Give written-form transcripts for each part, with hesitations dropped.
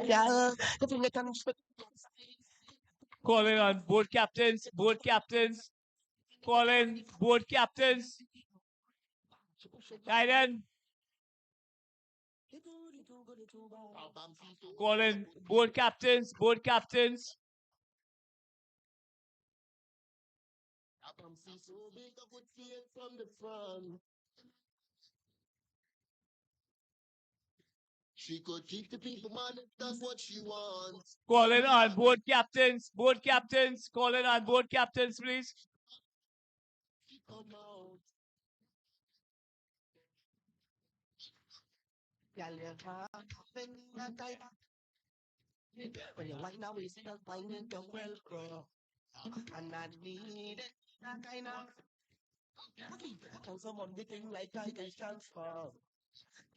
Yeah, Calling on board captains, board captains, calling board captains. Kaiden, calling board captains, board captains. from the front. She could keep the people man if that's what she wants. Calling on board captains, board captains, calling on board captains, please. Come out. Yeah, when you white now is still finding the well, and I need it. That kind of can someone get thing like I can transfer.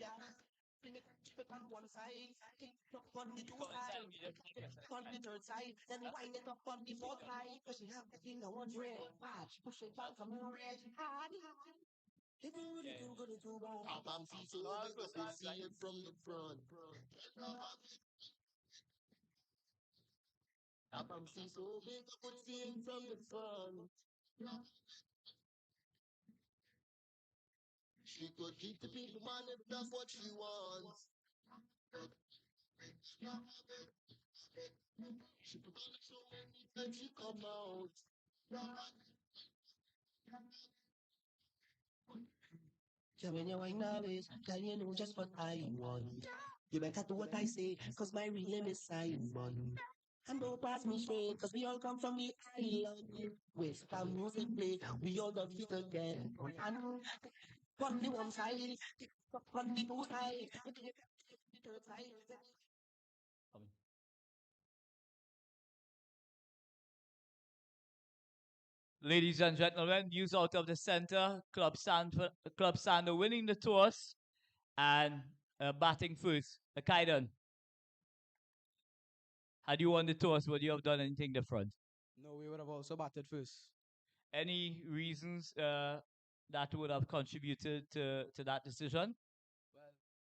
Yeah. Bring it on one side, on the two side, on the third side, then wind it up on the fourth side. Cause you have the thing I want red. Watch, push it back from your red. Hard. The booty can go to two bars. I'm so big, I can see it from the front. I'm so big, I could see it from the front. She could keep the people man if that's what she wants. She put on the show and she come out. So when you wine now is, girl, you know just what I want. You better do what I say, cause my real name is Simon. And don't pass me straight, cause we all come from the island. West Ham music play, we all love it again. And on the one side, on the two side, the third side. Ladies and gentlemen, news out of the center. Club Sander winning the toss and batting first. Kaiden, had you won the toss, would you have done anything different? No, we would have also batted first. Any reasons that would have contributed to that decision? Well,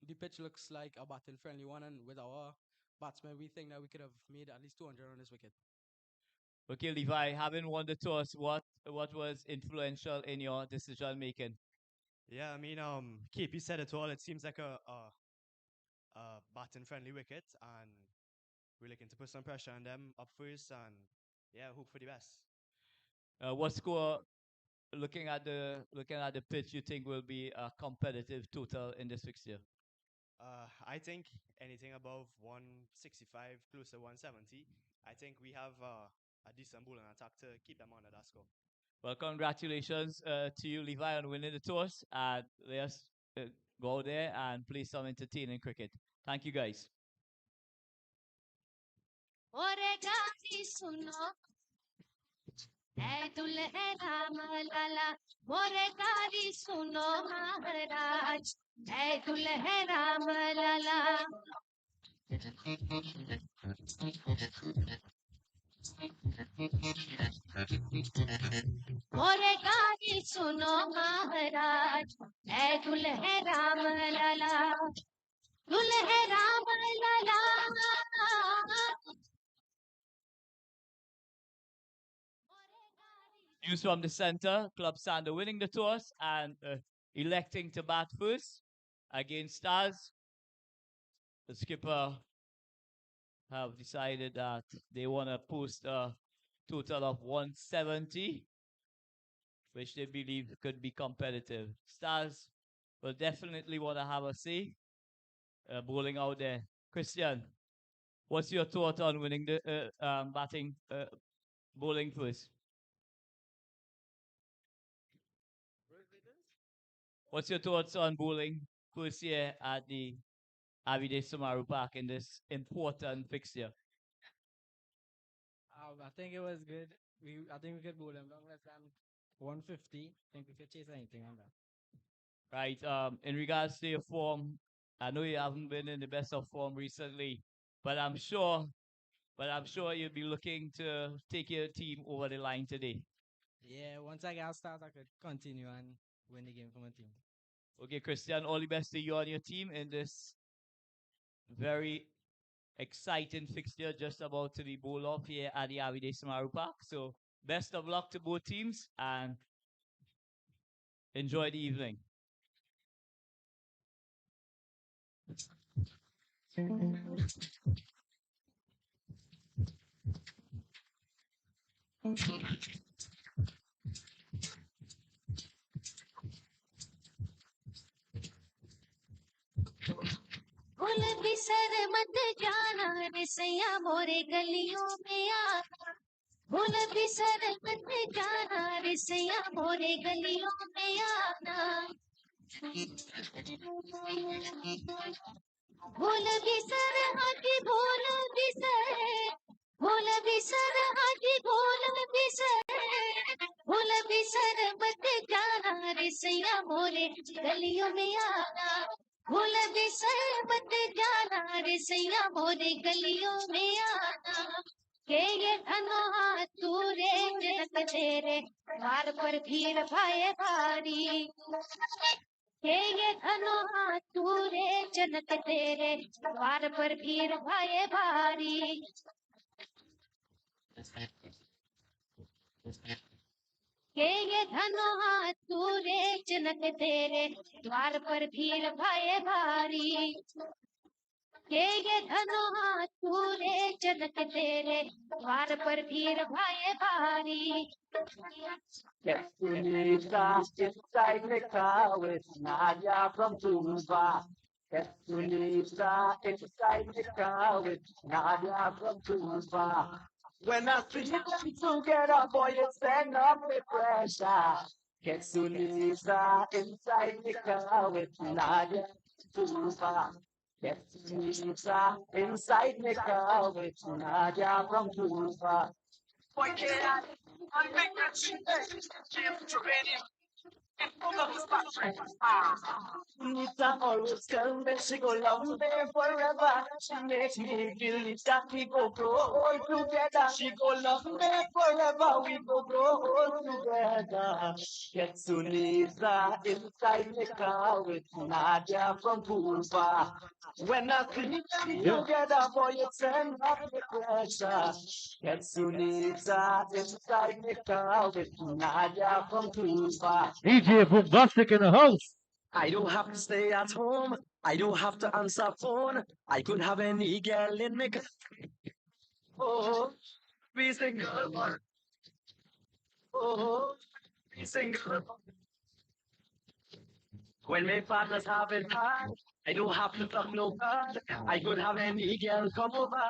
the pitch looks like a battle friendly one, and with our batsmen, we think that we could have made at least 200 on this wicket. Okay, Levi, having won the toss, what was influential in your decision making? Yeah, I mean, KP said it all. It seems like a batting friendly wicket, and we're looking to put some pressure on them up first, and yeah, hope for the best. What score, looking at the pitch, you think will be a competitive total in this fixture? I think anything above 165, close to 170. I think we have a decent bowling attack to keep them under that score. Well, congratulations to you, Levi, on winning the toss. And let's go there and play some entertaining cricket. Thank you, guys. ऐ दुल्हरा मलाला मोरे गाली सुनो महाराज ऐ दुल्हरा मलाला मोरे गाली सुनो महाराज ऐ दुल्हरा Malala दुल्हरा Malala News from the center. Club Sander winning the toss and electing to bat first against Stars. The skipper have decided that they want to post a total of 170, which they believe could be competitive. Stars will definitely want to have a say bowling out there. Christian, what's your thought on winning the batting, bowling first? What's your thoughts on bowling first here at the Avide Sumaru Park in this important fixture? I think it was good. I think we could bowl them long less than 150. I think we could chase anything on that. Right. In regards to your form, I know you haven't been in the best of form recently, but I'm sure but I'm sure you'll be looking to take your team over the line today. Yeah, once I get started, I could continue and win the game for my team. Okay, Christian, all the best to you and your team in this very exciting fixture just about to be bowled off here at the Avide Samaru Park. So best of luck to both teams and enjoy the evening. भूल बिसर मत जाना रे सैया मोरे गलियों में आना भूल बिसर मत जाना रे सैया मोरे गलियों में आना भूल बिसर हाथी भूल बिसर हाथी भूल बिसर मत जाना रे सैया मोरे गलियों में आना भूल बिसर मत जाना रे सैया मोरे गलियों में आना के ये अनोहा तूरे जनक तेरे द्वार पर भीड़ भाए भारी के ये अनोहा तूरे जनक तेरे द्वार पर भीड़ भाए भारी के ये धनोहा तूरे जनक तेरे द्वार पर भीड़ भाए भारी के ये धनोहा तूरे जनक तेरे द्वार पर भीड़ भाए भारी Yes, Sunita, inside the car with Nadia from Tuva. Yes, Sunita, inside the car with Nadia from Tuva. When I see them together, boy, you stand up the pressure. Yes, Sunita, inside the car with Nadia from Tuva. Yes, Sunita, inside the car with Nadia from Tuva. Boy, yeah, I make that shit. Give to radio. Nita always tell me she go love me forever. She makes me feel it that we go grow old together. She go love me forever. We go grow old together. Get Sunita inside the car with Nadia from Pulpa. When I see them together, boy, you turn up the pressure. Get Sunita inside the car with Nadia from Pulpa. DJ Bombastic in the house. I don't have to stay at home. I don't have to answer phone. I could have any girl in me. Oh, be single. Oh, be single. When my partner's having fun, I don't have to talk no bad. I could have any girl come over.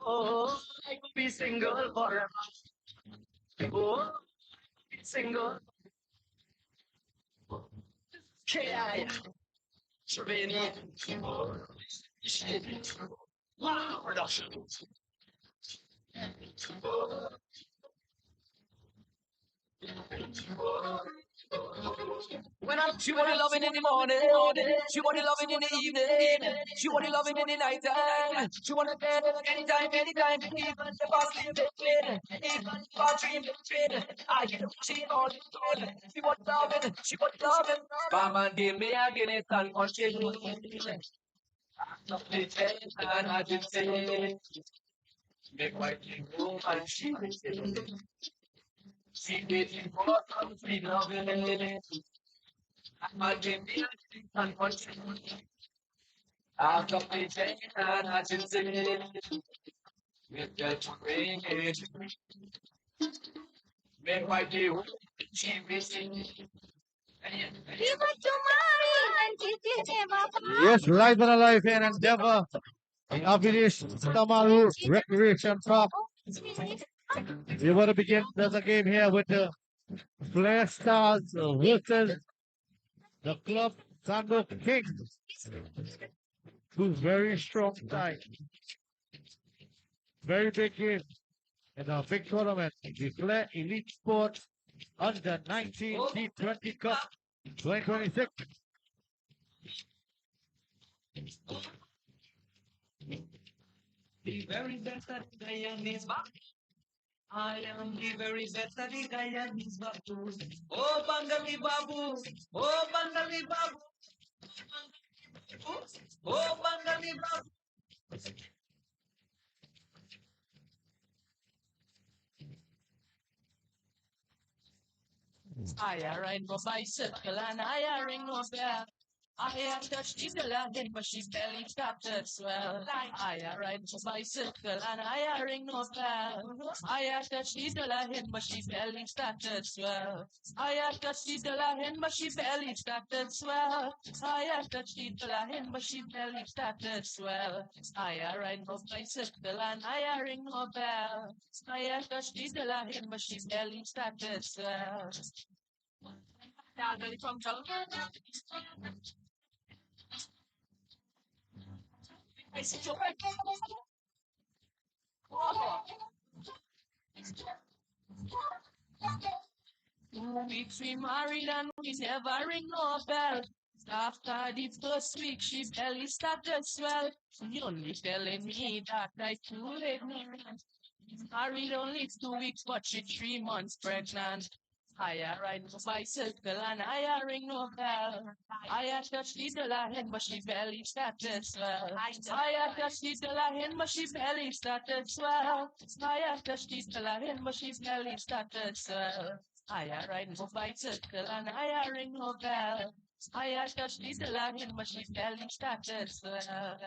Oh, I could be single forever. Oh, be single. K.I. Training. Wow, production. When she want it loving in the morning, she want it loving in the evening, she want it loving in the night time, she want it bed anytime, even if I sleep in, even if I dream in, I get she on it, she want loving, Mama give me a Guinness and continue. And I just say, make my dream go and she waiting for some sweet loving. I give me and continue. After the day and I just say, make that ring it. Make my day she waiting. Yes, live and alive here in Endeavour. In Avidish Samaru Recreation Park. We want to begin the game here with the Flair Stars versus the club Sando Kings. Two very strong sides. Very big game in a big tournament. The Flair Elite Sports Under 19 T20 Cup 2026. The very best that Guyanese back. I am the very best that the Guyanese back too. Oh, Bangali Babu. Oh, Bangali Babu. Oh, Bangali Babu. I ride my bicycle and I ring no bell. I have touched the landing, but she barely stopped to swell. I ride my bicycle and I ring no bell. I have touched the landing, but she barely stopped to swell. I have touched the landing, but she barely stopped to swell. I have touched the landing, but she barely stopped to swell. I ride my bicycle and I ring no bell. I have touched the landing, but she barely stopped to swell. From I see your we married and we never ring no bell. After the first week, she barely started swell. She only telling me that I too late. Married only 2 weeks, but she 3 months pregnant. I ride no bicycle and I ring no bell. I touched the line, but she barely started swell. I touched the line, but she barely started swell. I touched the line, but she barely started swell. I ride no bicycle and I ring no bell. I touched the line, but she barely started swell.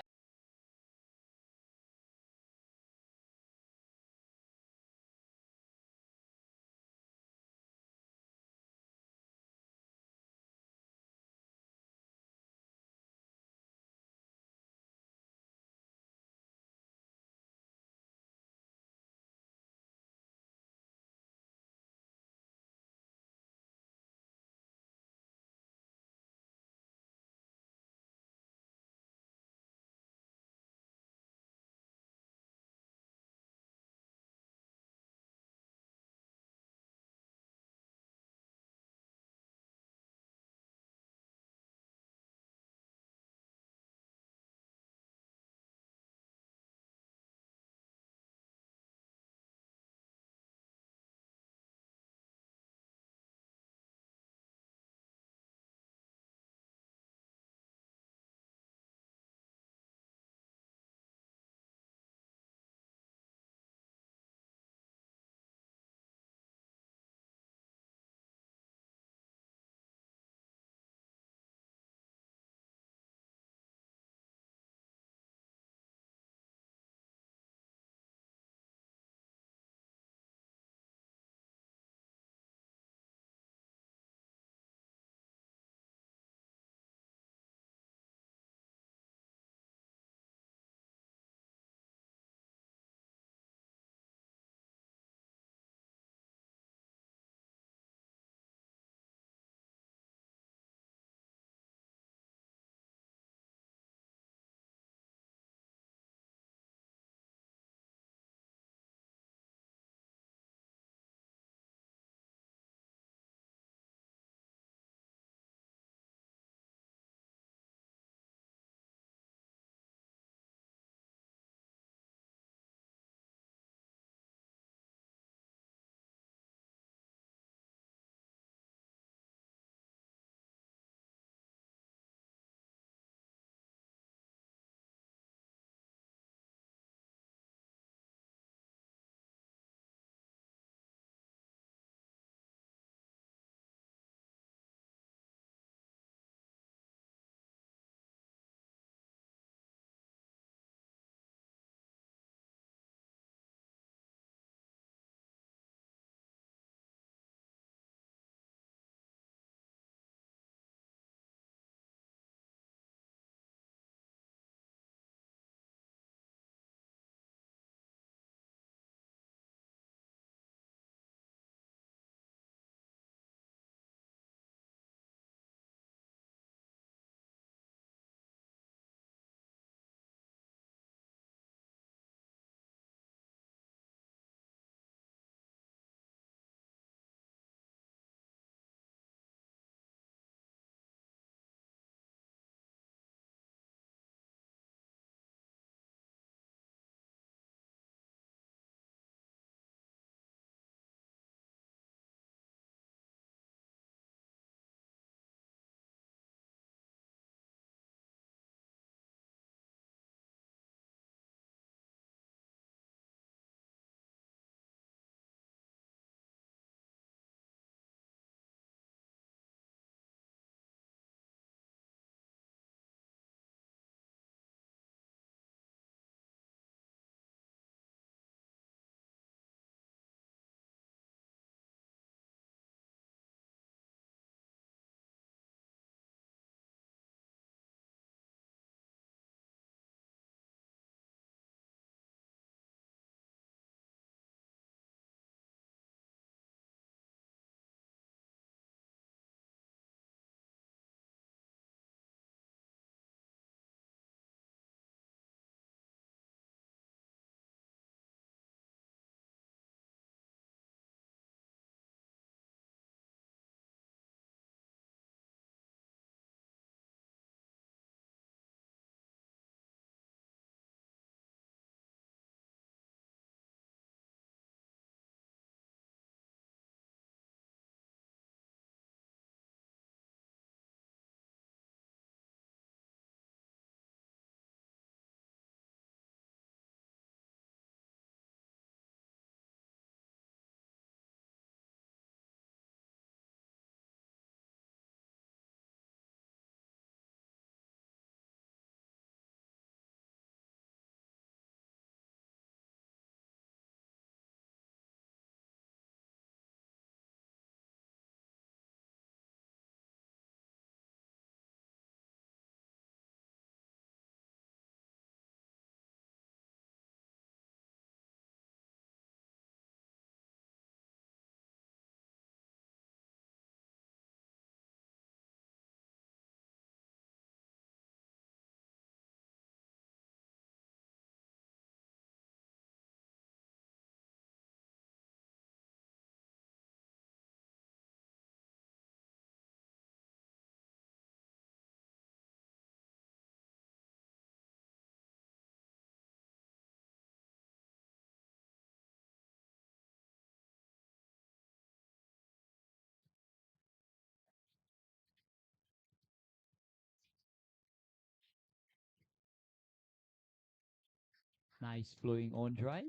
Nice flowing on drive.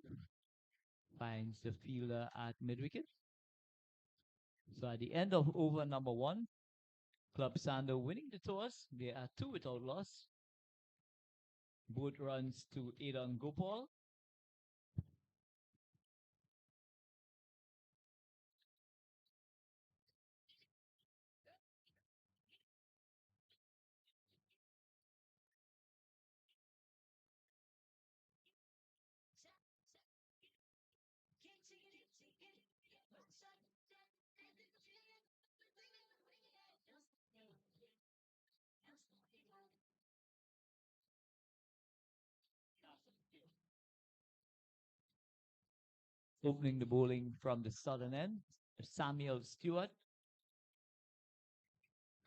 Finds the fielder at mid wicket. So at the end of over number 1, Club Sander winning the toss. They are 2 without loss. Both runs to Aidan Gopal. Opening the bowling from the southern end, Samuel Stewart,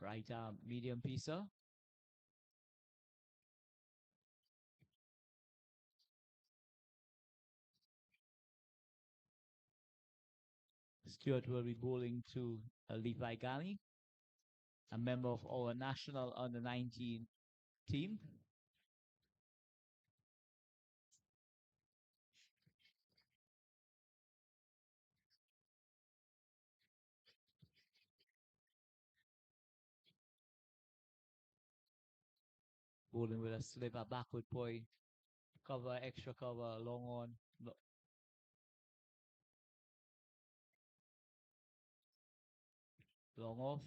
right arm medium piecer. Stewart will be bowling to Levi Ghani, a member of our national under 19 team. Bowling with a slip, a backward point, cover, extra cover, long on, long off.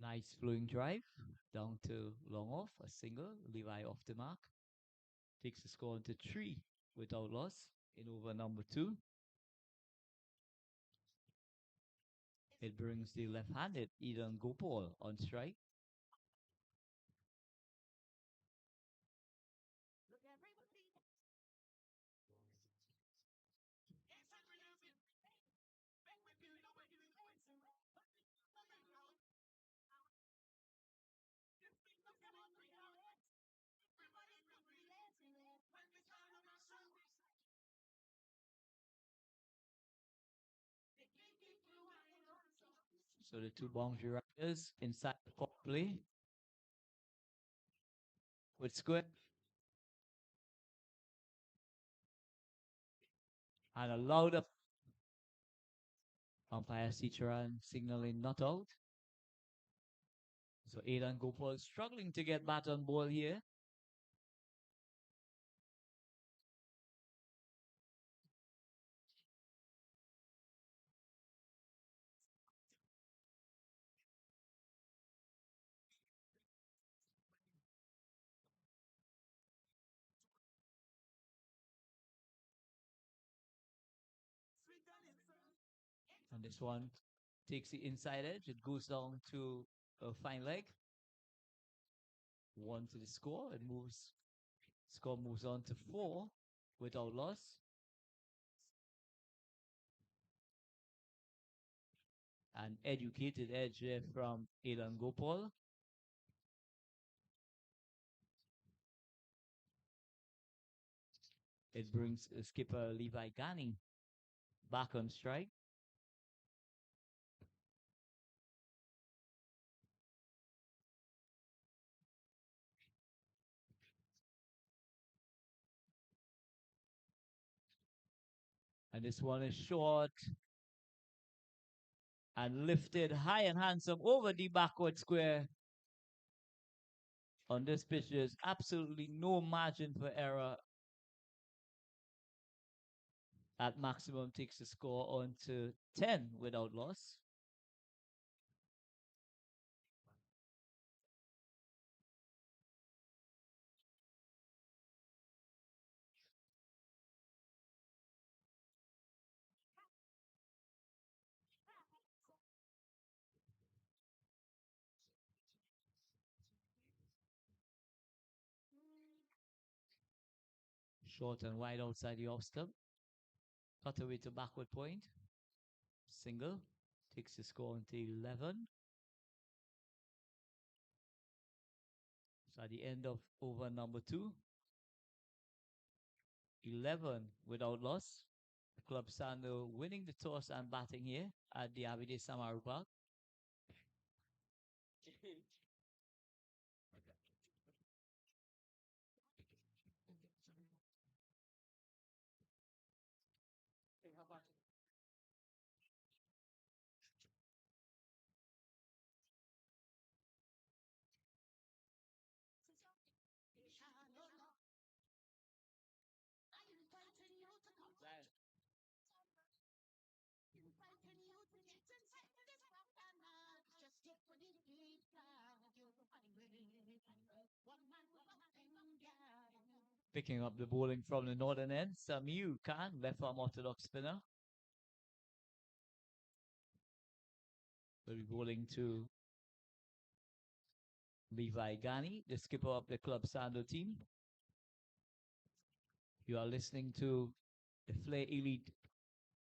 Nice flowing drive down to long off, a single, Levi off the mark. Takes the score into 3 without loss in over number 2. It brings the left-handed Aidan Gopal on strike. So the 2 boundary riders inside the court play with square. And a louder umpire Citroen signaling not out. So Aidan Gopal struggling to get bat on ball here. And this one takes the inside edge. It goes down to a fine leg. 1 to the score. It moves. Score moves on to 4 without loss. An educated edge there from Aidan Gopal. It brings skipper Levi Ghani back on strike. And this one is short and lifted high and handsome over the backward square. On this pitch, there's absolutely no margin for error. At maximum, takes the score on to 10 without loss. Short and wide outside the off stump. cut away to backward point. Single. Takes the score into 11. So at the end of over number 2, 11 without loss. Club Sando winning the toss and batting here at the Abide Samaru Park. Picking up the bowling from the northern end, Samiu Khan, left arm orthodox spinner. Will be bowling to Levi Ghani, the skipper of the Club Sando team. You are listening to the Flair Elite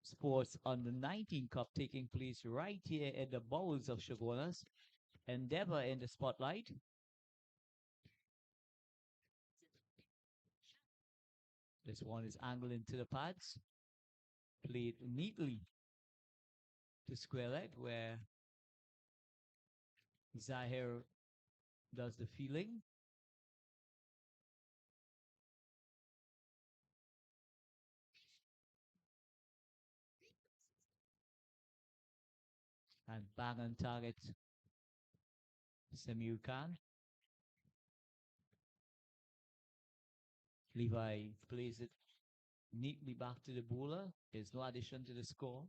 Sports Under 19 Cup taking place right here at the bowls of Shogunas. Endeavor in the spotlight. This one is angled into the pads. Played neatly to square leg where Zahir does the feeling. And bang on target, Samiu Khan. Levi plays it neatly back to the bowler. There's no addition to the score.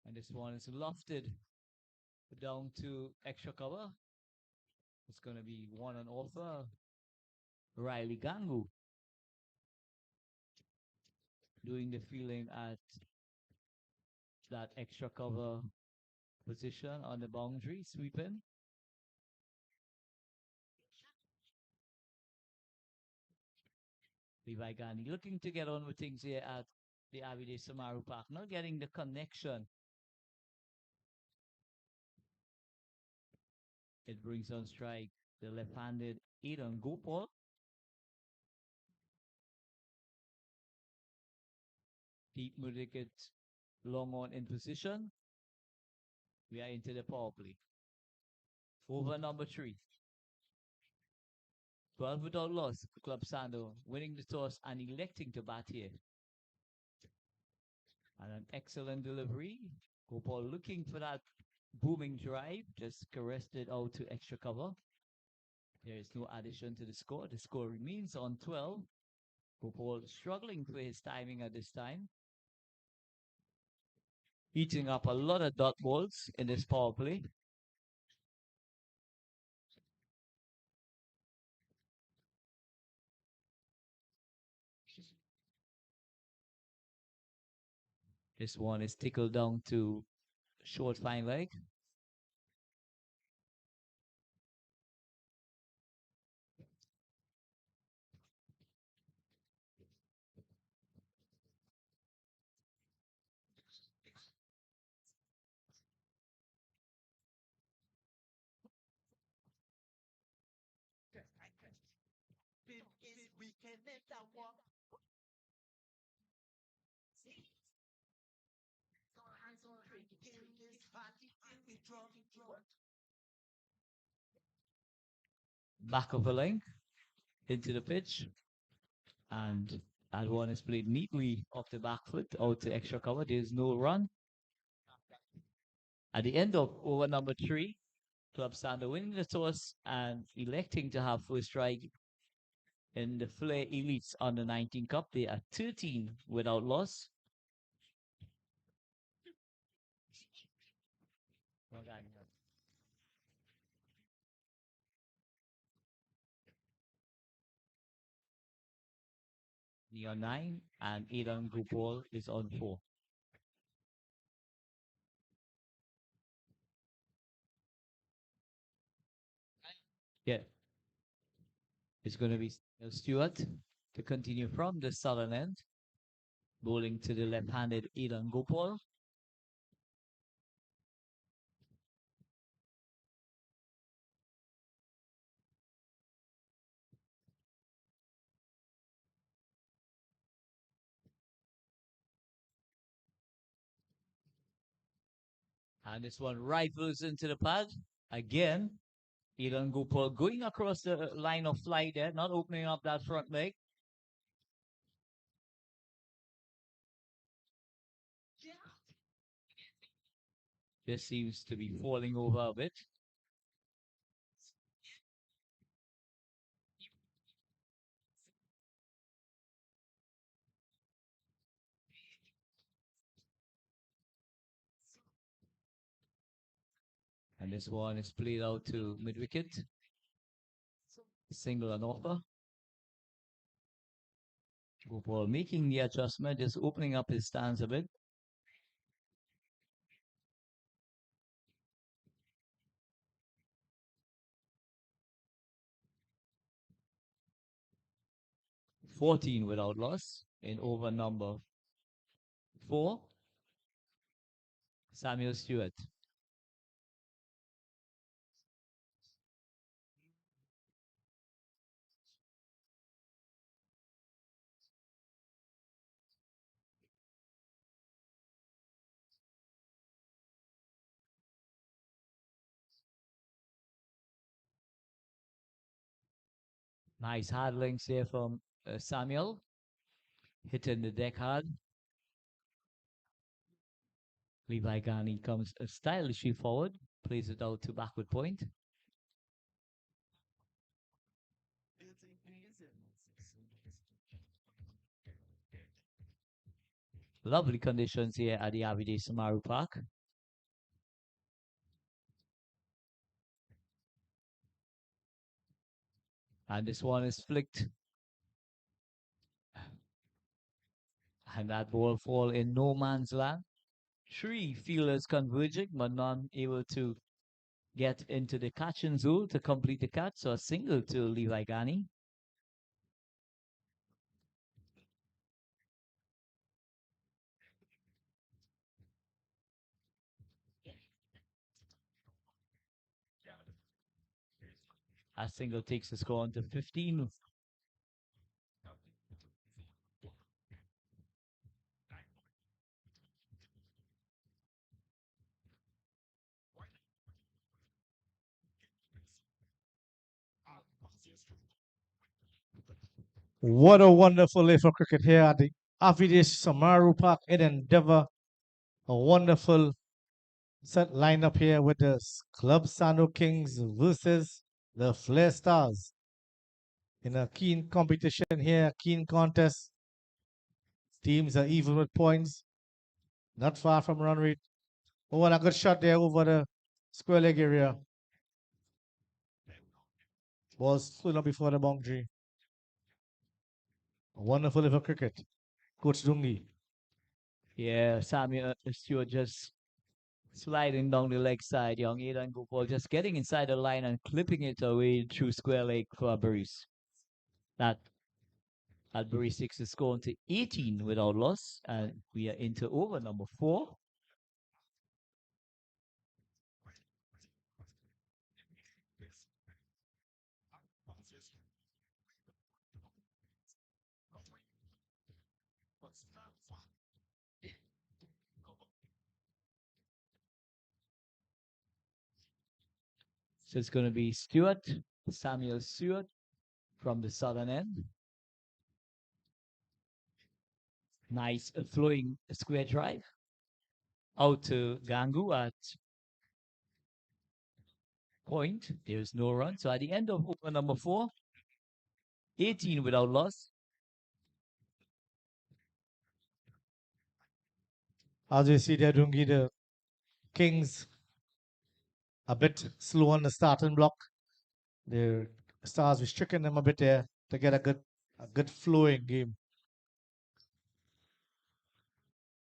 And this one is lofted down to extra cover. It's going to be one on offer. Riley Gangu doing the feeling at that extra cover position on the boundary, sweeping. Levi Gandhi looking to get on with things here at the Abide Samaru Park, not getting the connection. It brings on strike the left-handed Aidan Gopal. Deep wicket, long on in position. We are into the power play. Over number 3. 12 without loss. Club Sando winning the toss and electing to bat here. And an excellent delivery. Gopal looking for that booming drive. Just caressed it out to extra cover. There is no addition to the score. The score remains on 12. Gopal struggling for his timing at this time. Eating up a lot of dot balls in this power play. This one is tickled down to short fine leg. Back of the length into the pitch. And that one is played neatly off the back foot out to extra cover. There's no run. At the end of over number 3, Club Sando winning the toss and electing to have first strike in the Flair Elites Under 19 Cup. They are 13 without loss. On 9 and Aidan Gopal is on 4. Yeah. It's going to be Stewart to continue from the southern end, bowling to the left-handed Elan Gopal. And this one rifles into the pad. Again, Elan Gopal going across the line of flight there, not opening up that front leg. Just seems to be falling over a bit. And this one is played out to mid-wicket. Single and offer. Gopal making the adjustment, just opening up his stance a bit. "14 without loss in over number 4. Samuel Stewart. Nice hard links here from Samuel. Hitting the deck hard. Levi Ghani comes stylishly forward, plays it out to backward point. Lovely conditions here at the Avide Samaru Park. And this one is flicked. And that ball fall in no man's land. 3 fielders converging, but none able to get into the catching zone to complete the catch. So a single to Levi Ghani. A single takes the score on to 15. What a wonderful day for cricket here at the Avidish Samaru Park in Endeavour. A wonderful set lineup here with the Club Sando Kings versus the Flair Stars. In a keen competition here, keen contest. Teams are even with points. Not far from run rate. Oh, and a good shot there over the square leg area. Was still up before the boundary. A wonderful level cricket. Coach Dungi. Yeah, Samuel Stewart just sliding down the leg side. Young Aidan Gopal just getting inside the line and clipping it away through square leg for Bruce. That Albury 6 is scored to 18 without loss, and we are into over number 4. So it's going to be Samuel Stewart from the southern end. Nice flowing square drive. Out to Gangu at point. There's no run. So at the end of over number 4, 18 without loss. As you see there, Dungi, the Kings a bit slow on the starting block. The Stars restricting them a bit there to get a good flowing game.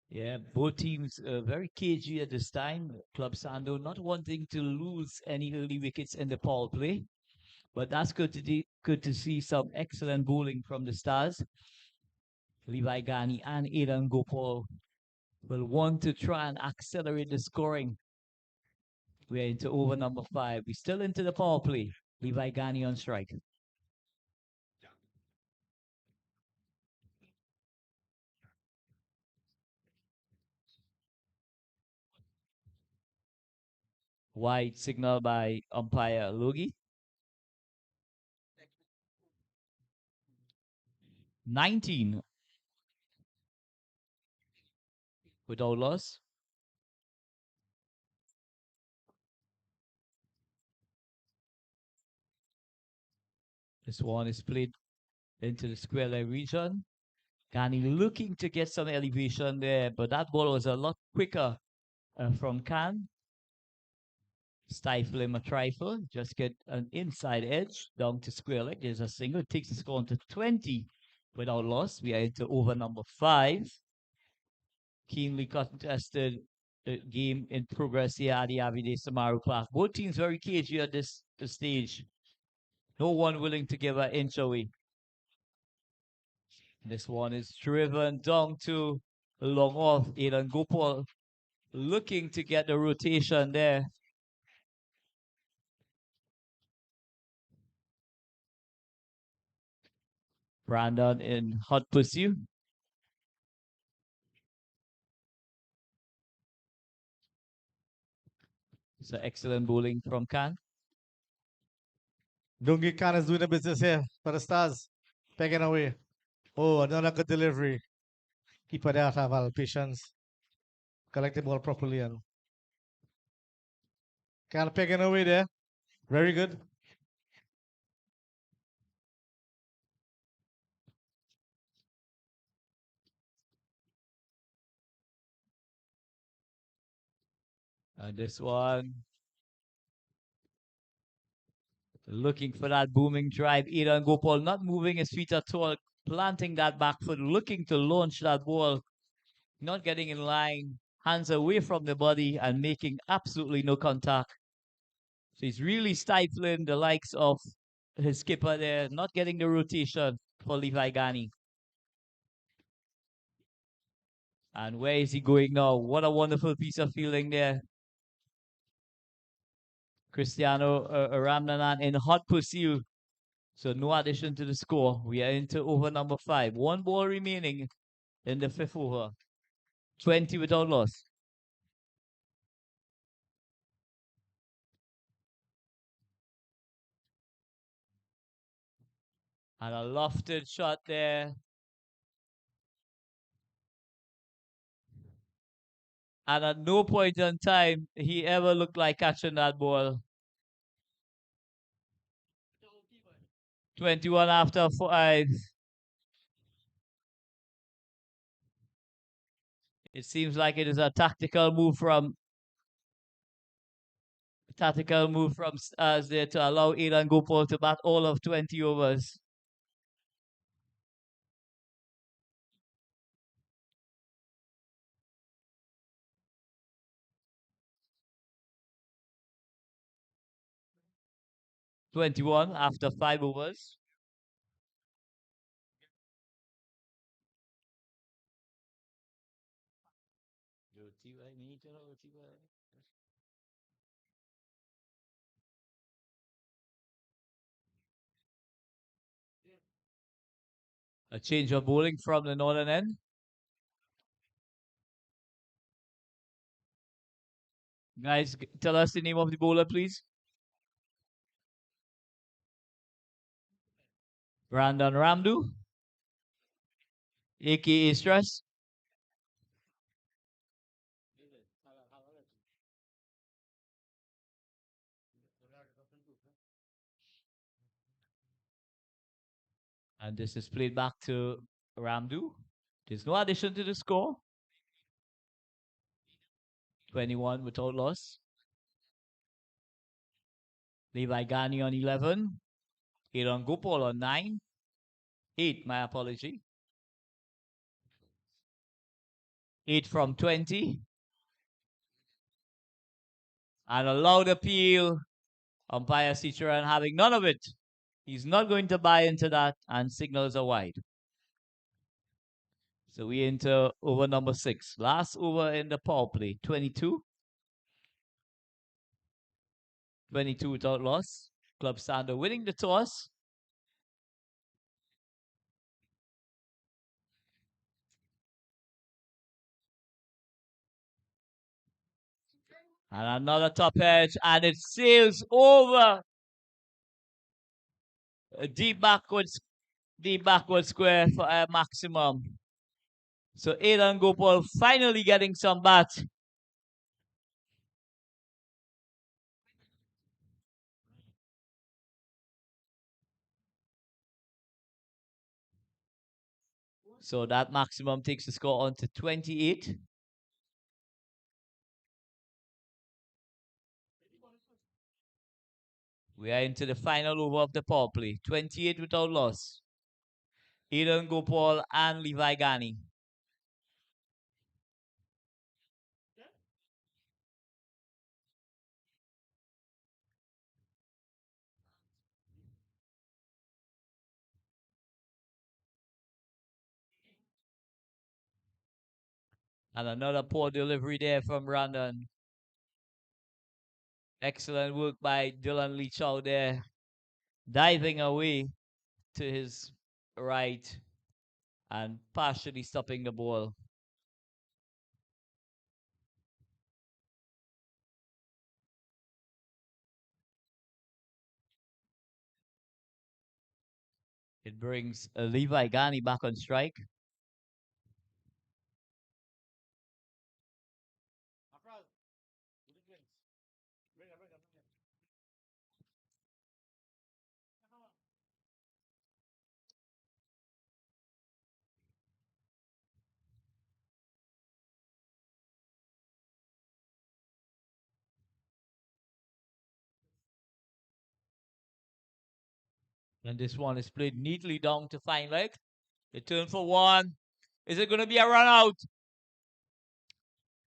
Yeah, both teams very cagey at this time. Club Sando not wanting to lose any early wickets in the power play. But that's good to see some excellent bowling from the Stars. Levi Ghani and Aidan Gopal will want to try and accelerate the scoring. We're into over number 5. We're still into the power play. Levi Ghani on strike. Wide signal by umpire Logie. 19 without loss. This one is played into the square leg region. Ghani looking to get some elevation there, but that ball was a lot quicker from Khan. Stifle him a trifle, just get an inside edge down to square leg. There's a single, it takes the score to 20 without loss. We are into over number 5. Keenly contested game in progress here at the Avide Samaru Park. Both teams very cagey at this stage. No one willing to give an inch away. This one is driven down to long off. Aidan Gopal looking to get the rotation there. Brandon in hot pursuit. It's an excellent bowling from Khan. Dungi Khan is doing the business here for the Stars. Pegging away. Oh, another good delivery. Keeper there have patience. Collect the ball properly and Khan pegging away there. Very good. And this one, looking for that booming drive. Aidan Gopal not moving his feet at all, planting that back foot, looking to launch that ball, not getting in line, hands away from the body and making absolutely no contact. So he's really stifling the likes of his skipper there, not getting the rotation for Levi Ghani. And where is he going now? What a wonderful piece of fielding there. Cristiano Ramnanan in hot pursuit. So no addition to the score. We are into over number 5. 1 ball remaining in the 5th over. 20 without loss. And a lofted shot there. And at no point in time he ever looked like catching that ball. 21 after 5. It seems like it is a tactical move from us there to allow Aidan Gopal to bat all of 20 overs. (21) after 5 overs. A change of bowling from the northern end. Guys, tell us the name of the bowler, please. Brandon Ramdu, aka Stress. And this is played back to Ramdu. There's no addition to the score. 21 without loss. Levi Ghani on 11. Aidan Gopal on 9. 8, my apology. 8 from 20. And a loud appeal. Umpire Sicharan having none of it. He's not going to buy into that and signals a wide. So we enter over number 6. Last over in the power play, 22. 22 without loss. Club Sander winning the toss. And another top edge, and it sails over a deep backward square for a maximum. So Aidan Gopal finally getting some bat. So that maximum takes the score on to 28. We are into the final over of the power play. 28 without loss. Aidan Gopal and Levi Gani. And another poor delivery there from Brandon. Excellent work by Dylan Leach out there. Diving away to his right and partially stopping the ball. It brings Levi Gani back on strike. And this one is played neatly down to fine leg. The turn for one. Is it going to be a run out?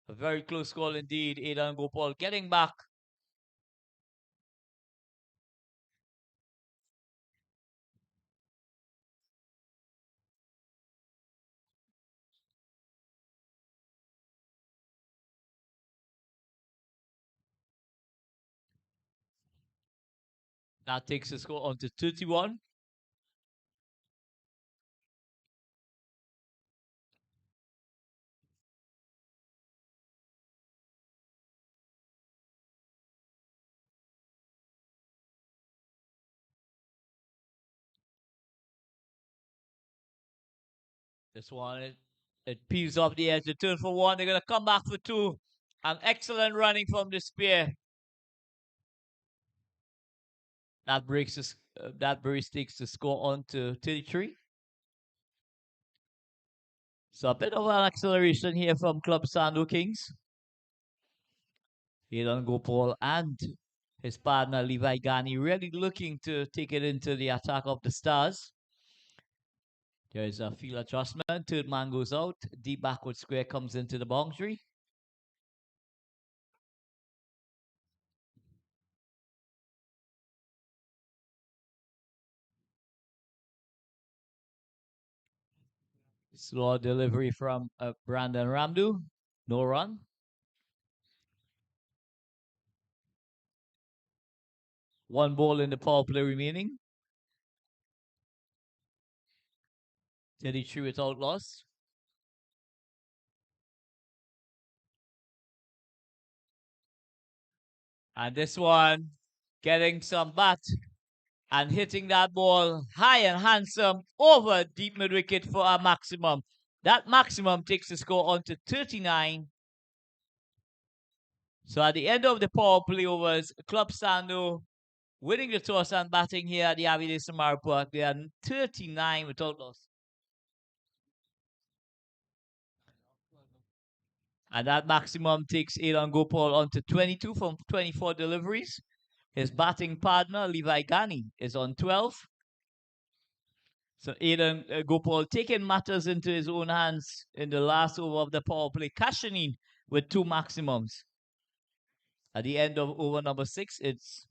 A very close call indeed. Aidan Gopal getting back. That takes the score on to 31. This one, it peels off the edge. The turn for one. They're going to come back for two. An excellent running from the spear. That breaks takes the score on to 33. So a bit of an acceleration here from Club Sando Kings. Aidan Gopal and his partner Levi Gani really looking to take it into the attack of the Stars. There is a field adjustment. Third man goes out. Deep backward square comes into the boundary. Slow delivery from Brandon Ramdu. No run. One ball in the power play remaining. 33 without loss. And this one getting some bat and hitting that ball high and handsome over deep mid wicket for a maximum. That maximum takes the score on to 39. So at the end of the power play overs, Club Sando winning the toss and batting here at the Avide Samar Park. They are 39 without loss. And that maximum takes Aidan Gopal on to 22 from 24 deliveries. His batting partner, Levi Gani, is on 12. So Aidan Gopal taking matters into his own hands in the last over of the power play, cashing in with two maximums. At the end of over number 6, it's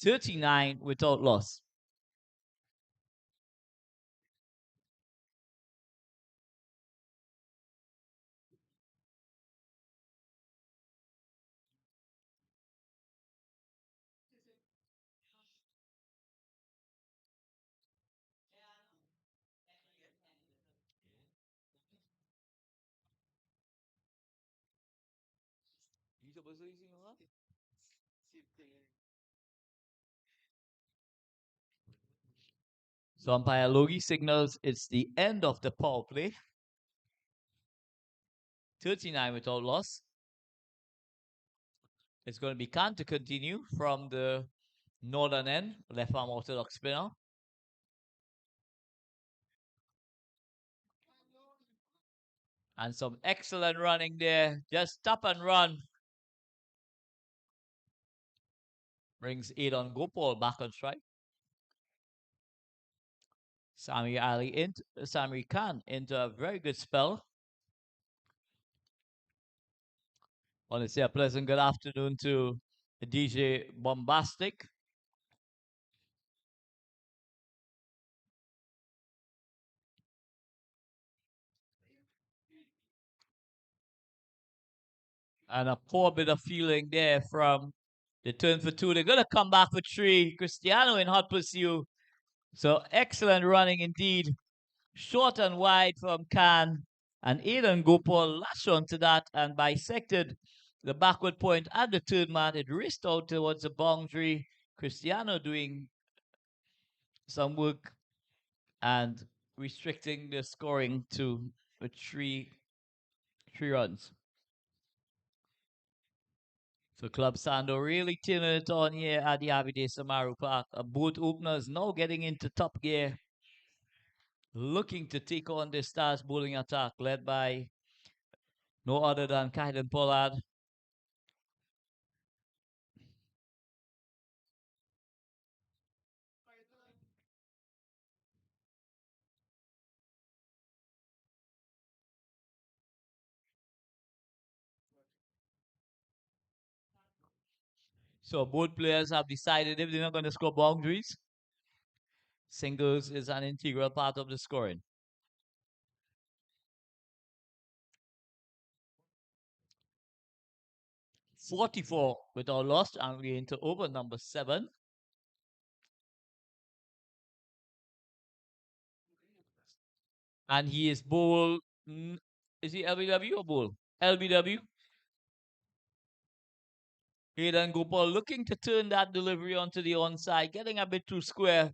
39 without loss. So umpire Logie signals it's the end of the power play. 39 without loss. It's going to be Khan to continue from the northern end, left arm orthodox spinner. And some excellent running there. Just stop and run. Brings Aidan Gopal back on strike. Sami Khan into a very good spell. I want to say a pleasant good afternoon to DJ Bombastic. And a poor bit of feeling there from the turn for two. They're going to come back for three. Cristiano in hot pursuit. So excellent running indeed. Short and wide from Khan. And Aidan Gopal latched onto that and bisected the backward point at the third man. It raced out towards the boundary. Cristiano doing some work and restricting the scoring to three runs. So Club Sando really turning it on here at the Avide Samaru Park. Both openers now getting into top gear. Looking to take on the Stars bowling attack led by no other than Kaiden Pollard. So both players have decided if they're not going to score boundaries, singles is an integral part of the scoring. .44 without loss, and we're into over number 7. And he is bowl. Is he LBW or bowl? LBW. Aidan Gopal looking to turn that delivery onto the onside, getting a bit too square,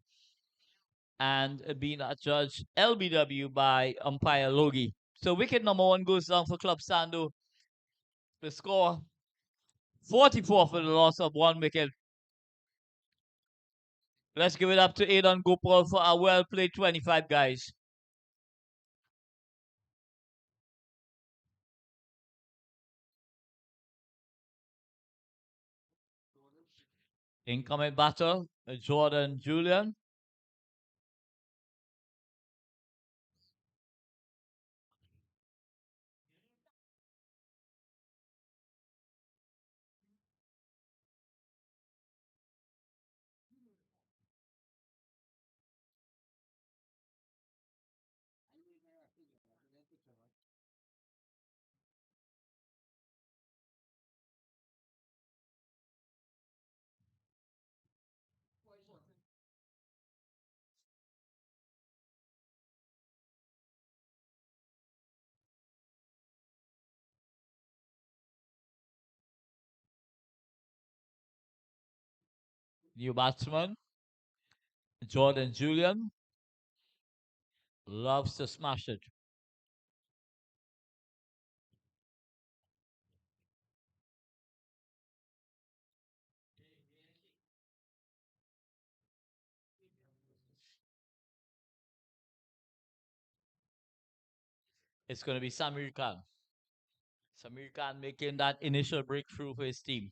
and being adjudged LBW by umpire Logie. So wicket number 1 goes down for Club Sando. The score 44 for the loss of 1 wicket. Let's give it up to Aidan Gopal for a well played 25, guys. Incoming batter, Jordan Julian. New batsman, Jordan Julian. Loves to smash it. It's going to be Samir Khan. Samir Khan making that initial breakthrough for his team.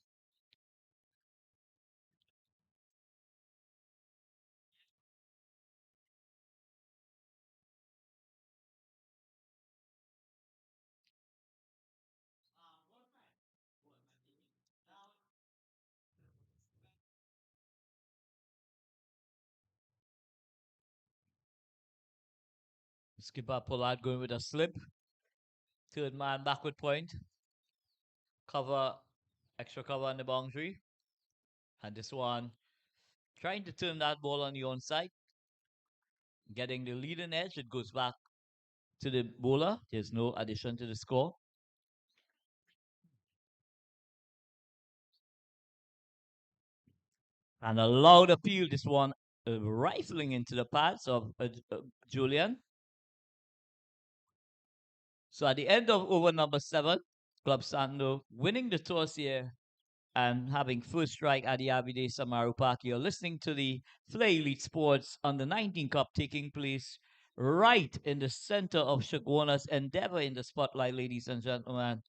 Skipper Pollard going with a slip. Third man backward point. Cover, extra cover on the boundary. And this one, trying to turn that ball on the onside. Getting the leading edge. It goes back to the bowler. There's no addition to the score. And a loud appeal, this one rifling into the pads of Julian. So at the end of over number 7, Club Sando winning the toss here and having first strike at the Abide Samaru Park. You're listening to the Flair Elite Sports Under 19 Cup taking place right in the center of Shagwana's Endeavor in the spotlight, ladies and gentlemen.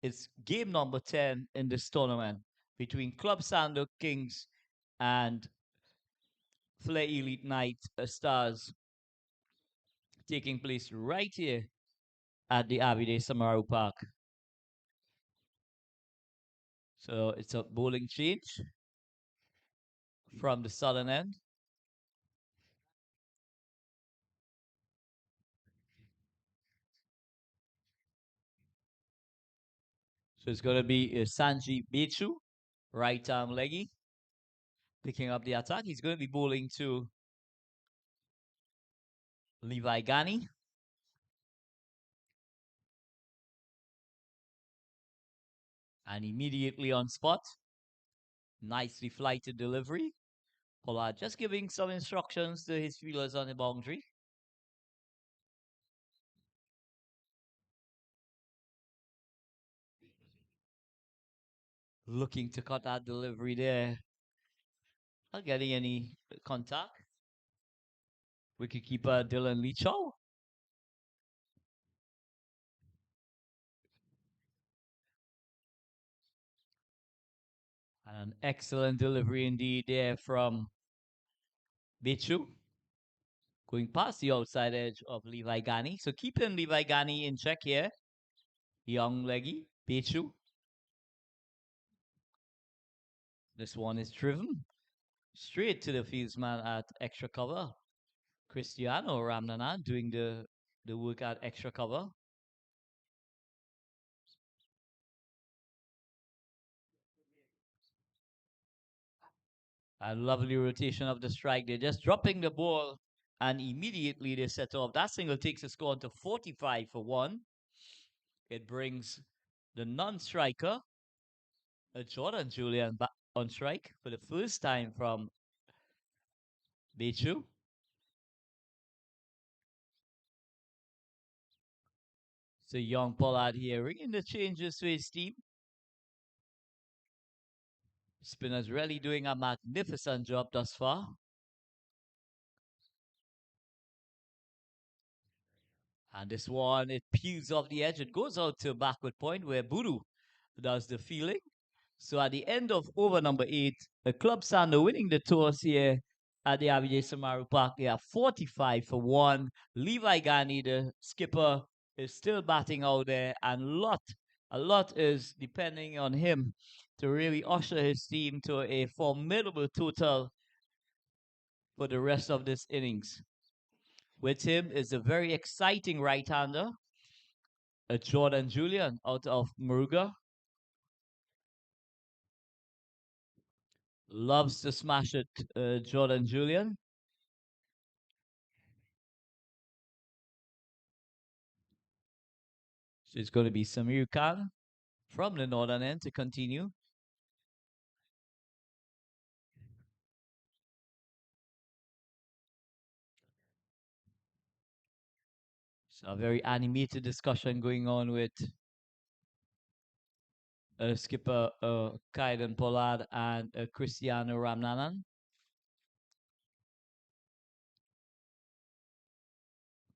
It's game number 10 in this tournament between Club Sando Kings and Flair Elite Night Stars taking place right here at the Abide Samaru Park. So it's a bowling change from the southern end. So it's going to be Sanji Bechu, right arm leggy, picking up the attack. He's going to be bowling to Levi Gani. And immediately on spot, nicely flighted delivery. Pollard just giving some instructions to his fielders on the boundary. Looking to cut that delivery there. Not getting any contact. Wicketkeeper Dylan Leachow. And an excellent delivery indeed there from Bechu. Going past the outside edge of Levi Gani. So keeping Levi Gani in check here. Young leggy, Bechu. This one is driven straight to the fieldsman at extra cover. Cristiano Ramnanan doing the work at extra cover. A lovely rotation of the strike. They're just dropping the ball and immediately they set off. That single takes the score to 45 for 1. It brings the non-striker, Jordan Julian, back on strike for the first time from Bechu. So young Pollard here bringing the changes to his team. Spinner's really doing a magnificent job thus far. And this one, it peels off the edge. It goes out to backward point where Buru does the fielding. So at the end of over number 8, the Club Sando winning the toss here at the Abide Samaru Park. They are 45 for 1. Levi Gani, the skipper, is still batting out there. And a lot is depending on him to really usher his team to a formidable total for the rest of this innings. With him is a very exciting right-hander, Jordan Julian out of Muruga. Loves to smash it, Jordan Julian. So it's going to be Samir Khan from the northern end to continue. So a very animated discussion going on with skipper Kaiden Pollard and Cristiano Ramnanan.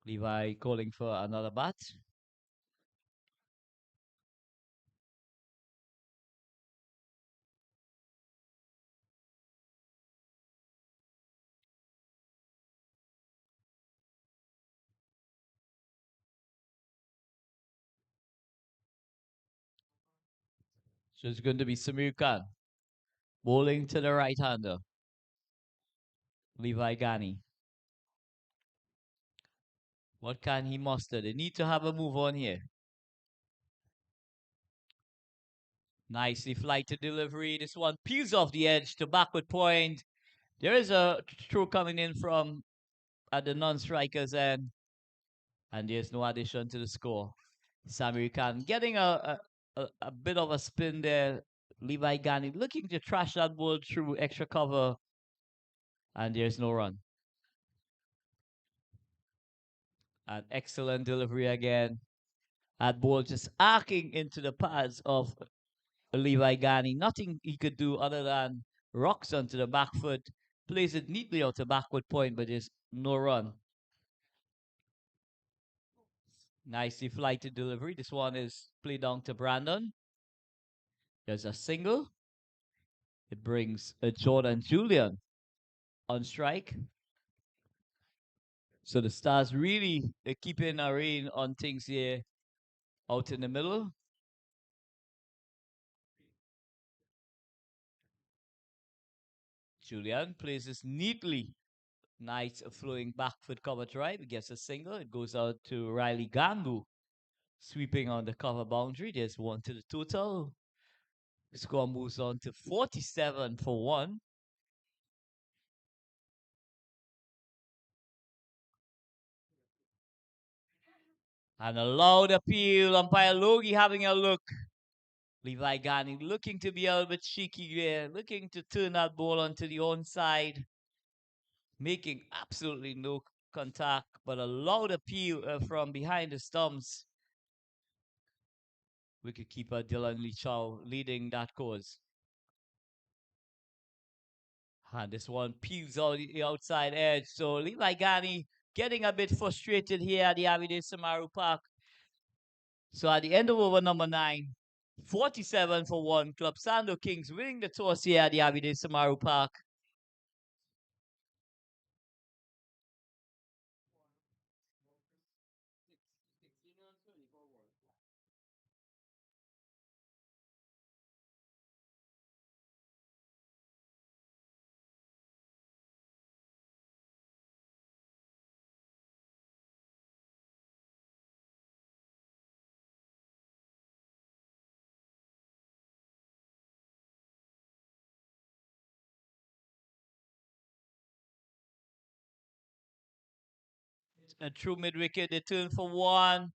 Levi calling for another bat. So it's going to be Samir Khan bowling to the right-hander, Levi Gani. What can he muster? They need to have a move on here. Nicely flighted delivery. This one peels off the edge to backward point. There is a throw coming in from at the non-strikers end. And there's no addition to the score. Samir Khan getting a bit of a spin there. Levi Gani looking to trash that ball through extra cover. And there's no run. An excellent delivery again. That ball just arcing into the pads of Levi Gani. Nothing he could do other than rocks onto the back foot. Plays it neatly out to backward point, but there's no run. Nicely flighted delivery. This one is played down to Brandon. There's a single. It brings a Jordan Julian on strike. So the Stars really keeping a rein on things here out in the middle. Julian plays this neatly. Nice flowing back foot cover drive. It gets a single. It goes out to Riley Gangu. Sweeping on the cover boundary. There's one to the total. The score moves on to 47-1. And a loud appeal. Umpire Logie having a look. Levi Gani looking to be a little bit cheeky there. Looking to turn that ball onto the onside. Making absolutely no contact. But a loud appeal from behind the stumps. Wicketkeeper Dylan Lee Chow leading that cause. And this one peels out the outside edge. So Levi Gani getting a bit frustrated here at the Avide Samaru Park. So at the end of over number 9, 47-1, Club Sando Kings winning the toss here at the Avide Samaru Park. And through mid-wicket, they turn for one.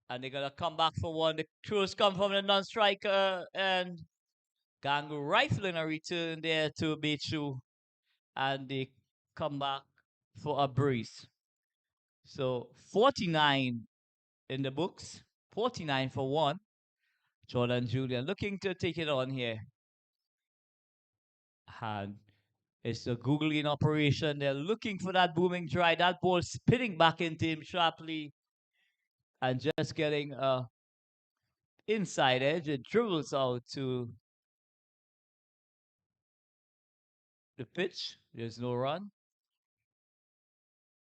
And they're going to come back for one. The throws come from the non-striker. And Gangu rifling a return there to Bechu. And they come back for a breeze. So 49 in the books. 49 for 1. Jordan Julian looking to take it on here. And it's a googling operation. They're looking for that booming try. That ball spinning back into him sharply. And just getting a inside edge. It dribbles out to the pitch. There's no run.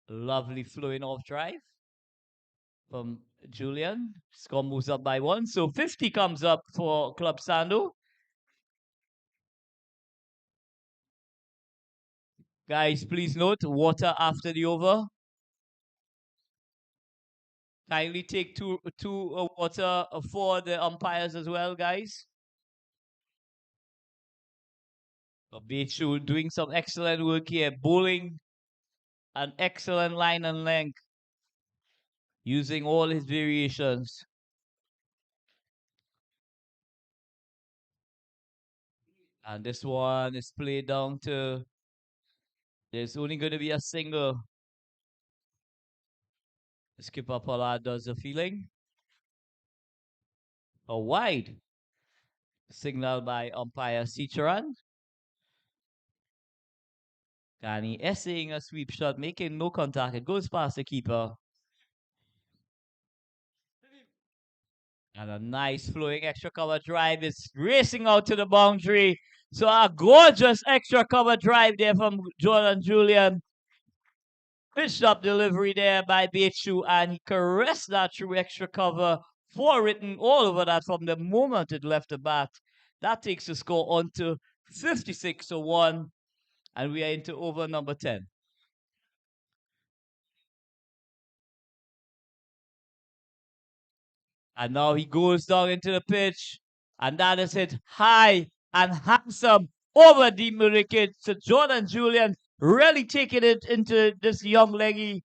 Lovely flowing off drive from Julian. Score moves up by 1. So 50 comes up for Club Sando. Guys, please note, water after the over. Kindly take two water for the umpires as well, guys. Bechu doing some excellent work here. Bowling an excellent line and length. Using all his variations. And this one is played down to... There's only going to be a single. Skipper Pollard does the feeling. A wide. Signal by umpire Sicharan. Gani essaying a sweep shot, making no contact. It goes past the keeper. And a nice flowing extra cover drive is racing out to the boundary. So a gorgeous extra cover drive there from Jordan Julian. Pitched up delivery there by Bechu, and he caressed that through extra cover. 4 written all over that from the moment it left the bat. That takes the score on to 56-1. And we are into over number 10. And now he goes down into the pitch. And that is hit high and handsome over the wicket. So Jordan Julian really taking it into this young leggy.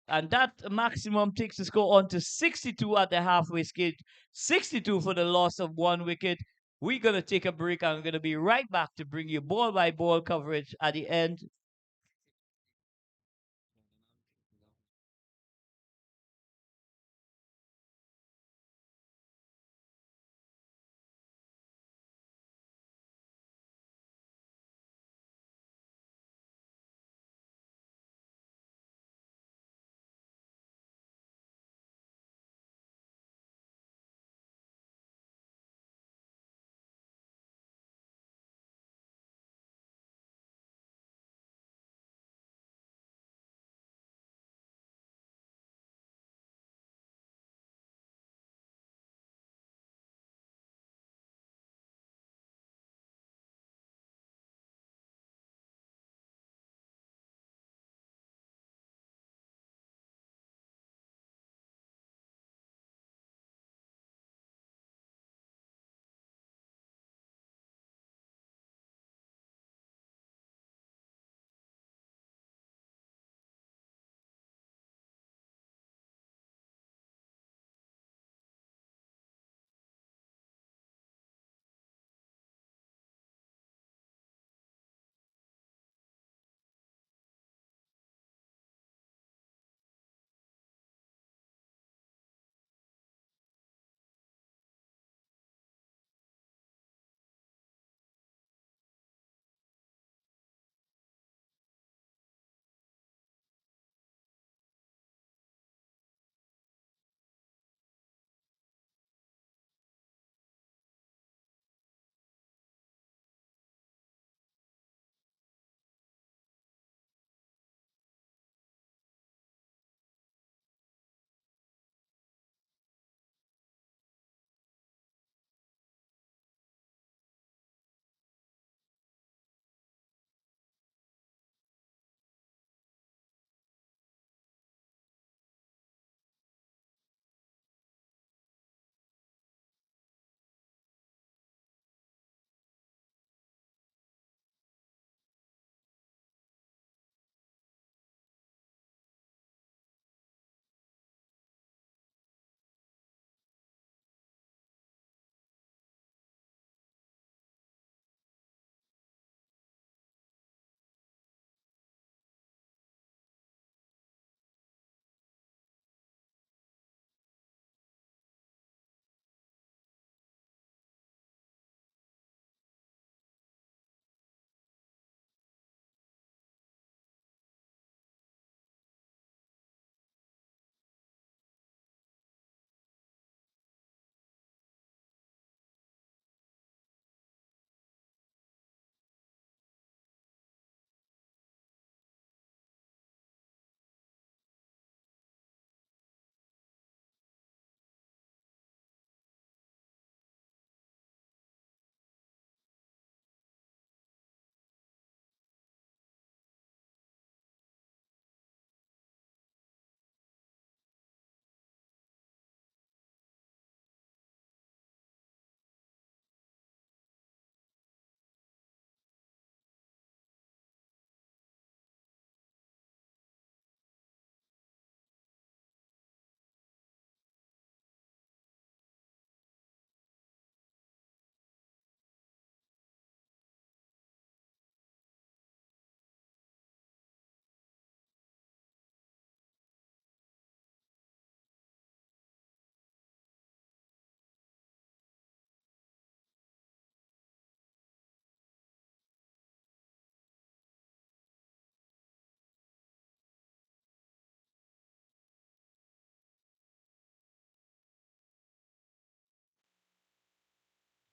And that maximum takes the score on to 62 at the halfway skate. 62 for the loss of 1 wicket. We're going to take a break and we're going to be right back to bring you ball by ball coverage at the end.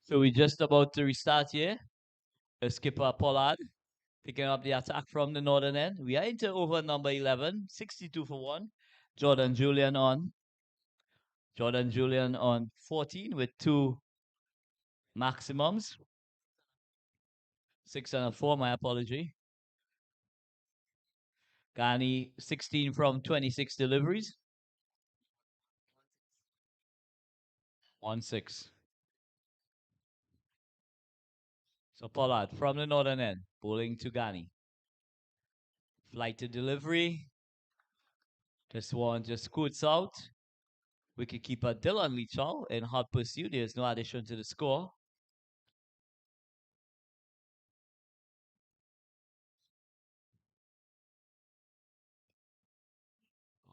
So we're just about to restart here. Skipper Pollard picking up the attack from the northern end. We are into over number 11, 62 for 1. Jordan Julian on. Jordan Julian on 14 with 2 maximums. 6 and a 4, my apology. Ghani 16 from 26 deliveries. On 6. So Pollard from the northern end, bowling to Ghani. Flight to delivery. This one just scoots out. Wicketkeeper Dylan Leachall in hot pursuit. There's no addition to the score.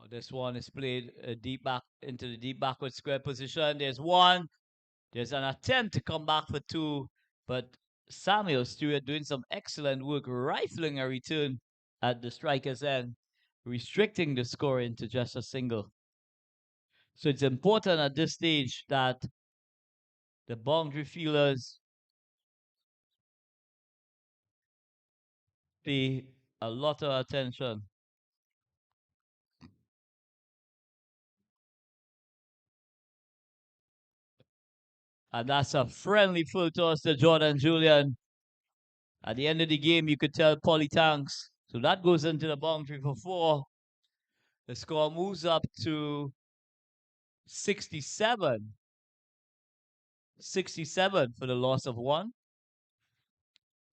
This one is played deep back into the deep backward square position. There's one. There's an attempt to come back for 2, but Samuel Stewart doing some excellent work, rifling a return at the striker's end, restricting the score into just a single. So it's important at this stage that the boundary fielders pay a lot of attention. And that's a friendly full toss to Jordan Julian. At the end of the game, you could tell Polly Tanks. So that goes into the boundary for 4. The score moves up to 67. 67 for the loss of 1.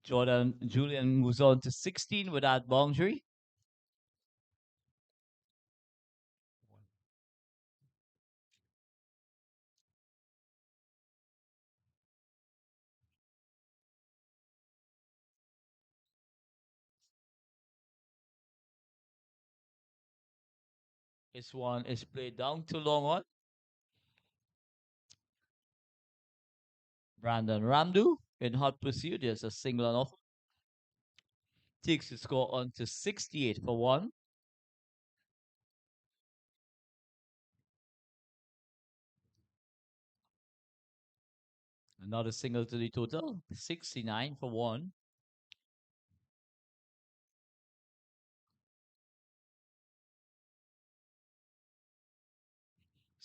Jordan Julian moves on to 16 with that boundary. This one is played down to long on. Brandon Ramdu in hot pursuit. There's a single and off. Takes the score on to 68 for 1. Another single to the total. 69 for 1.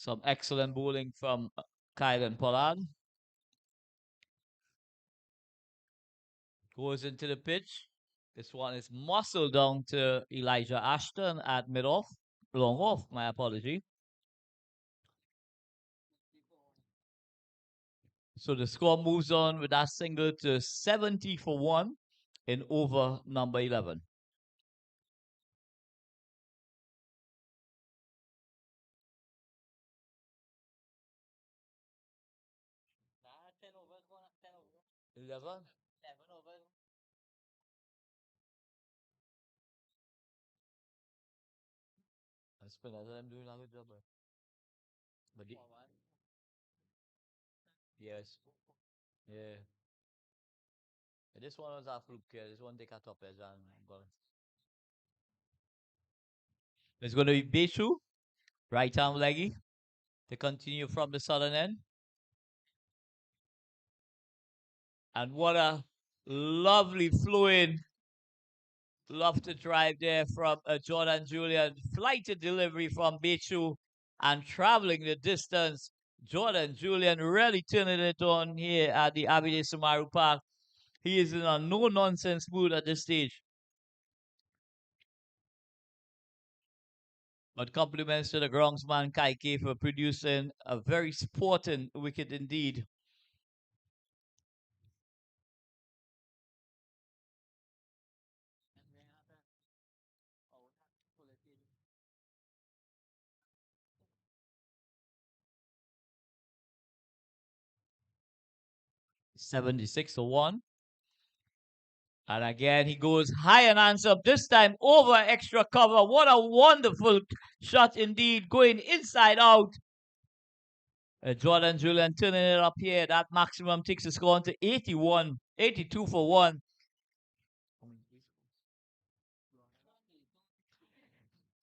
Some excellent bowling from Kylan Pollard. Goes into the pitch. This one is muscled down to Elijah Ashton at mid-off. Long off, my apology. So the score moves on with that single to 70 for 1 in over number 11. I'm doing a good job. But yes. Yeah. This one was a fluke. This one take a top edge and it's going to be Bechu, right arm leggy, to continue from the southern end. And what a lovely fluid, love to drive there from Jordan Julian. Flighted delivery from Bechu and traveling the distance. Jordan Julian really turning it on here at the Abide Sumaru Park. He is in a no-nonsense mood at this stage. But compliments to the groundsman Kaike for producing a very sporting wicket indeed. $76 for 1. And again, he goes high and hands up, this time over extra cover. What a wonderful shot indeed, going inside out. Jordan Julian turning it up here. That maximum takes the score on to 81, 82 for 1.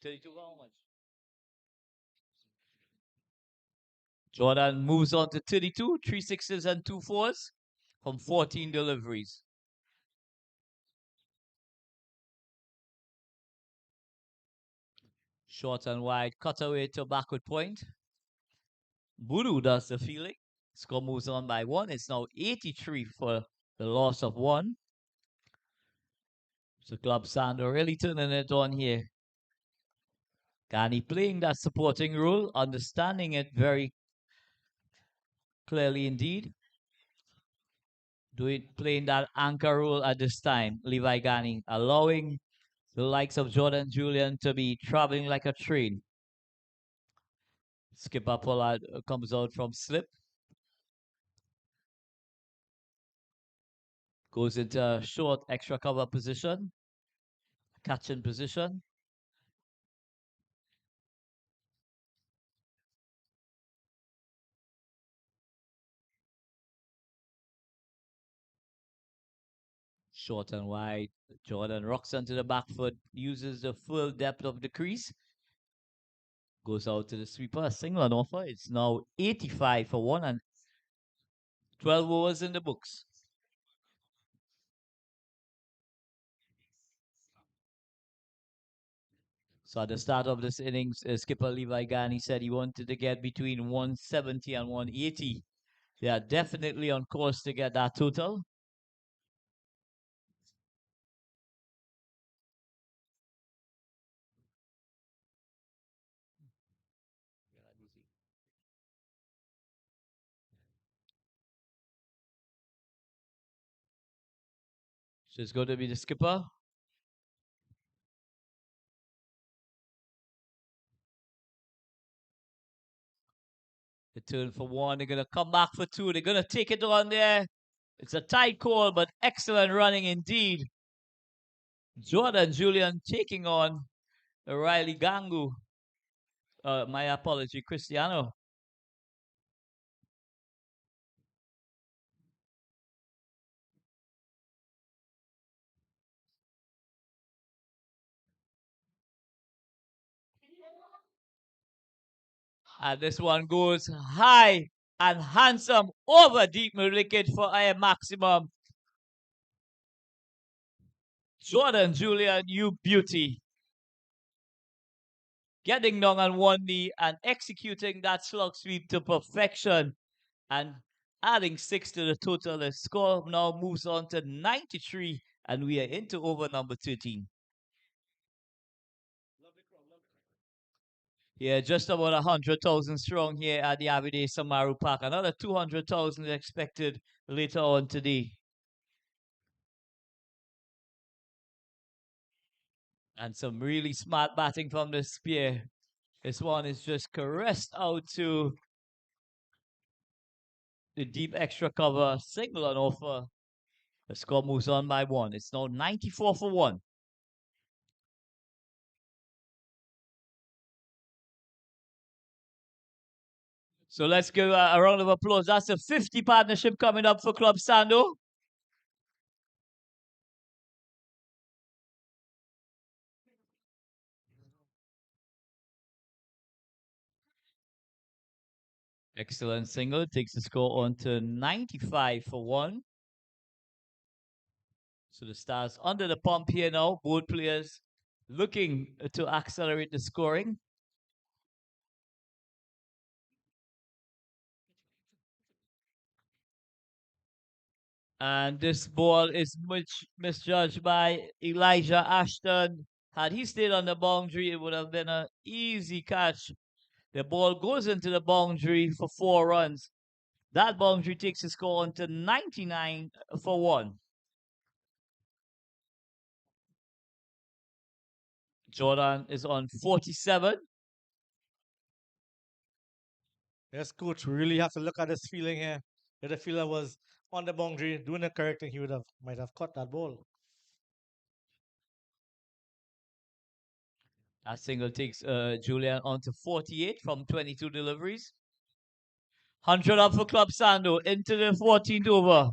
32 how much? Jordan moves on to 32, 3 sixes and 2 fours from 14 deliveries. Short and wide, cutaway to backward point. Buru does the fielding. Score moves on by 1. It's now 83 for the loss of 1. So Club Sando really turning it on here. Ghani playing that supporting role, understanding it very clearly indeed. Playing that anchor role at this time, Levi Gani, allowing the likes of Jordan Julian to be traveling like a train. Skipper Pollard comes out from slip. Goes into short extra cover position. Catching position. Short and wide. Jordan rocks onto the back foot. Uses the full depth of the crease. Goes out to the sweeper. Single on offer. It's now 85 for 1 and 12 overs in the books. So at the start of this innings, skipper Levi Gani said he wanted to get between 170 and 180. They are definitely on course to get that total. So it's going to be the skipper. The turn for 1. They're going to come back for 2. They're going to take it on there. It's a tight call, but excellent running indeed. Jordan Julian taking on Riley Gangu. My apology, Cristiano. And this one goes high and handsome over deep wicket for a maximum. Jordan Julian, you beauty. Getting down on one knee and executing that slug sweep to perfection and adding 6 to the total. The score now moves on to 93 and we are into over number 13. Yeah, just about 100,000 strong here at the Avide Samaru Park. Another 200,000 expected later on today. And some really smart batting from the spear. This one is just caressed out to the deep extra cover. Single on offer. The score moves on by 1. It's now 94 for 1. So let's give a round of applause. That's a 50 partnership coming up for Club Sando. Excellent single. Takes the score on to 95 for 1. So the Stars under the pump here now. Both players looking to accelerate the scoring. And this ball is much misjudged by Elijah Ashton. Had he stayed on the boundary, it would have been an easy catch. The ball goes into the boundary for 4 runs. That boundary takes the score on to 99 for 1. Jordan is on 47. Yes, coach. We really have to look at this feeling here. If the fielder was on the boundary doing the correct thing, he might have caught that ball. That single takes Julian on to 48 from 22 deliveries. 100 up for Club Sando into the 14th over.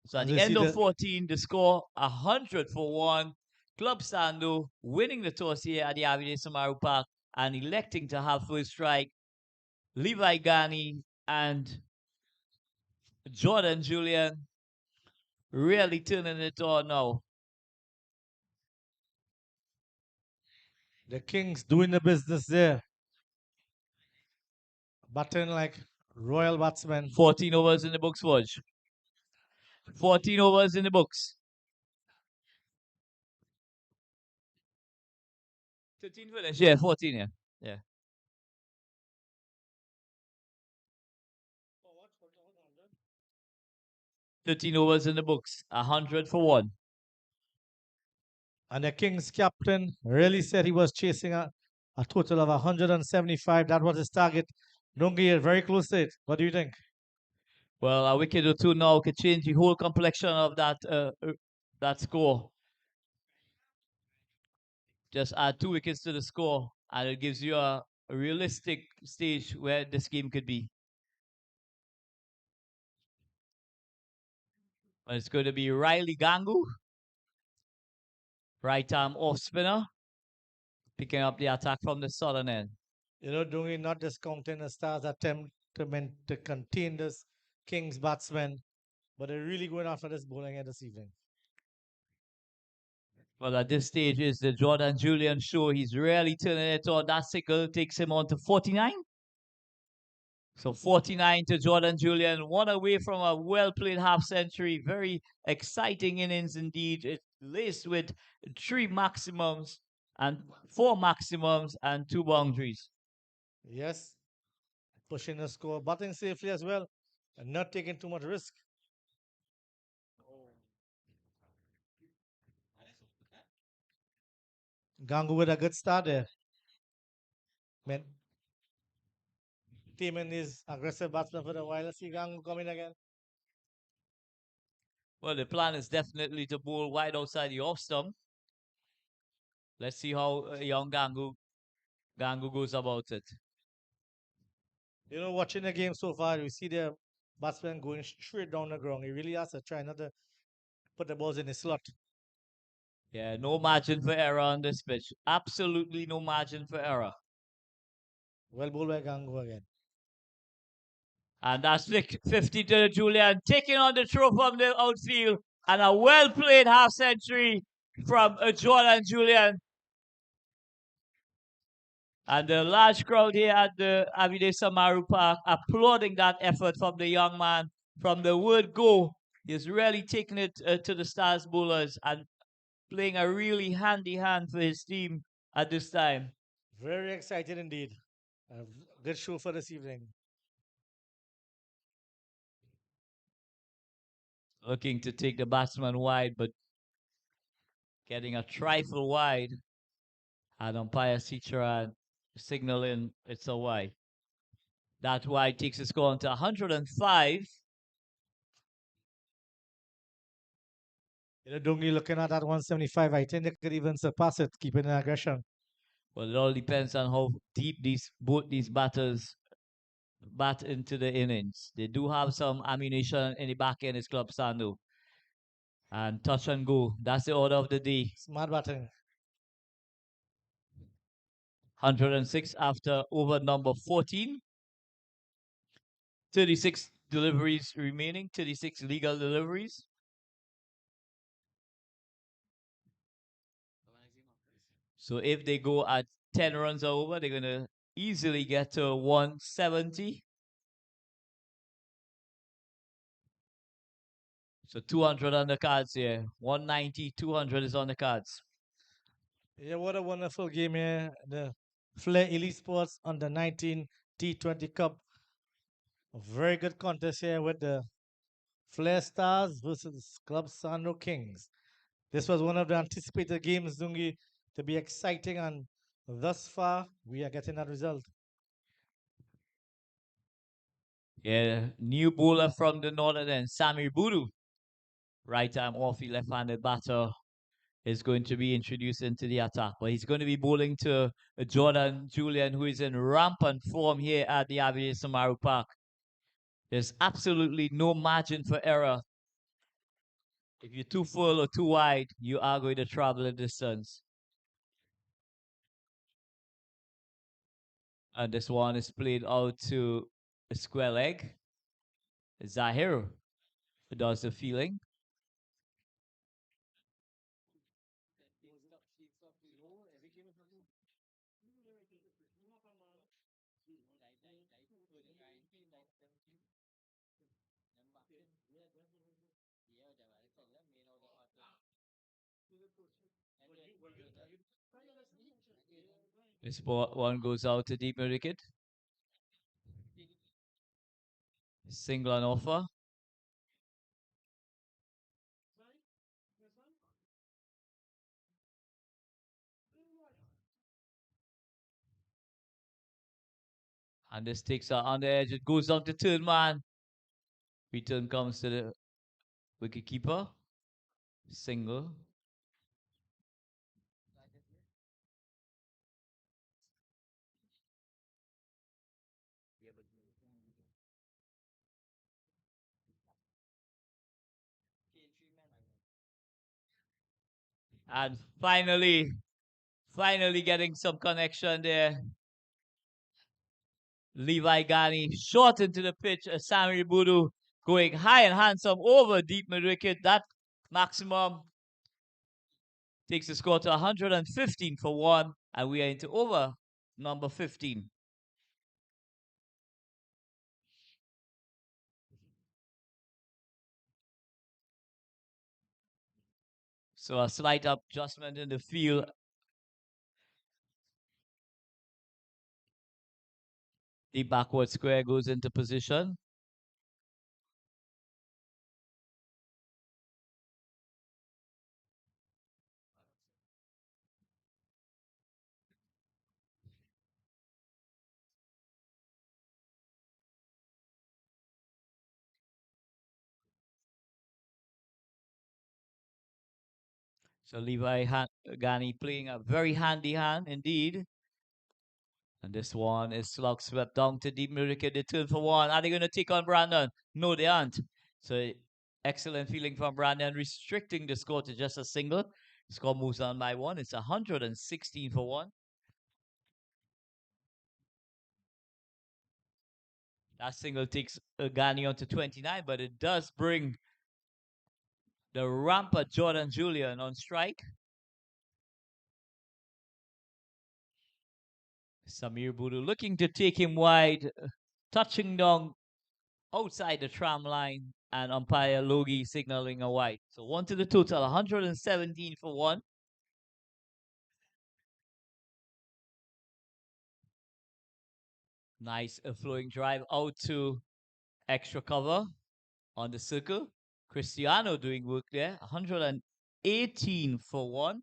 So at the end of 14, the score 100 for 1. Club Sando winning the toss here at the Avide Samaru Park and electing to have first strike. Levi Gani and Jordan Julian really turning it on now. The Kings doing the business there. Batting like royal batsmen. 14 overs in the books, Fudge. 14 overs in the books. 13 finish, yeah, 14, yeah. 13 overs in the books, 100 for one. And the Kings captain really said he was chasing a total of 175. That was his target. Don't get very close to it. What do you think? Well, a wicket or two now could change the whole complexion of that score. Just add 2 wickets to the score, and it gives you a realistic stage where this game could be. But it's going to be Riley Gangu, right arm off spinner, picking up the attack from the southern end. You know, Dungi not discounting the Stars' attempt to contain this Kings batsman, but they're really going after this bowling here this evening. Well, at this stage is the Jordan Julian show. He's really turning it on. That sickle takes him on to 49. So 49 to Jordan Julian, one away from a well-played half-century. Very exciting innings indeed. It's laced with 3 maximums and 4 maximums and 2 boundaries. Yes, pushing the score, batting safely as well, and not taking too much risk. Gangu with a good start there. Man, team in his aggressive batsman for the while. Let's see Gangu coming again. Well, the plan is definitely to bowl wide outside the off stump. Let's see how young Gangu goes about it. You know, watching the game so far, we see the batsman going straight down the ground. He really has to try not to put the balls in the slot. Yeah, no margin for error on this pitch. Absolutely no margin for error. Well bowled by Gangu again. And that's 50 to Julian, taking on the throw from the outfield. And a well-played half-century from Jordan Julian. And the large crowd here at the Avide Samaru Park applauding that effort from the young man. From the word go, he's really taking it to the Stars bowlers and playing a really handy hand for his team at this time. Very excited indeed. A good show for this evening. Looking to take the batsman wide, but getting a trifle wide. And umpire Sicharan signaling it's a wide. That wide takes the score on to 105. You know, Dungi looking at that 175. I think they could even surpass it, keeping the aggression. Well, it all depends on how deep both these batters bat into the innings. They do have some ammunition in the back end, his club Sandu. And touch and go. That's the order of the day. Smart batting. 106 after over number 14. 36 deliveries remaining, 36 legal deliveries. So if they go at 10 runs or over, they're going to easily get to 170. So 200 on the cards here. 190, 200 is on the cards. Yeah, what a wonderful game here. The Flair Elite Sports under 19 T20 Cup. A very good contest here with the Flair Stars versus Club Sandro Kings. This was one of the anticipated games, Zungi, to be exciting, and thus far, we are getting that result. Yeah, new bowler from the northern end, Samir Budu. Right arm offy left-handed batter is going to be introduced into the attack. But he's going to be bowling to Jordan Julian, who is in rampant form here at the Avide Samaru Park. There's absolutely no margin for error. If you're too full or too wide, you are going to travel a distance. And this one is played out to a square leg. Zahir does the feeling. This one goes out to deep wicket. Single on offer. And the sticks are on the edge. It goes down to third man. Return comes to the wicketkeeper. Single. And finally getting some connection there. Levi Ghani short into the pitch. Samir Budu going high and handsome over deep mid wicket. That maximum takes the score to 115 for 1. And we are into over number 15. So a slight adjustment in the field. The backward square goes into position. So Levi Ghani playing a very handy hand indeed. And this one is slug swept down to deep mid wicket. They turn for 1. Are they going to take on Brandon? No, they aren't. So excellent feeling from Brandon, restricting the score to just a single. The score moves on by 1. It's 116 for 1. That single takes Ghani on to 29, but it does bring the rampant Jordan Julian on strike. Samir Budu looking to take him wide, touching down outside the tram line, and umpire Logie signaling a wide. So 1 to the total, 117 for 1. Nice flowing drive out to extra cover on the circle. Cristiano doing work there, 118 for 1.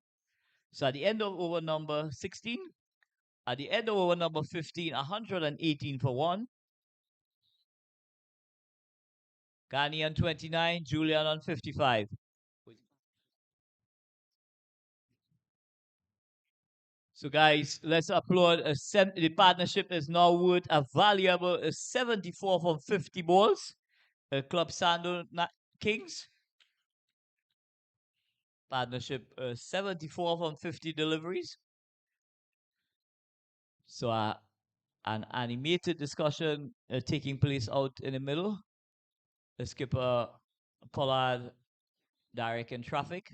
So at the end of over number 16, at the end of over number 15, 118 for 1. Ghani on 29, Julian on 55. So guys, let's applaud. The partnership is now worth a valuable 74 from 50 balls. Club Sando Kings. Partnership 74 from 50 deliveries. So an animated discussion taking place out in the middle. The skipper Pollard directing traffic.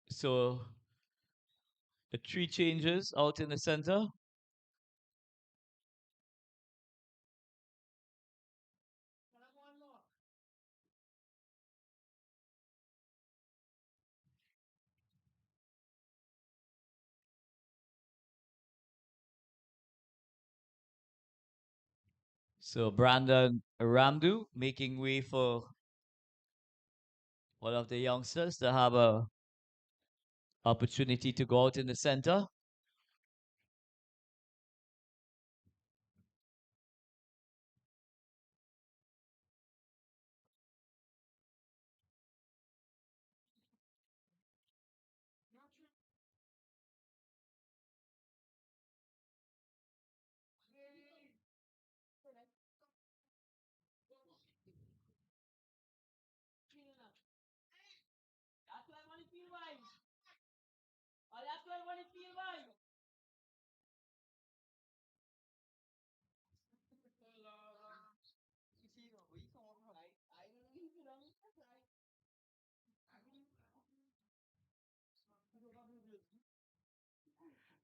So the 3 changes out in the center. So Brandon Ramdu making way for one of the youngsters to have a opportunity to go out in the center.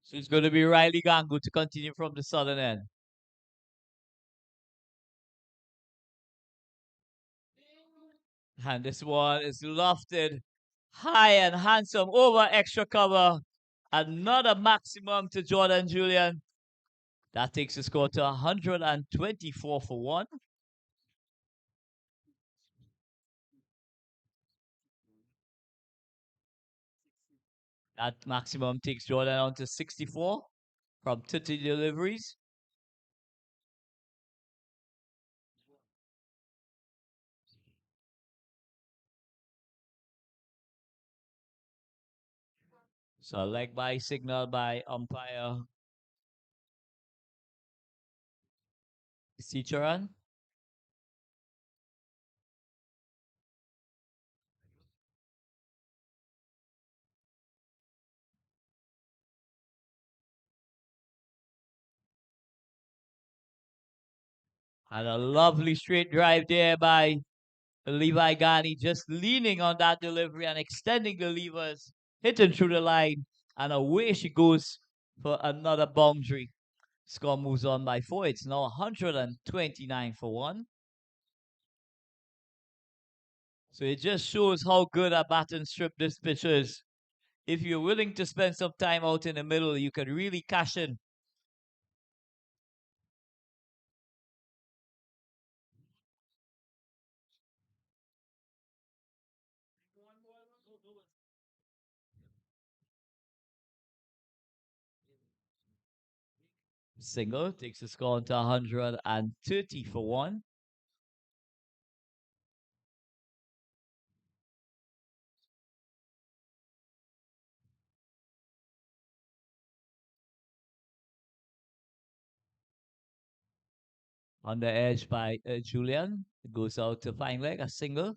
So it's going to be Riley Gangu to continue from the southern end. And this one is lofted high and handsome over extra cover. Another maximum to Jordan Julian. That takes the score to 124 for 1. That maximum takes Jordan on to 64 from 30 deliveries. So a leg by signal by umpire Sicharan. And a lovely straight drive there by Levi Ghani, just leaning on that delivery and extending the levers, hitting through the line, and away she goes for another boundary. Score moves on by 4. It's now 129 for 1. So it just shows how good a batting strip this pitch is. If you're willing to spend some time out in the middle, you can really cash in. Single takes the score to 130 for 1. On the edge by Julian. It goes out to fine leg, a single.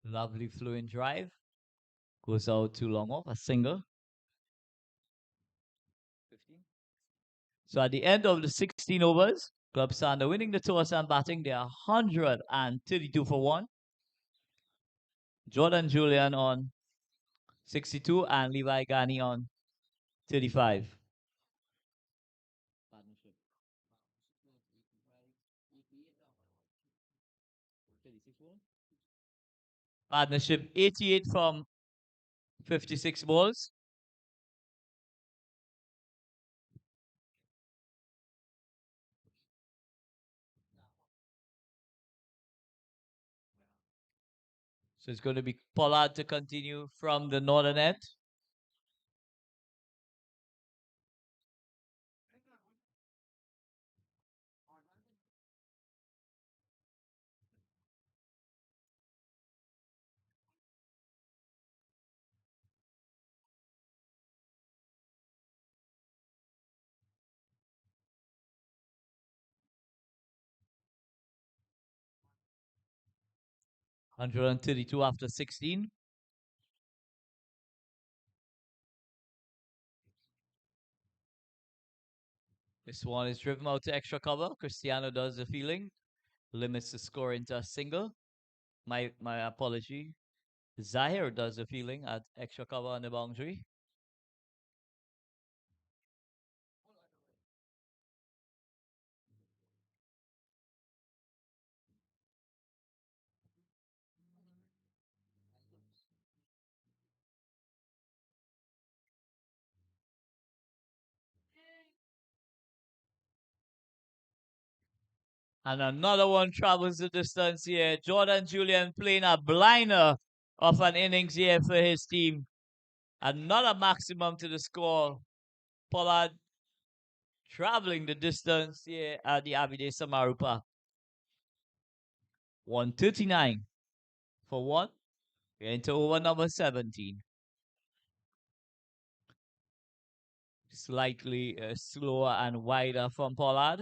Lovely fluent drive. Goes out too long off, a single. 15. So at the end of the 16 overs, Club Sander winning the toss and batting. They are 132 for 1. Jordan Julian on 62 and Levi Ghani on 35. Partnership 88 from 56 balls. So it's going to be Pollard to continue from the northern end. Hundred and 32 after 16. This one is driven out to extra cover. Cristiano does the fielding. Limits the score into a single. My apology. Zahir does the fielding at extra cover on the boundary. And another one travels the distance here. Jordan Julian playing a blinder of an innings here for his team. Another maximum to the score. Pollard traveling the distance here at the Avide Samarupa. 139 for 1. We're into over number 17. Slightly slower and wider from Pollard.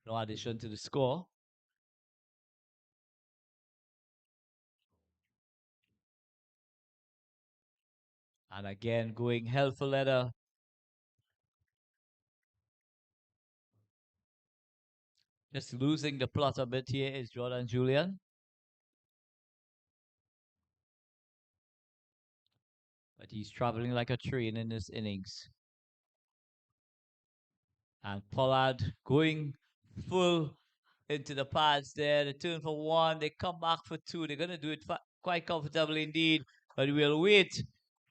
No addition to the score. And again, going hell for leather. Just losing the plot a bit here is Jordan Julian. But he's traveling like a train in this innings. And Pollard going full into the pads there. They turn for one. They come back for two. They're going to do it quite comfortably indeed. But we'll wait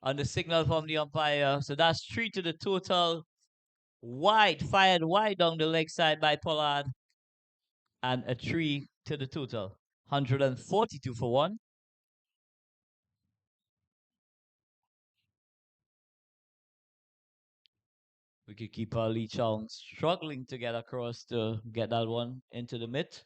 on the signal from the umpire. So that's 3 to the total. Wide, fired wide down the leg side by Pollard. And a 3 to the total. 142 for one. Wicketkeeper Lee Chong struggling to get across to get that one into the mitt.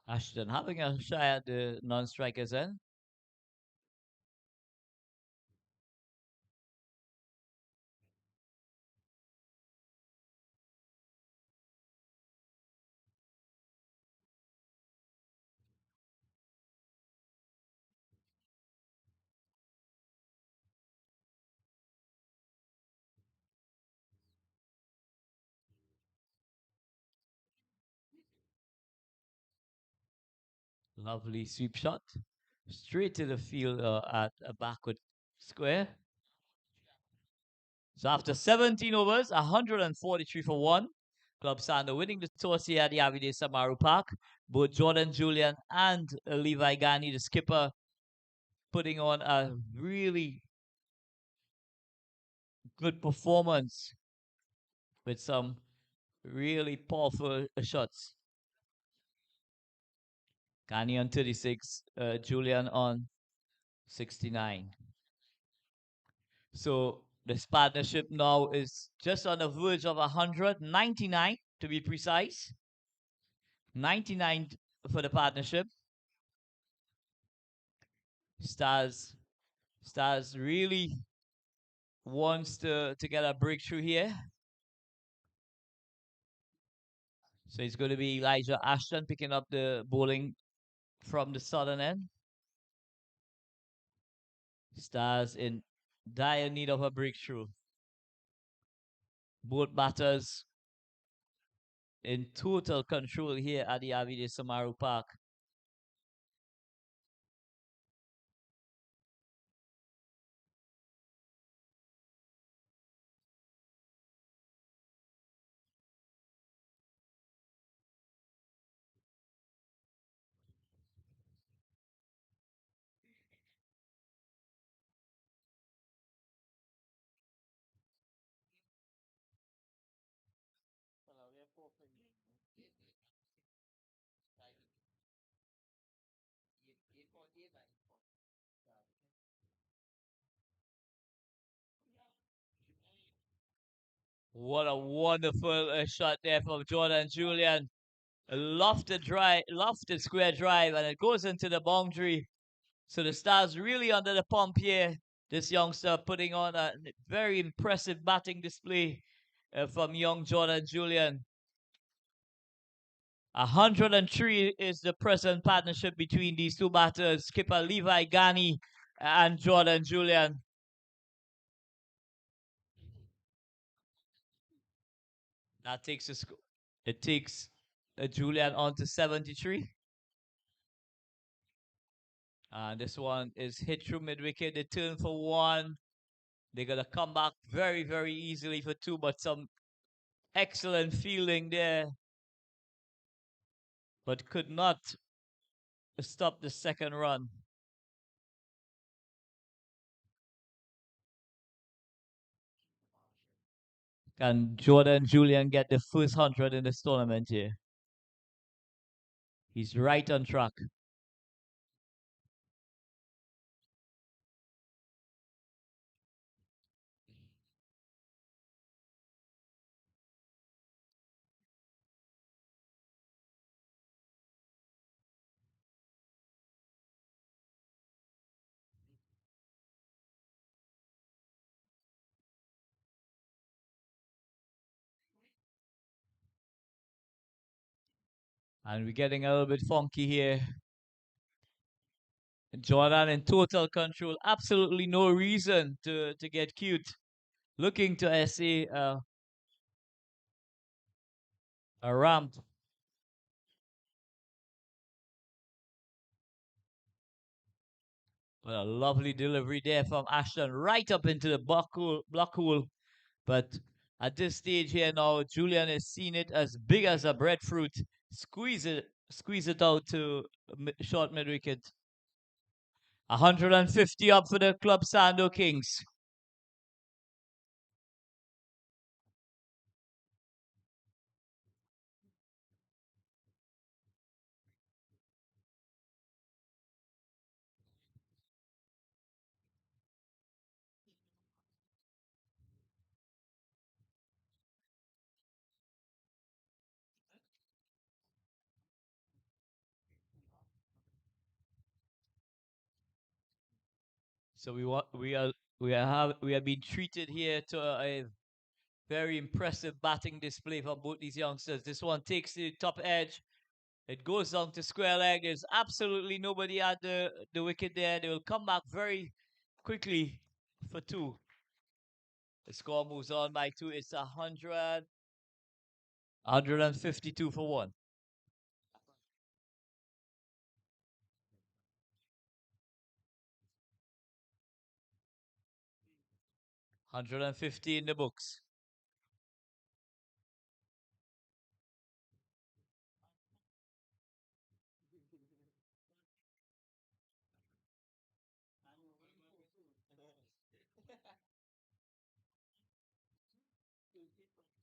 Ashton having a shy at the non-strikers end. Lovely sweep shot. Straight to the field at a backward square. So after 17 overs, 143 for one. Club Sander winning the toss here at the Avide Samaru Park. Both Jordan Julian and Levi Gani, the skipper, putting on a really good performance with some really powerful shots. Gani on 36, Julian on 69. So this partnership now is just on the verge of 199 to be precise. 99 for the partnership. Stars really wants to get a breakthrough here. So it's going to be Elijah Ashton picking up the bowling from the southern end. Stars in dire need of a breakthrough. Both batters in total control here at the Avide Samaru Park. What a wonderful shot there from Jordan Julian. A lofted square drive, and it goes into the boundary. So the Stars really under the pump here. This youngster putting on a very impressive batting display from young Jordan Julian. 103 is the present partnership between these two batters, skipper Levi Gani and Jordan Julian. That takes it takes Julian on to 73. This one is hit through mid-wicket. They turn for one. They're going to come back very, very easily for two, but some excellent fielding there. But could not stop the second run. Can Jordan Julian get the first 100 in this tournament here? He's right on track. And we're getting a little bit funky here. Jordan in total control. Absolutely no reason to get cute. Looking to essay a ramp. Well, a lovely delivery there from Ashton right up into the block hole. But at this stage here now, Julian has seen it as big as a breadfruit. Squeeze it out to short mid wicket. 150 up for the Club Sando Kings. So we have been treated here to a very impressive batting display from both these youngsters. This one takes the top edge. It goes down to square leg. There's absolutely nobody at the wicket there. They will come back very quickly for two. The score moves on by two. It's 152 for one. 150 in the books.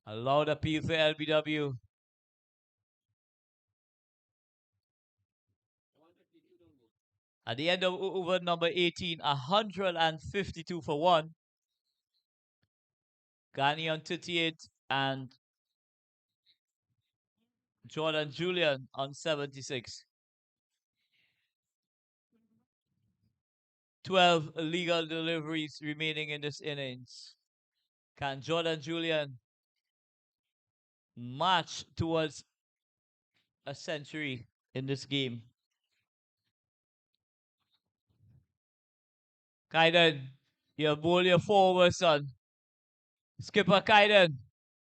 A loud appeal for LBW. At the end of over number 18, 152 for one. Ghani on 38 and Jordan Julian on 76. 12 legal deliveries remaining in this innings. Can Jordan Julian march towards a century in this game? Kaiden, you bowl your 4 overs, son. Skipper Kaiden,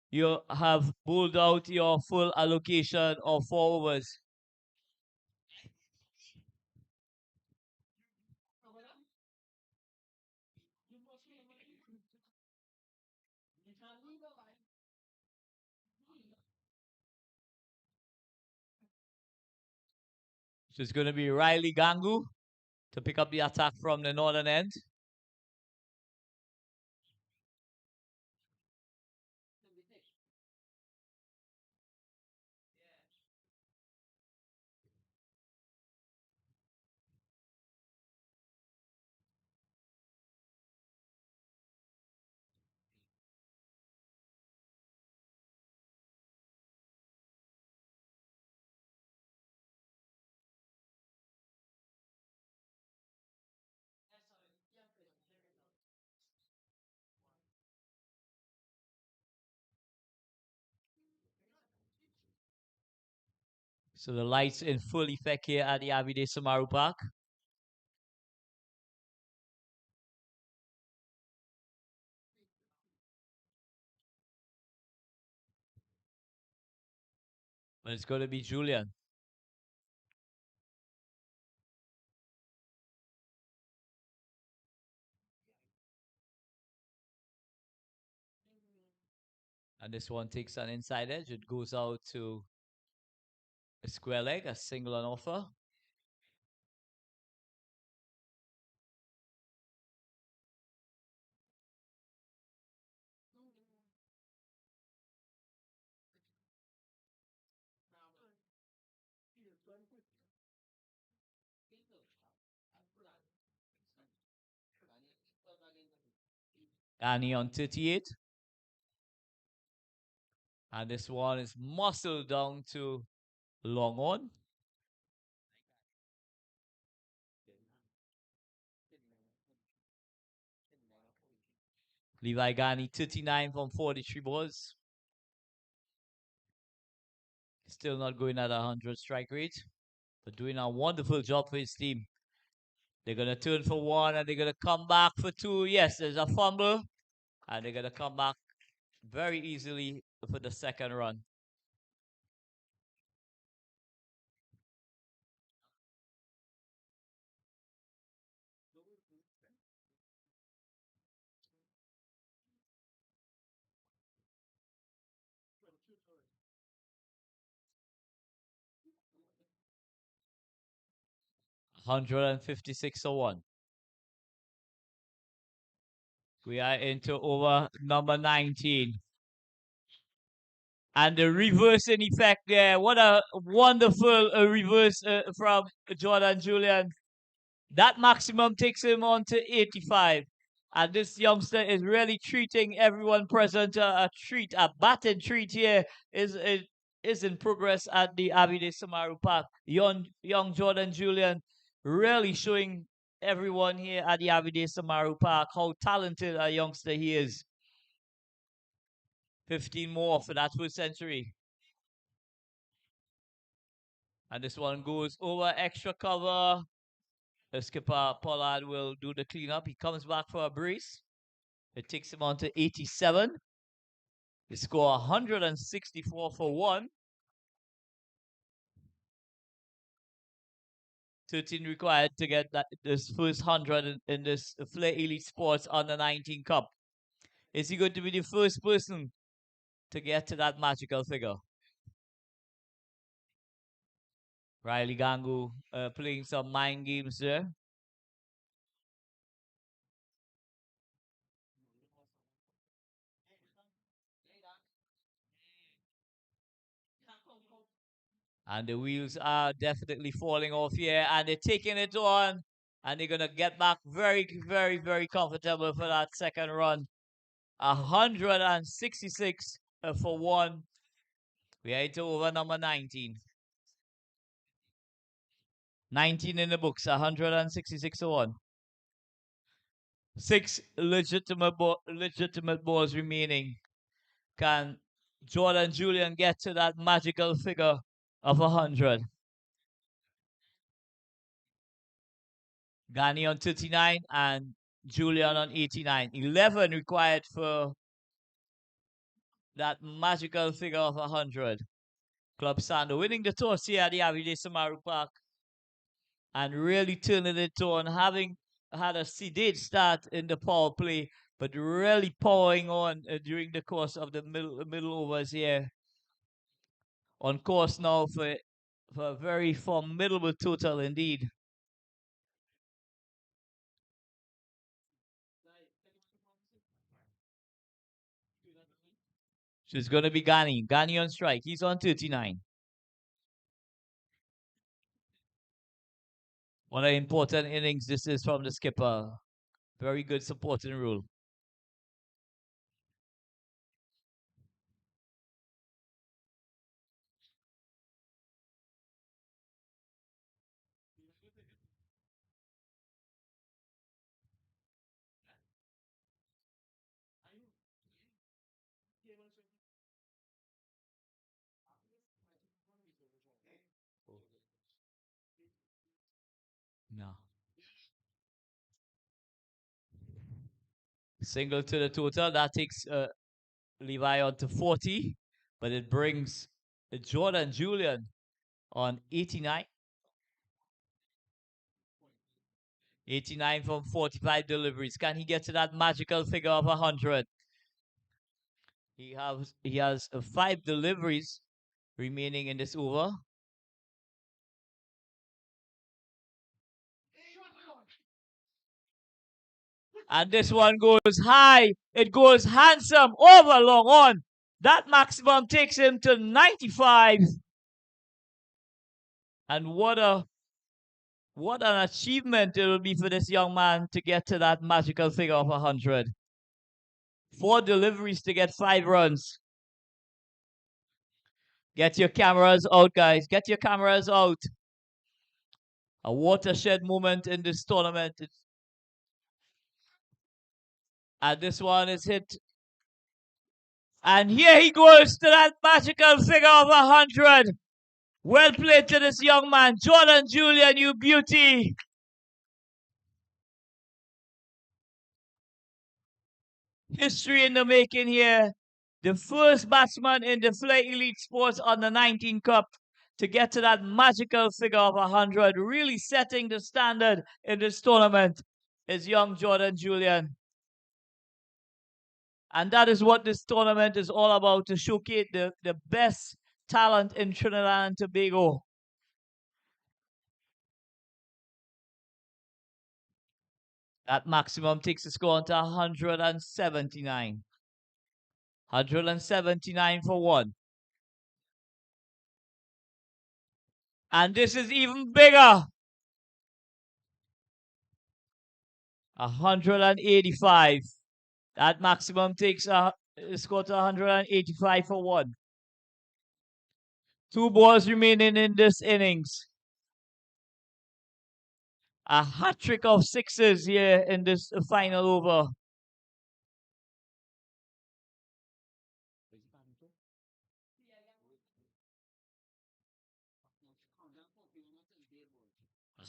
you have bowled out your full allocation of 4 overs. So it's going to be Riley Gangu to pick up the attack from the northern end. So the lights in full effect here at the Avide Samaru Park. But it's going to be Julian. And this one takes an inside edge. It goes out to a square leg, a single on offer. Annie on 38. And this one is muscled down to long on. Levi Ghani, 39 from 43 balls. Still not going at 100 strike rate, but doing a wonderful job for his team. They're going to turn for one and they're going to come back for two. Yes, there's a fumble. And they're going to come back very easily for the second run. $156-1. We are into over number 19. And the reversing effect there. What a wonderful reverse from Jordan Julian. That maximum takes him on to 85. And this youngster is really treating everyone present a treat, a batting treat here is in progress at the Abide Samaru Park. Young Jordan Julian really showing everyone here at the Abide Samaru Park how talented a youngster he is. 15 more for that first century. And this one goes over extra cover. The skipper Pollard will do the cleanup. He comes back for a brace. It takes him on to 87. They score 164 for one. 13 required to get this first 100 in this Flair Elite Sports Under 19 Cup. Is he going to be the first person to get to that magical figure? Riley Gangu playing some mind games there. And the wheels are definitely falling off here. And they're taking it on. And they're going to get back very, very, very comfortable for that second run. 166 for one. We are into over number 19. 19 in the books, 166 for one. 6 legitimate balls remaining. Can Jordan Julian get to that magical figure of 100? Ghani on 39 and Julian on 89. 11 required for that magical figure of 100. Club Sando winning the toss here at the Avide Samaru Park and really turning it on, having had a sedate start in the power play, but really powering on during the course of the middle overs here. On course now for a very formidable total indeed. So it's going to be Ghani. Ghani on strike. He's on 39. What an important innings this is from the skipper. Very good supporting role. No. Single to the total. That takes Levi on to 40. But it brings Jordan Julian on 89. 89 from 45 deliveries. Can he get to that magical figure of 100? He has 5 deliveries remaining in this over. And this one goes high. It goes handsome over long on. That maximum takes him to 95. And what an achievement it will be for this young man to get to that magical figure of 100. 4 deliveries to get 5 runs. Get your cameras out, guys. Get your cameras out. A watershed moment in this tournament. And this one is hit. And here he goes to that magical figure of 100. Well played to this young man. Jordan Julian, you beauty. History in the making here. The first batsman in the Flair Elite Sports Under 19 Cup to get to that magical figure of 100, really setting the standard in this tournament, is young Jordan Julian. And that is what this tournament is all about, to showcase the best talent in Trinidad and Tobago. That maximum takes the score to 179. 179 for one. And this is even bigger. 185. That maximum takes a score to 185 for one. 2 balls remaining in this innings. A hat trick of sixes here in this final over.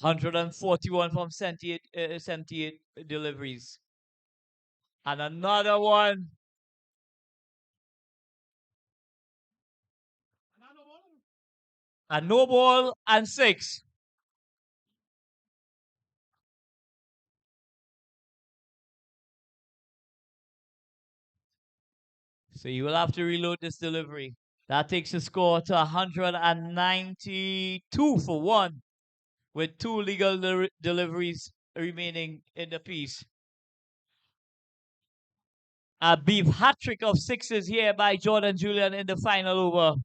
$141 from 78 deliveries. And another one. A no ball and 6. So you will have to reload this delivery. That takes the score to 192 for one, with 2 legal deliveries remaining in the piece. A beef hat trick of sixes here by Jordan Julian in the final over.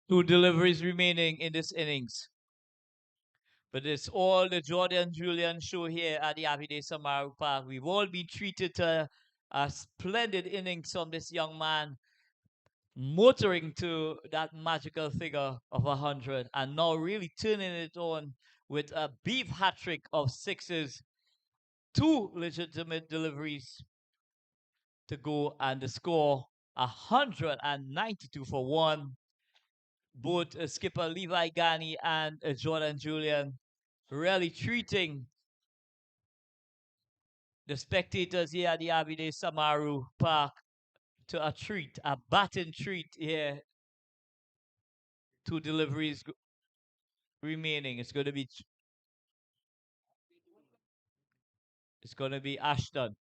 Two deliveries remaining in this innings. But it's all the Jordan Julian show here at the Avide Samaru Park. We've all been treated to a splendid innings from this young man, motoring to that magical figure of 100, and now really turning it on with a beef hat trick of sixes, 2 legitimate deliveries to go, and the score 192 for one. Both skipper Levi Gani and Jordan Julian really treating the spectators here at the Avide Samaru Park to a treat, a batting treat here. 2 deliveries remaining. It's going to be Ashton.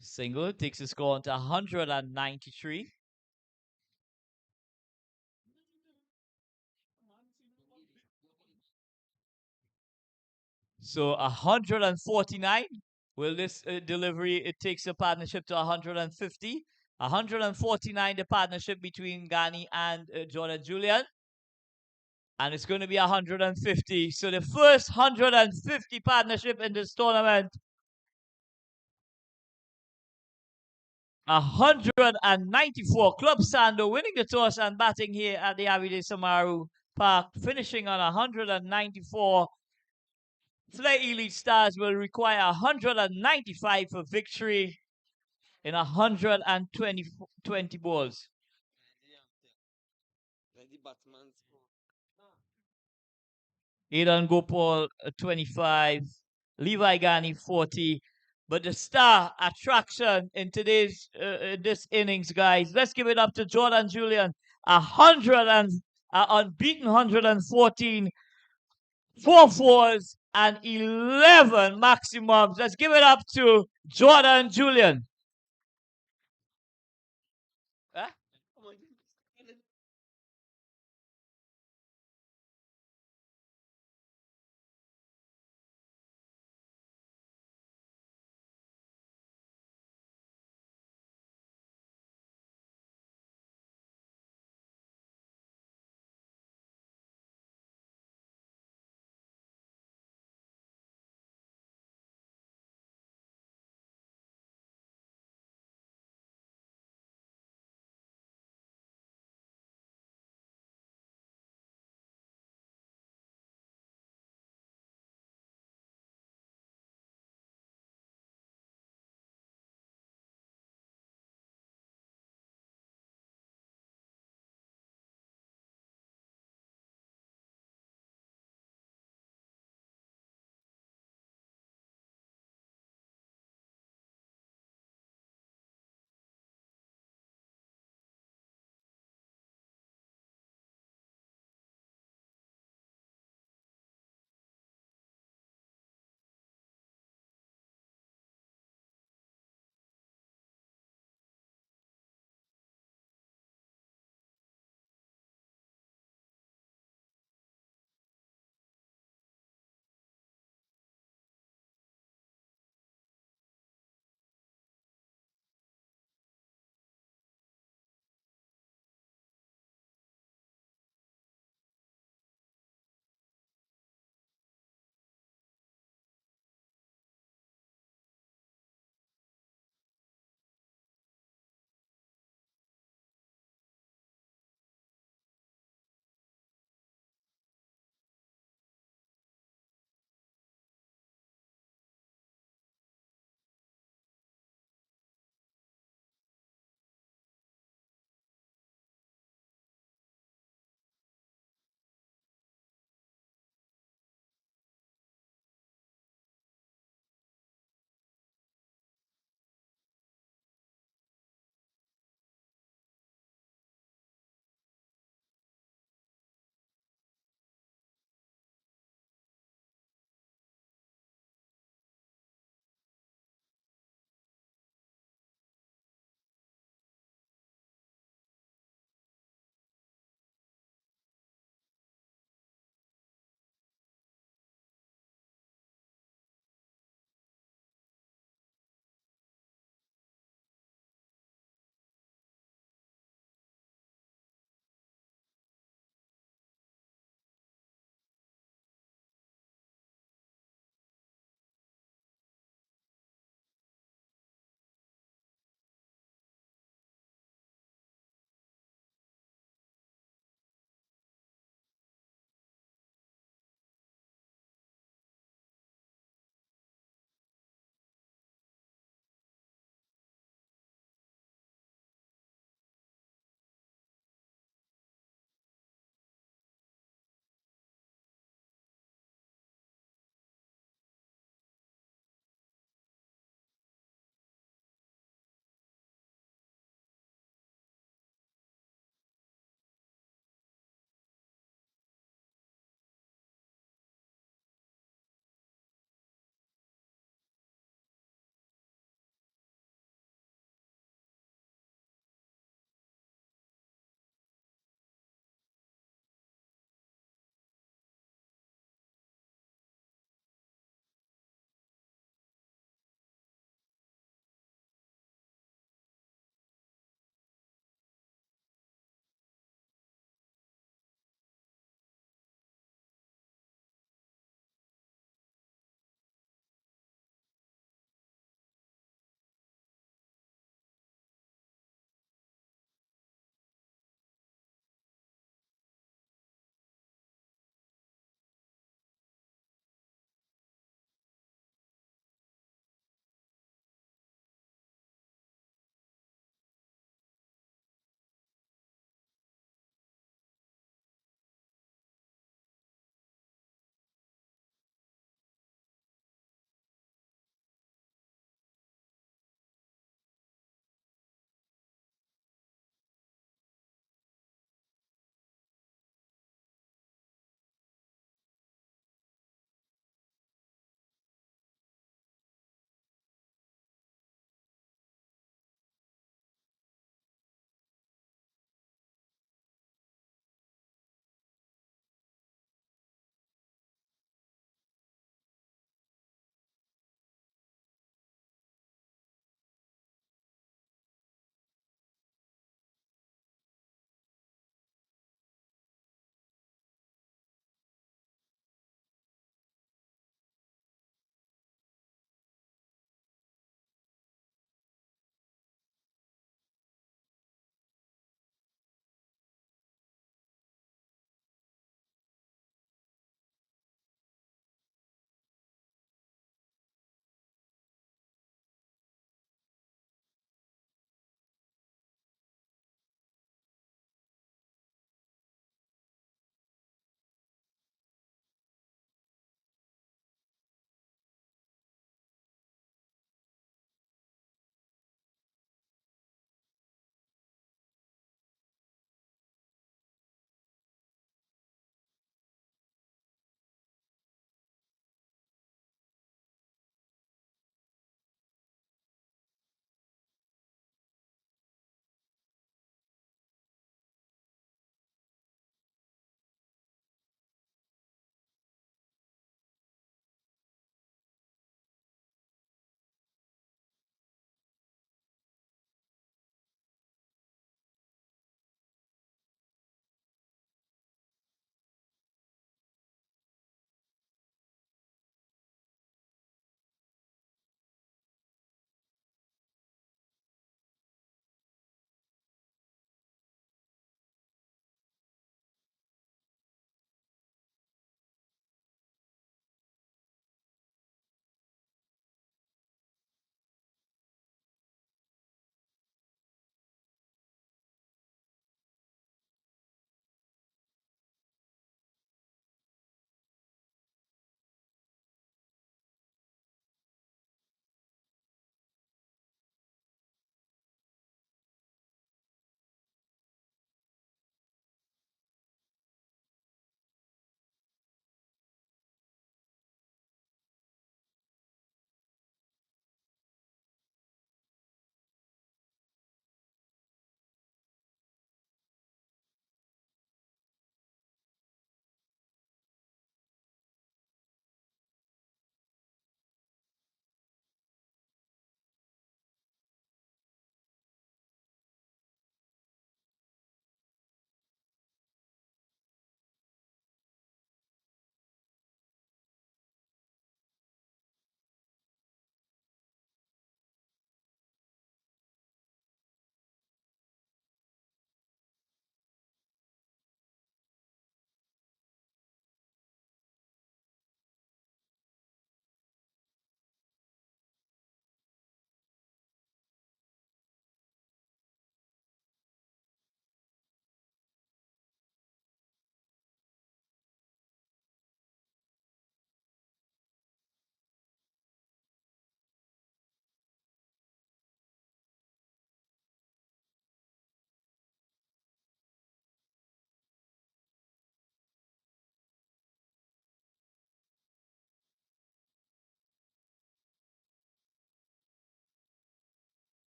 Single takes the score on to 193. So 149. Will this delivery, it takes the partnership to 150. 149, the partnership between Ghani and Jordan Julian. And it's going to be 150. So the first 150 partnership in this tournament. 194. Club Sando winning the toss and batting here at the Avide Samaru Park, finishing on 194. Flair Elite Stars will require 195 for victory in 120 balls. Aidan Gopal 25, Levi Gani 40. But the star attraction in today's this innings, guys, let's give it up to Jordan Julian. 100 unbeaten 114, 4 fours and 11 maximums. Let's give it up to Jordan Julian. Huh?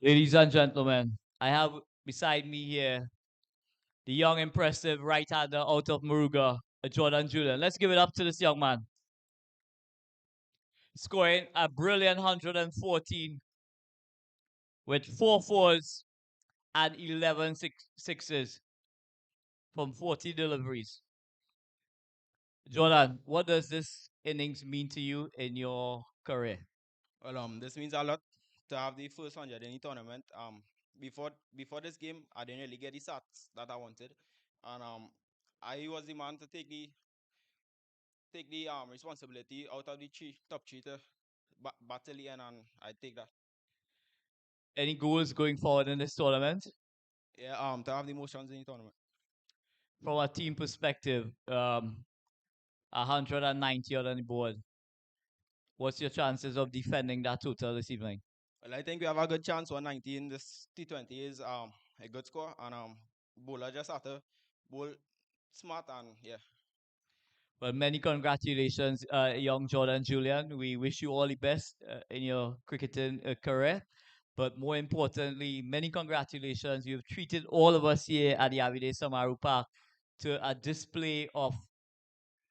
Ladies and gentlemen, I have beside me here the young, impressive right-hander out of Muruga, Jordan Julian. Let's give it up to this young man. Scoring a brilliant 114 with 4 fours and 11 sixes from 40 deliveries. Jordan, what does this innings mean to you in your career? Well, this means a lot to have the first 100 in the tournament. Before this game, I didn't really get the stats that I wanted, and I was the man to take the responsibility out of the top three to battle the end, and I take that. Any goals going forward in this tournament? Yeah, to have the most runs in the tournament. From a team perspective, 190 on the board. What's your chances of defending that total this evening? Well, I think we have a good chance. 119. This T20 is a good score, and bowler just have to bowl smart, and yeah. Well, many congratulations, young Jordan Julian. We wish you all the best in your cricketing career. But more importantly, many congratulations. You've treated all of us here at the Avide Samaru Park to a display of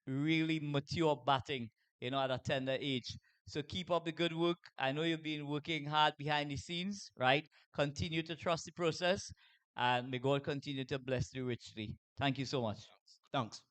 really mature batting, at a tender age. So keep up the good work. I know you've been working hard behind the scenes, right? Continue to trust the process, and may God continue to bless you richly. Thank you so much. Thanks.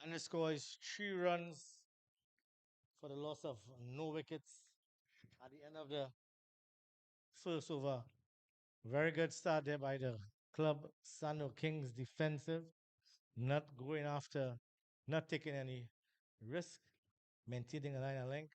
And the score is 3 runs for the loss of no wickets at the end of the first over. Very good start there by the club Sando Kings defensive, not going after, not taking any risk, maintaining a line of length.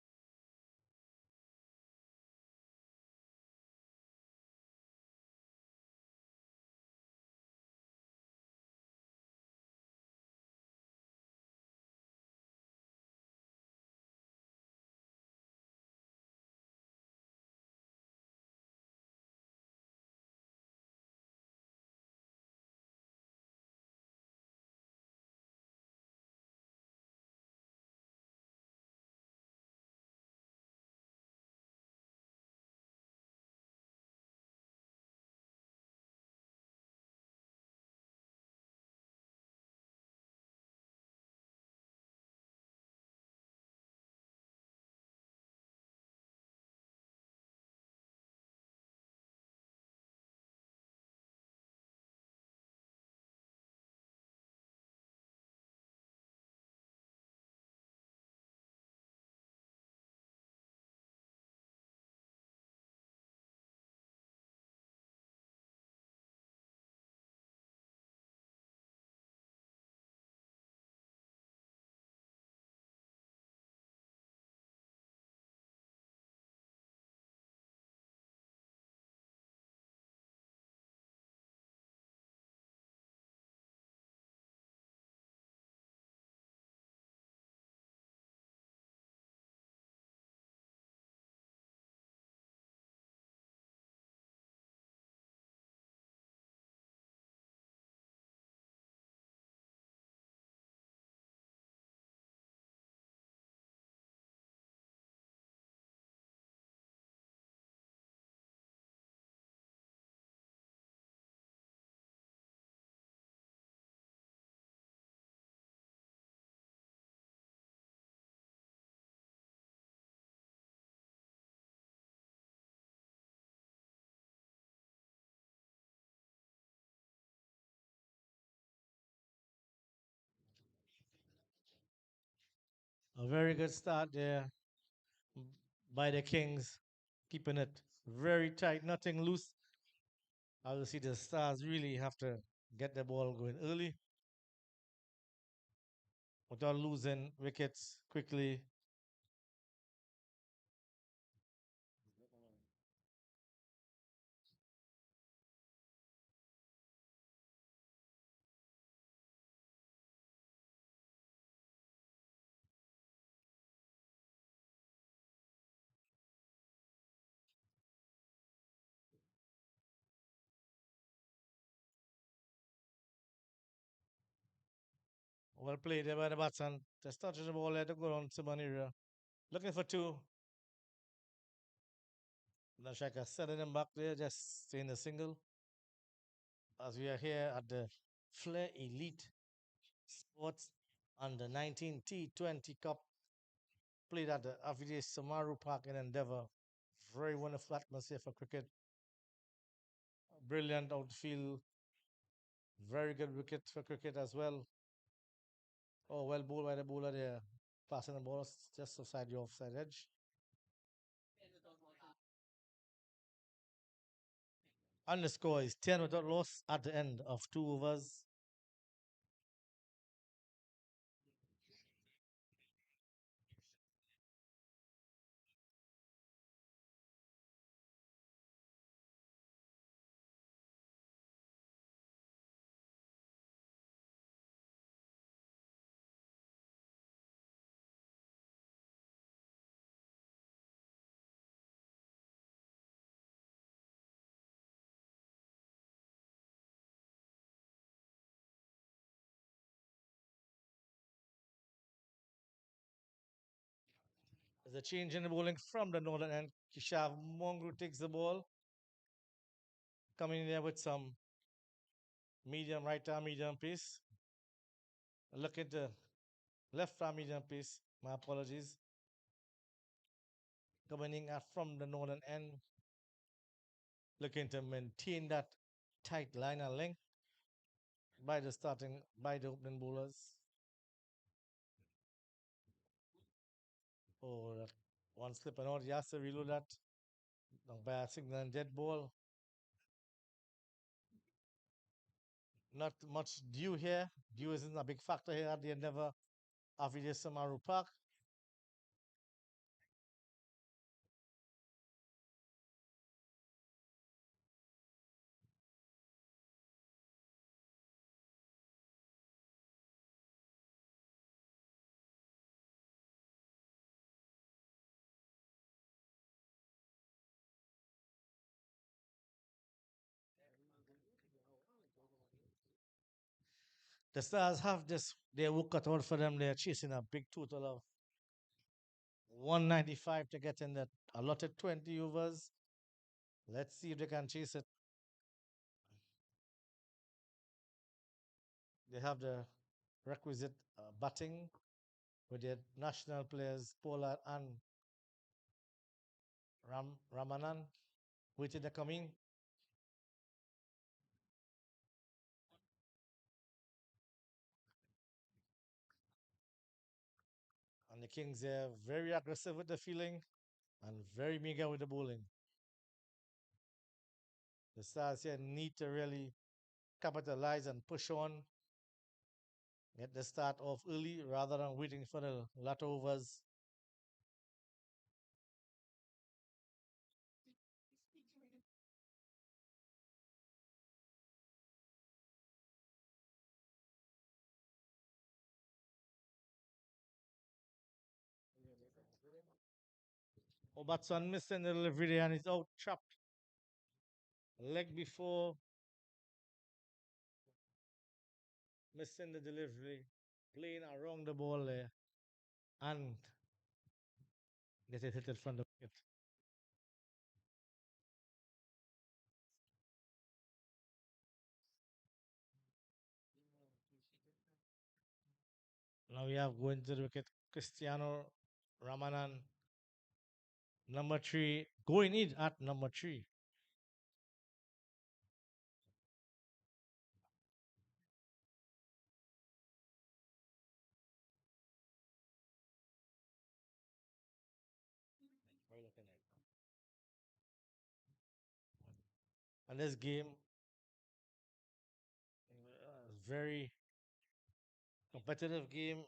A very good start there by the Kings, keeping it very tight, nothing loose. Obviously, the Stars really have to get the ball going early without losing wickets quickly. Well played there by the batsman. Just touches the ball there to go on to Manira. Looking for two. The striker setting him back there, just staying a single. As we are here at the Flair Elite Sports Under 19 T20 Cup, played at the Avides Samaru Park in Endeavour. Very wonderful atmosphere for cricket. Brilliant outfield. Very good wicket for cricket as well. Oh, well bowled by the bowler there. Passing the ball just outside the offside edge. And the score is 10 without loss at the end of 2 overs. There's a change in the bowling from the northern end. Kishav Mongu takes the ball. Coming in there with some medium right arm, medium pace. Look at the left arm, medium pace. My apologies. Coming in from the northern end. Looking to maintain that tight line and length by the opening bowlers. Oh, that one slipping out. He has to reload that. Don't buy a signal and dead ball. Not much dew here. Dew isn't a big factor here at the Endeavor Avide Samaru Park. The Stars have this, their work cut out for them. They're chasing a big total of 195 to get in that allotted 20 overs. Let's see if they can chase it. They have the requisite batting with their national players, Pollard and Ramanan, waiting to come in. And the Kings are very aggressive with the fielding and very meager with the bowling. The Stars here need to really capitalize and push on, get the start off early rather than waiting for the latter overs. Obatson missing the delivery there and it's out trapped. Leg before, missing the delivery, playing around the ball there, and get it hit it from the wicket. Now we have going to the wicket Cristiano Ramanan, number 3, going in at number 3. And this game, very competitive game.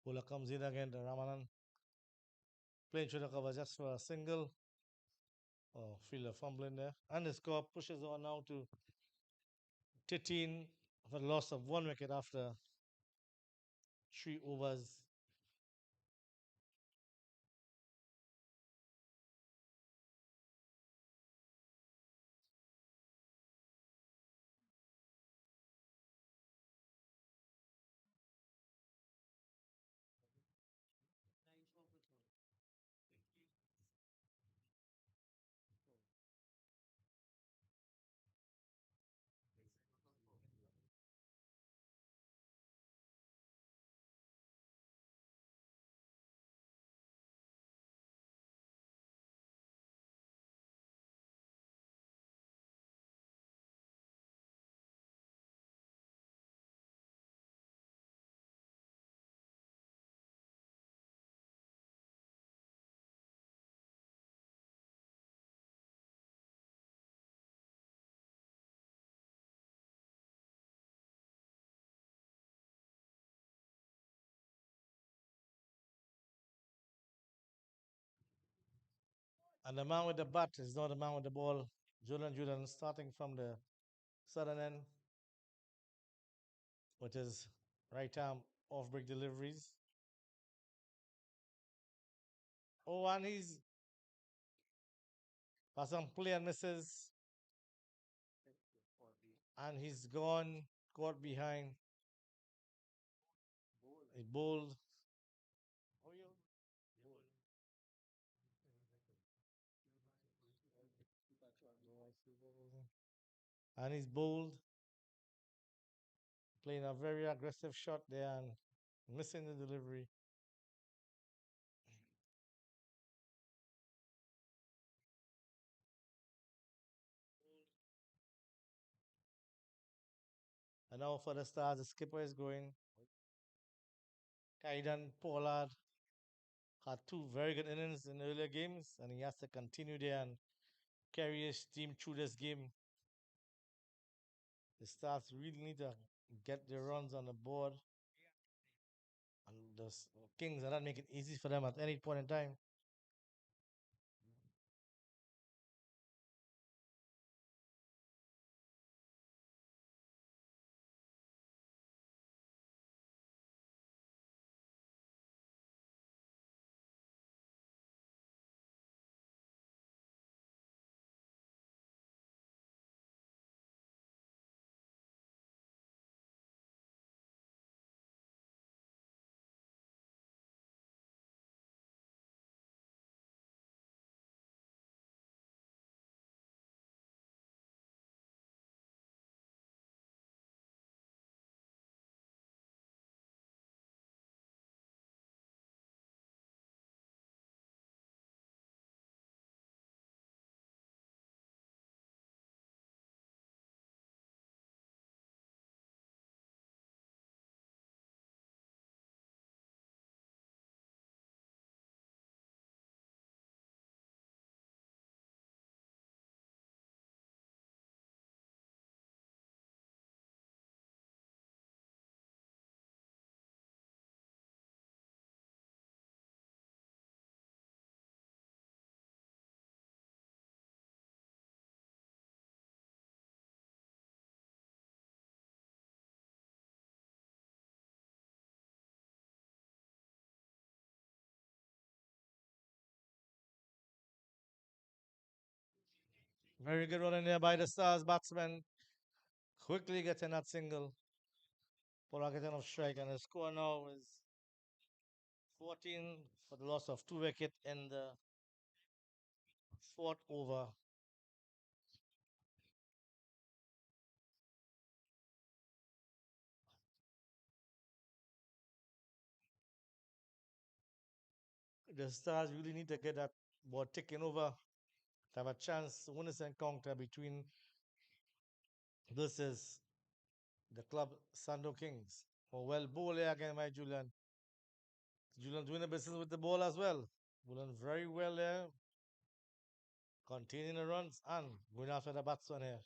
Bowler comes in again to Ramanan. Playing through the cover just for a single. Oh, fielder fumbling there. And the score pushes on now to 13 for the loss of 1 wicket after 3 overs. And the man with the bat is not the man with the ball. Julian starting from the southern end with his right arm off break deliveries. Oh, and he's got some play and misses. And he's gone, caught behind. He bowled. And he's bowled, playing a very aggressive shot there and missing the delivery. And now for the Stars, the skipper is going. Kaidan Pollard had 2 very good innings in earlier games, and he has to continue there and carry his team through this game. The Stars really need to get their runs on the board, and the Kings are not making it easy for them at any point in time. Very good run in there by the Stars batsman. Quickly getting that single. Pollard getting off strike, and the score now is 14 for the loss of 2 wickets in the fourth over. The Stars really need to get that ball taken over to have a chance to win this encounter between versus the club Sando Kings. Oh, well, ball here again by Julian. Julian doing the business with the ball as well. Julian very well there, containing the runs and going after the batsman here.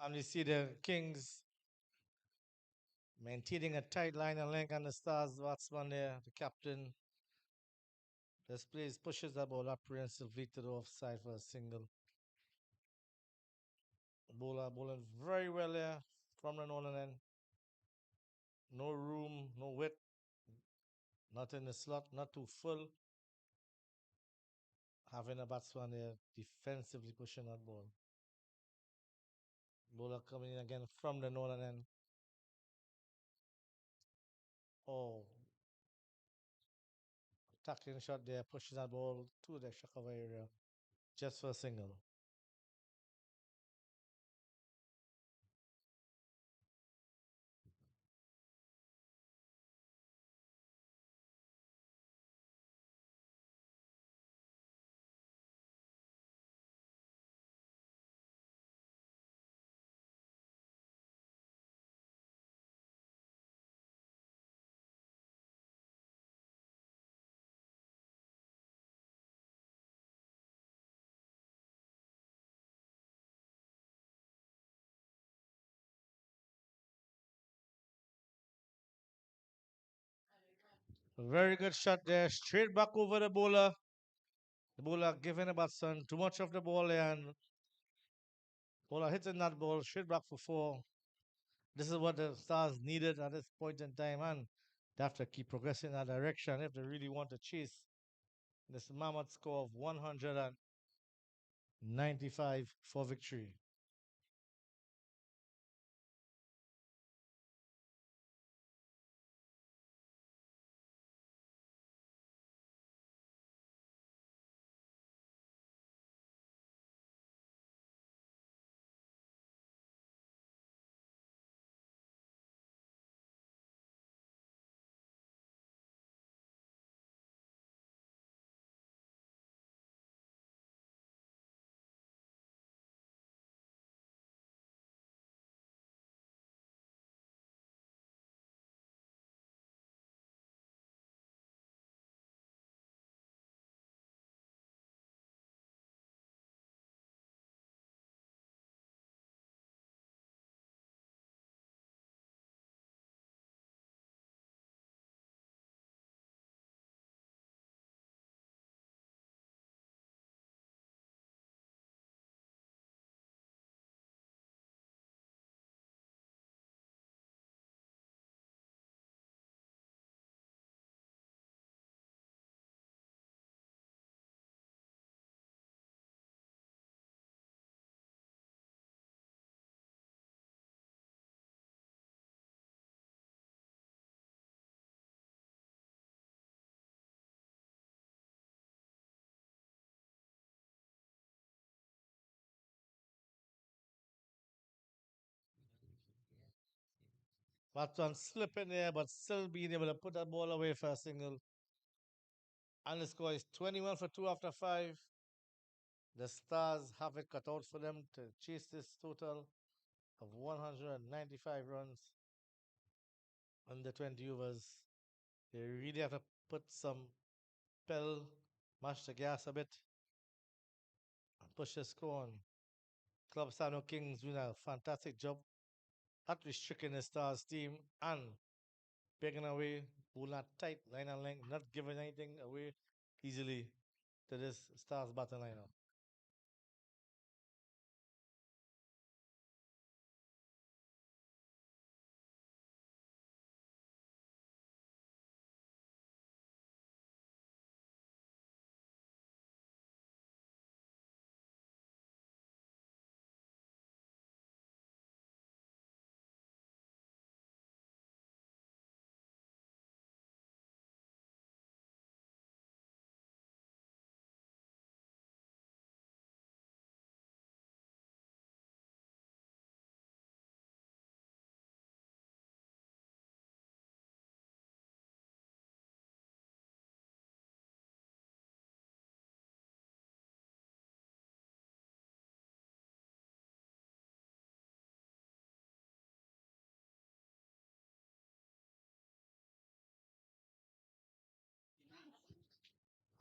And you see the Kings maintaining a tight line and length, and the Stars batsman there, the captain, displays pushes the ball apprehensively to the offside for a single. Bowler bowling very well there from the northern end. No room, no width, not in the slot, not too full. Having a batsman there defensively pushing that ball. Bowler coming in again from the northern end. Oh, tackling shot there, pushing that ball to the extra cover area just for a single. A very good shot there, straight back over the bowler. The bowler giving the batsman too much of the ball there, and bowler hitting that ball straight back for four. This is what the Stars needed at this point in time, and they have to keep progressing in that direction if they really want to chase this mammoth score of 195 for victory. Batsman slipping there, but still being able to put that ball away for a single. And the score is 21 for 2 after 5. The Stars have it cut out for them to chase this total of 195 runs under 20 overs. They really have to put some pedal, mash the gas a bit, and push the score on. Club Sano Kings doing a fantastic job at restricting the Stars team and breaking away, pulling that tight line and length, not giving anything away easily to this Stars batting lineup.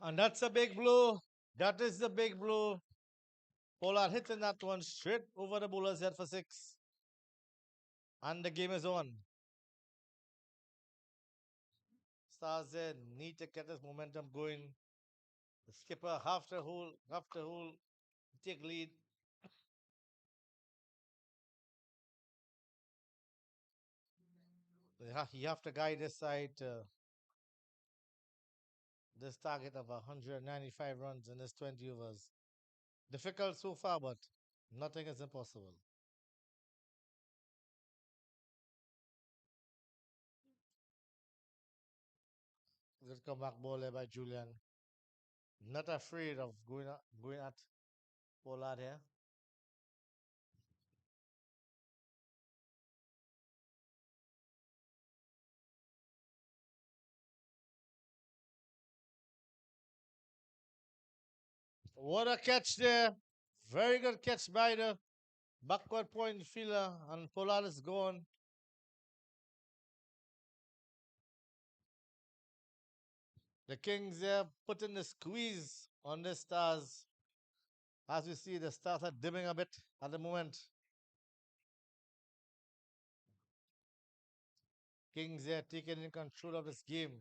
And that's a big blow. That is the big blow. Pollard hitting that one straight over the bowler's head for 6. And the game is on. Stars there need to get this momentum going. The skipper have to hold, take lead. He have to guide this side to this target of 195 runs in this 20 overs. Difficult so far, but nothing is impossible. Good comeback ball there by Julian. Not afraid of going at Pollard here. What a catch there. Very good catch by the backward point fielder, and Pollard is gone. The Kings there putting the squeeze on the Stars. As we see, the Stars are dimming a bit at the moment. Kings there taking in control of this game.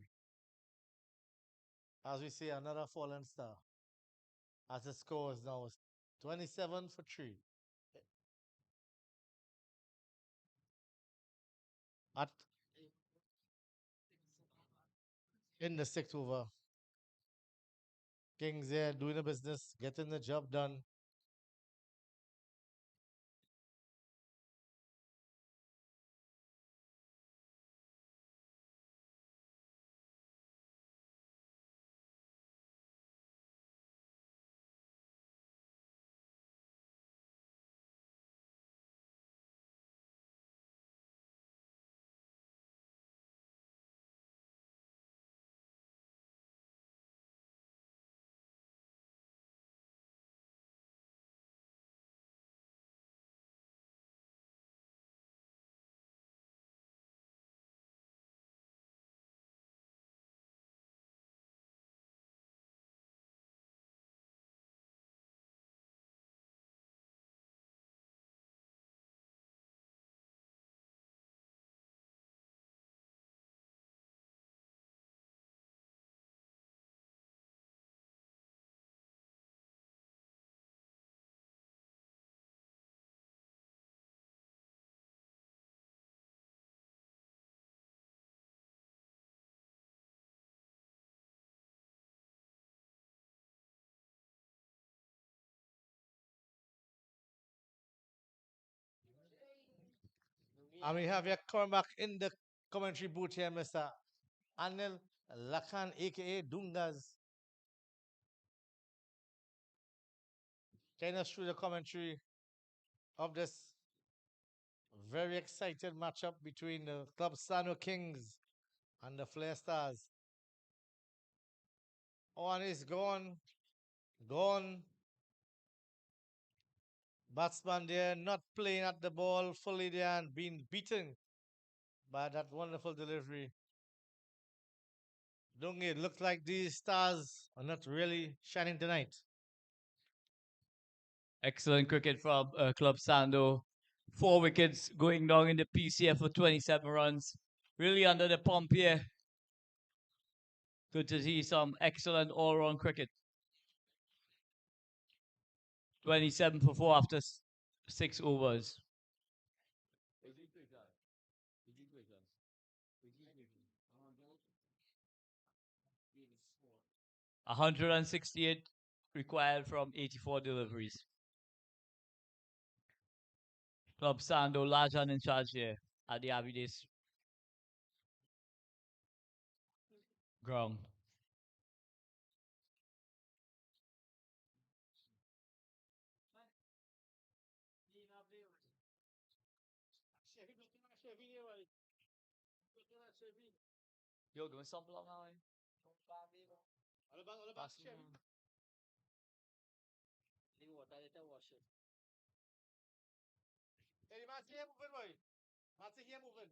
As we see, another fallen star. As the score is now 27 for 3. At in the 6th over. Kings there doing the business, getting the job done. And we have your comeback in the commentary booth here, Mr. Anil Lakan, aka Dungas. Take us through the commentary of this very excited matchup between the Club Sano Kings and the Flair Stars. One is gone. Batsman there not playing at the ball fully there and being beaten by that wonderful delivery. Don't it look like these stars are not really shining tonight? Excellent cricket from Club Sando. 4 wickets going down in the PCF for 27 runs. Really under the pump here. Good to see some excellent all-round cricket. 27 for 4 after 6 overs. 168 required from 84 deliveries. Club Sando, Lajan in charge here at the Avides ground. Yo, doing something now, eh? Hey, Matty here moving, boy. Matty here moving.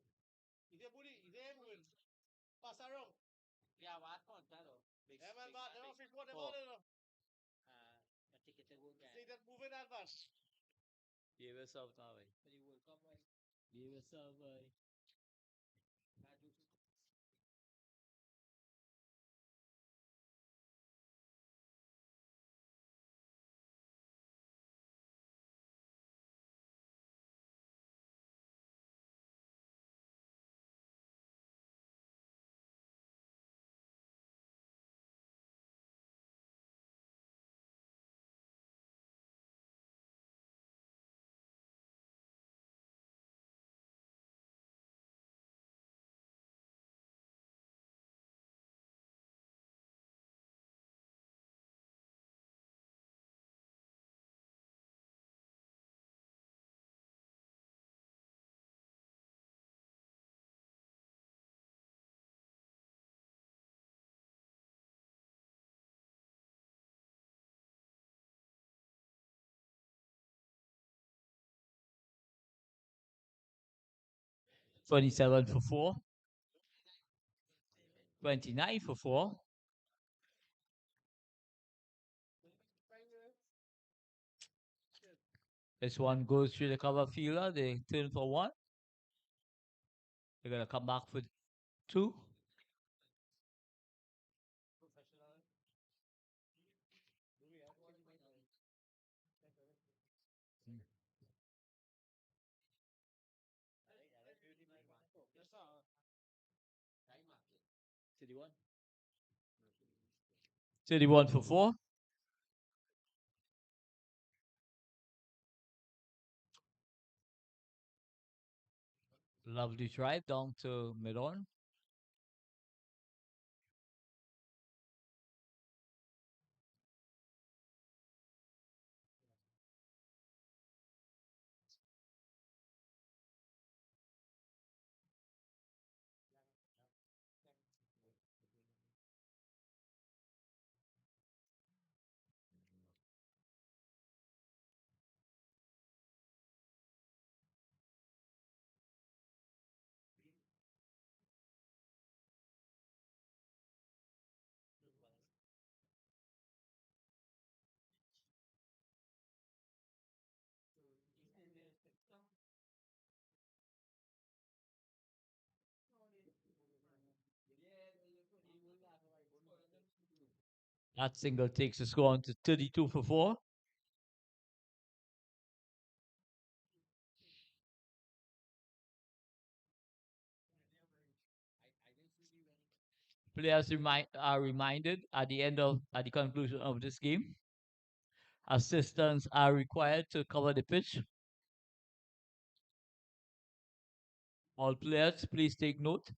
Is there booty? Is there moving? Pass around. Yeah, man, bat, they don't fit what they want, you know. Give yourself now, boy. Give yourself, boy. 27 for 4. 29 for 4. This one goes through the cover fielder. They turn for 1. They're going to come back for 2. Mm. 31. 31 for 4. Lovely drive down to mid-on. That single takes the score on to 32 for 4. Players are reminded at the conclusion of this game. Assistants are required to cover the pitch. All players, please take note.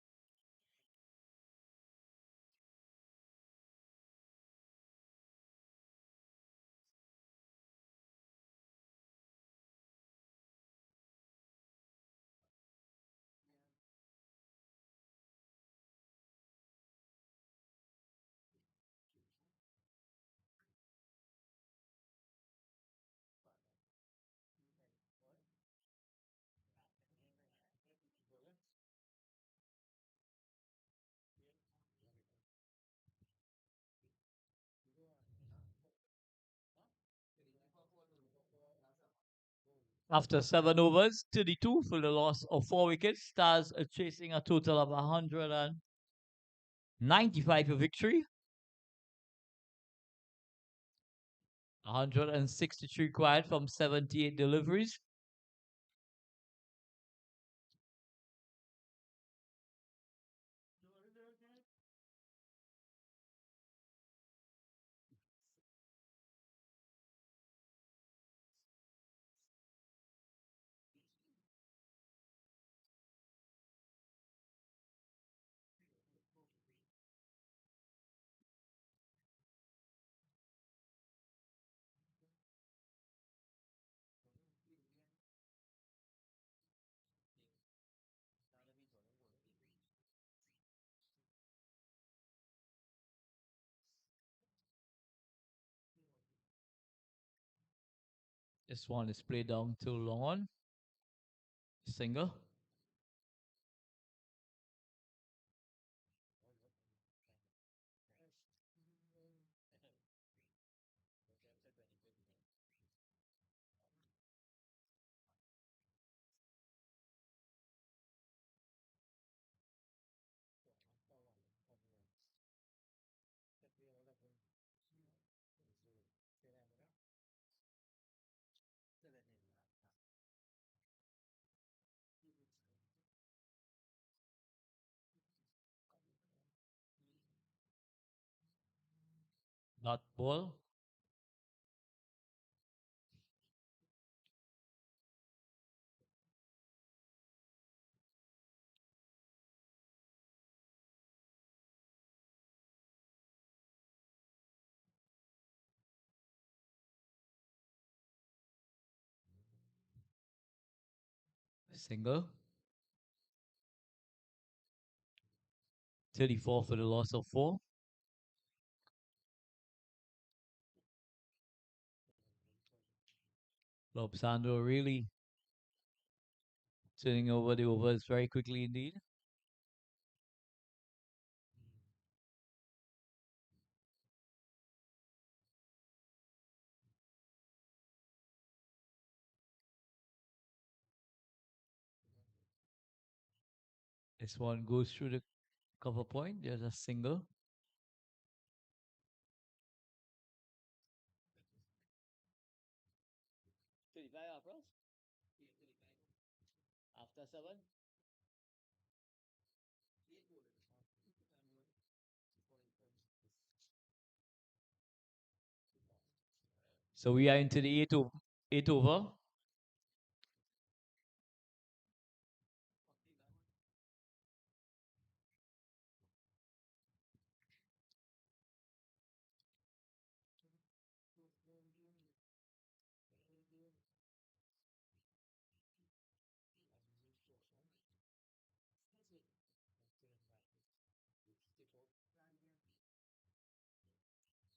After 7 overs, 32 for the loss of 4 wickets. Stars are chasing a total of 195 for victory. 163 required from 78 deliveries. This one is played down to long on. Single. Dot ball. Single. 34 for the loss of 4. Lobsando really turning over the overs very quickly indeed. This one goes through the cover point. There's a single. After 7. So we are into the eight over.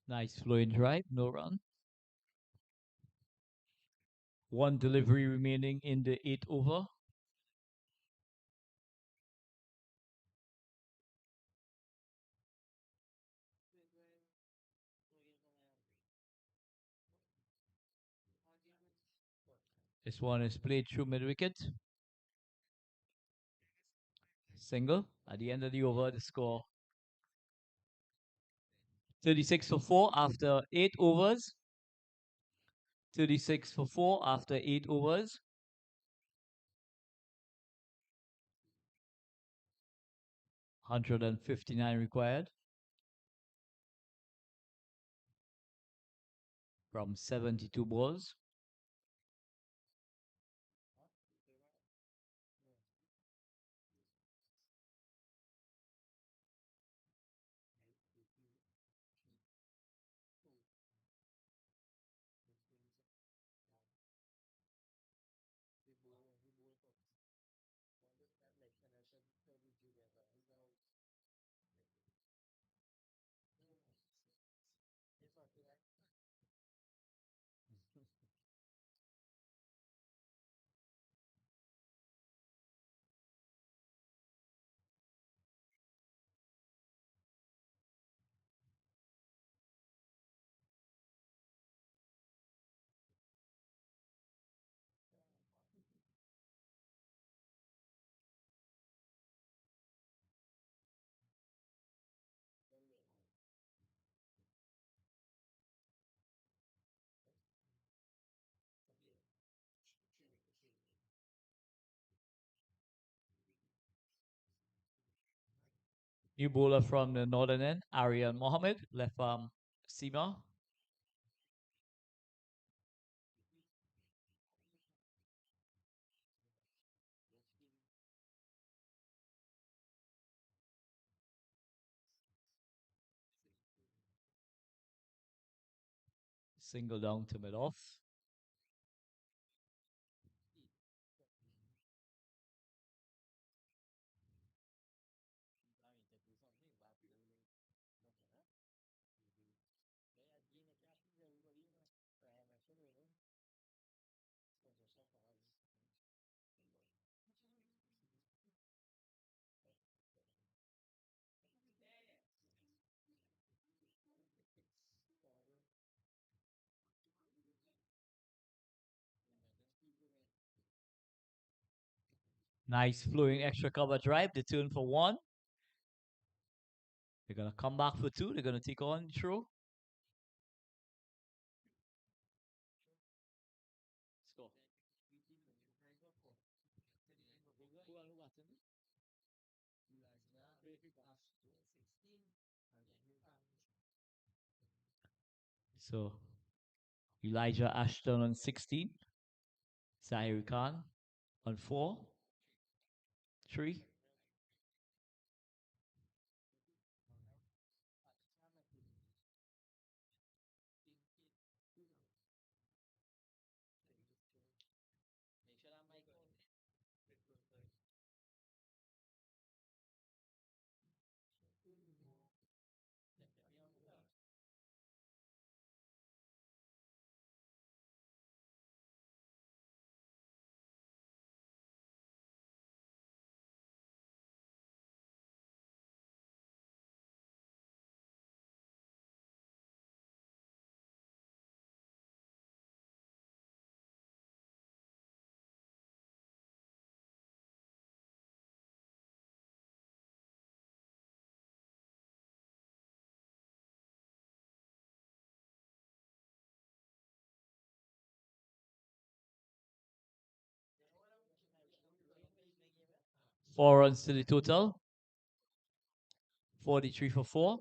Nice flowing drive, no run. One delivery remaining in the 8 over. This one is played through mid wicket. Single. At the end of the over, the score 36 for 4 after 8 overs. 36 for 4 after 8 overs. $159 required from 72 balls. New bowler from the northern end, Aryan Mohammed, left arm seamer. Single down to mid off. Nice flowing extra cover drive. They turn for 1. They're going to come back for 2. They're going to take on throw. Score. So Elijah Ashton on 16. Zahir Khan on 4. 3. Four runs to the total. 43 for 4.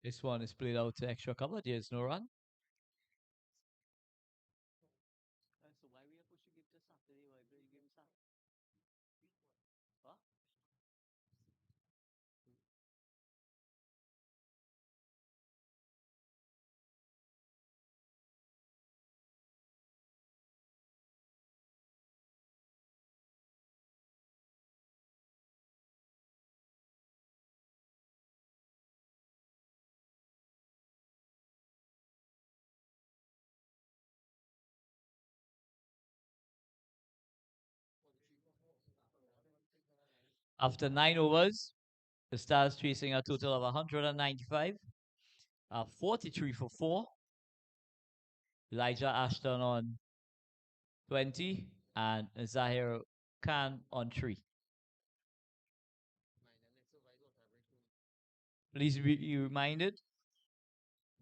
This one is played out to extra cover. There's no run. After 9 overs, the Stars chasing a total of 195. 43 for 4. Elijah Ashton on 20 and Zahir Khan on 3. Please be reminded,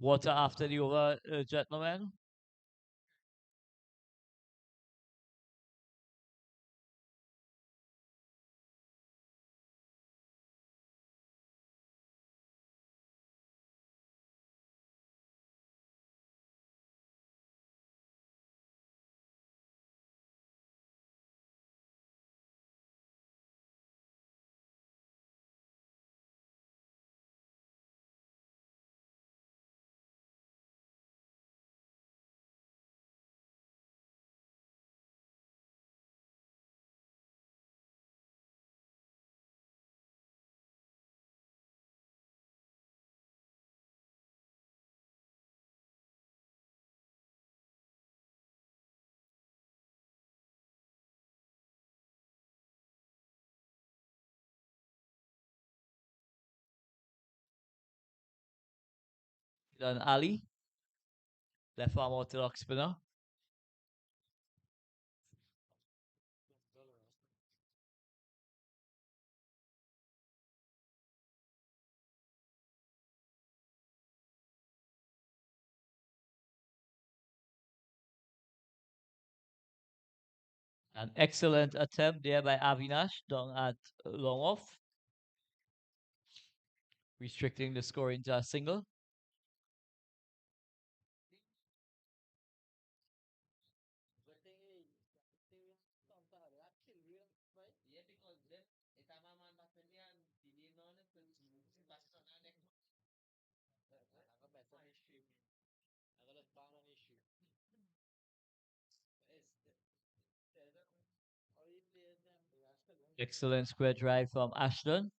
water after the over, gentlemen. Then Ali, left arm orthodox spinner. An excellent attempt there by Avinash down at long off, restricting the score into a single. Excellent square drive from Ashton.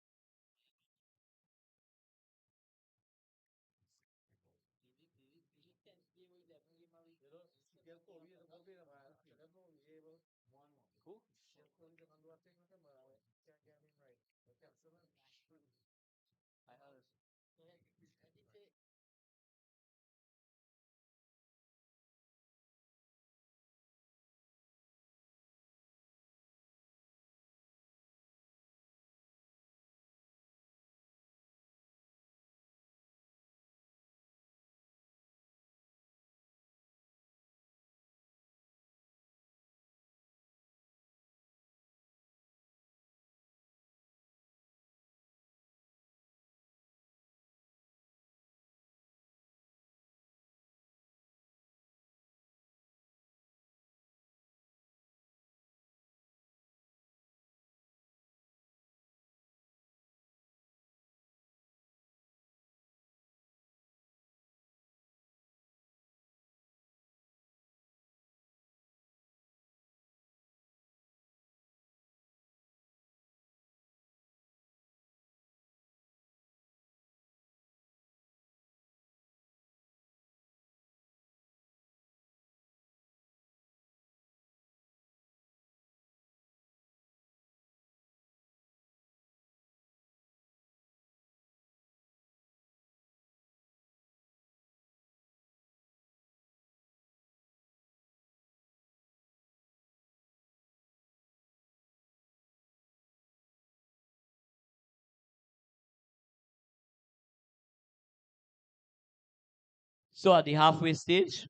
So at the halfway stage,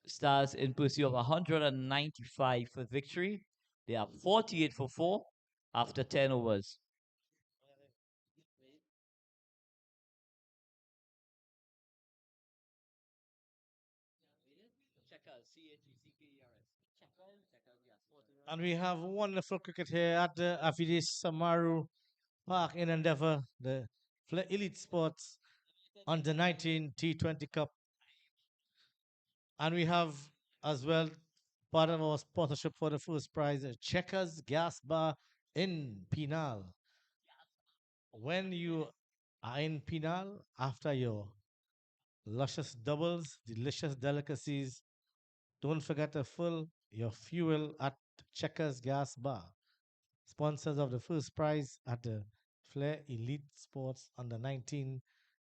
Stars in pursuit of 195 for victory. They are 48 for 4 after 10 overs. And we have wonderful cricket here at the Afidis Samaru Park in Endeavour, the Flair Elite Sports Under 19 T20 Cup. And we have as well part of our sponsorship for the first prize, Checkers Gas Bar in Penal. When you are in Penal after your luscious doubles, delicious delicacies, don't forget to fill your fuel at Checkers Gas Bar, sponsors of the first prize at the Flair Elite Sports Under 19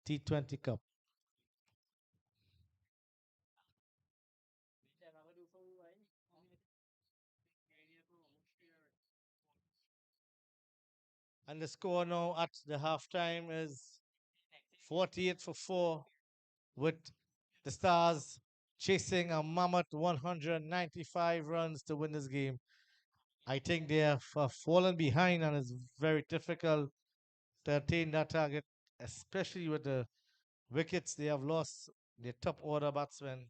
T20 Cup. And the score now at the halftime is 48 for 4, with the Stars chasing a mammoth 195 runs to win this game. I think they have fallen behind, and it's very difficult to attain that target, especially with the wickets they have lost their top order batsmen.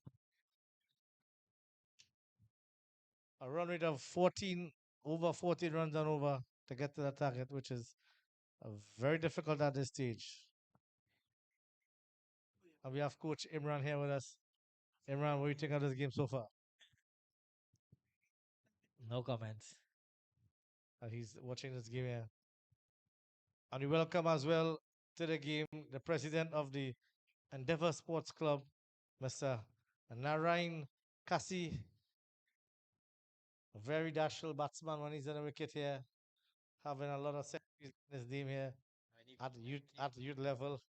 A run rate of 14, over 14 runs and over to get to that target, which is very difficult at this stage. And we have Coach Imran here with us. Imran, what do you think of this game so far? No comments. He's watching this game here. And we welcome as well to the game the president of the Endeavour Sports Club, Mr. Narayan Kasi. A very dashful batsman when he's on the wicket here, having a lot of centuries in his team here at the youth level.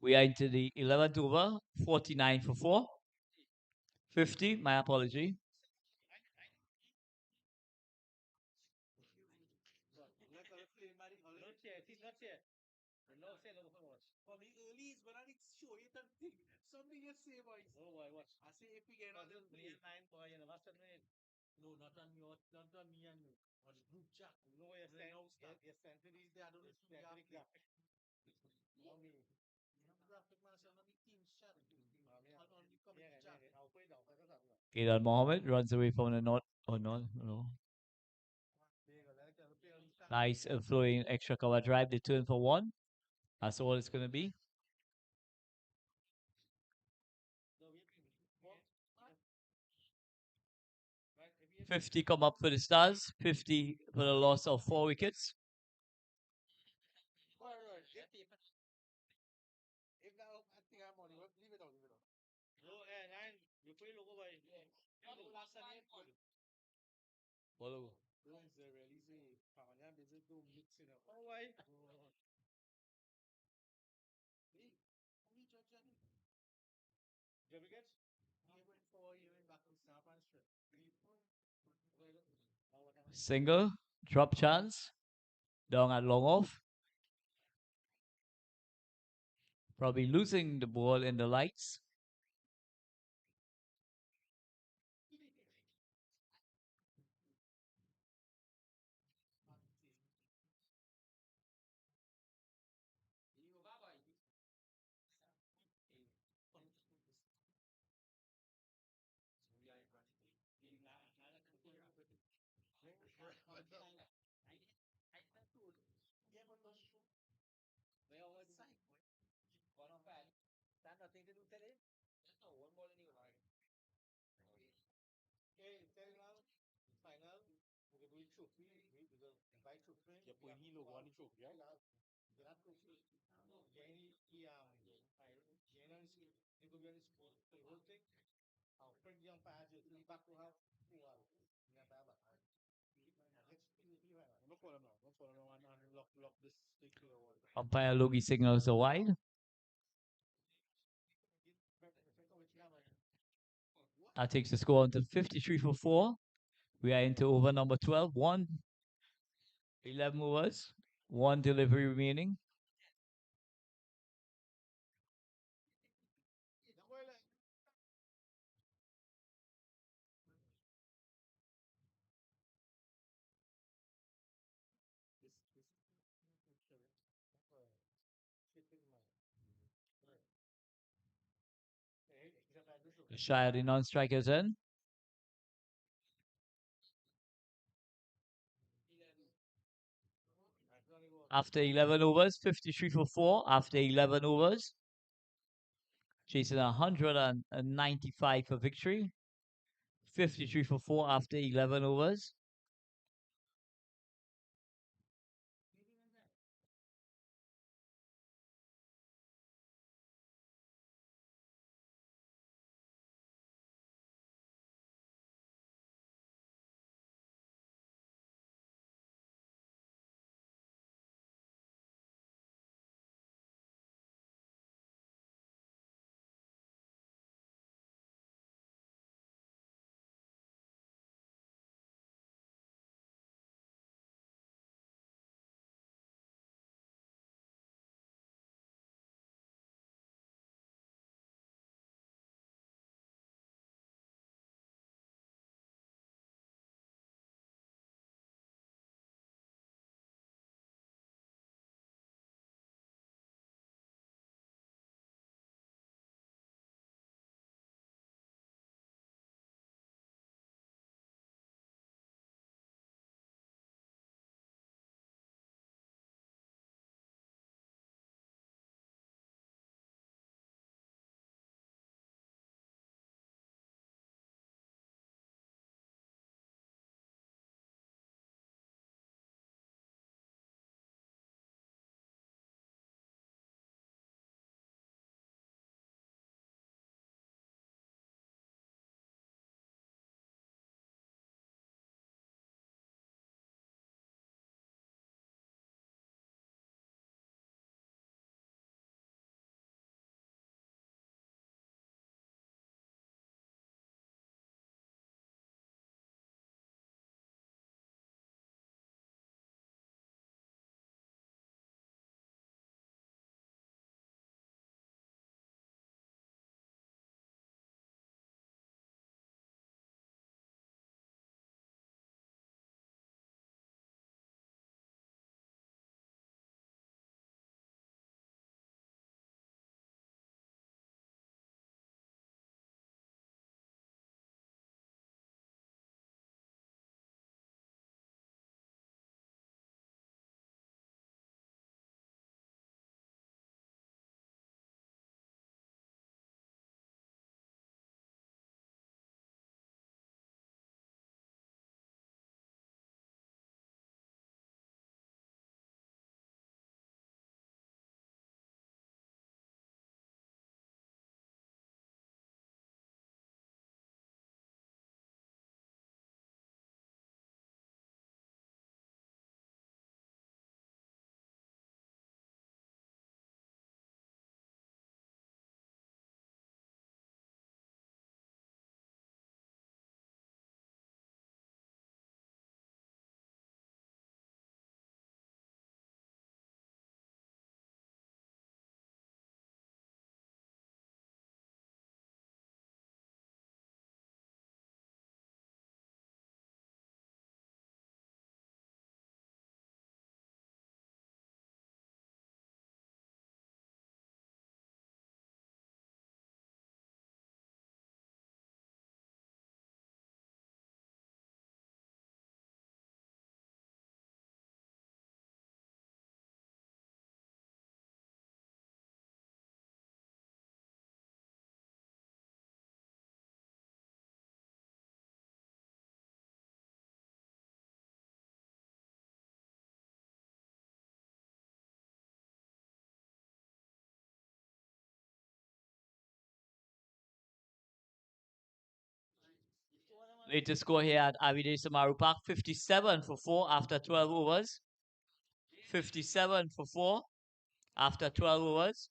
We are into the 11th over, 49 for 4. 50, my apology. For me, early is when I show you that thing. Something you say, boys. Oh, boy, watch. I say if we get on this play. Boy, you know, what's it? No, not on me, not on me and you. On the group chat. No, you're saying, you're sent to these, I don't know if you have graphic. No, me. You have graphic, man, so on the team's chat. On the community chat. I'll put it down. Aidan Mohammed runs away from the north. Oh, no, no. Nice flowing extra cover drive. They turn for 1. That's all it's going to be. 50 come up for the Stars. 50 for the loss of 4 wickets. If now I think I'm on it, leave it out, leave it out. No, and you put it over by. Last time you put it. What logo? Don't say really say. Pamanya business don't mix it up. Oh, why? Hey, only judge Jenny. Did we get? He went forward, he went back to snap and strip. Single. Drop chance. Down at long off. Probably losing the ball in the lights. Nothing to do today. One more than you like. Okay, final. Final. We're going to do trophy. We will invite trophy. Yeah, put he logo on the trophy, right? Get that trophy. Jenny, Jenny, you go be on the sport for the whole thing. I'll print the umpire jersey back to have 2 hours. No problem now. No problem now. And lock this stick to the wall. Umpire Logie signals a wide. That takes the score on to 53 for 4. We are into over number 12. 11 overs. 1 delivery remaining. Shy the non-strikers in. After 11 overs, 53 for 4. After 11 overs, chasing 195 for victory. 53 for 4 after 11 overs. Latest score here at Avide Samaru Park, 57 for 4 after 12 overs. 57 for 4 after 12 overs.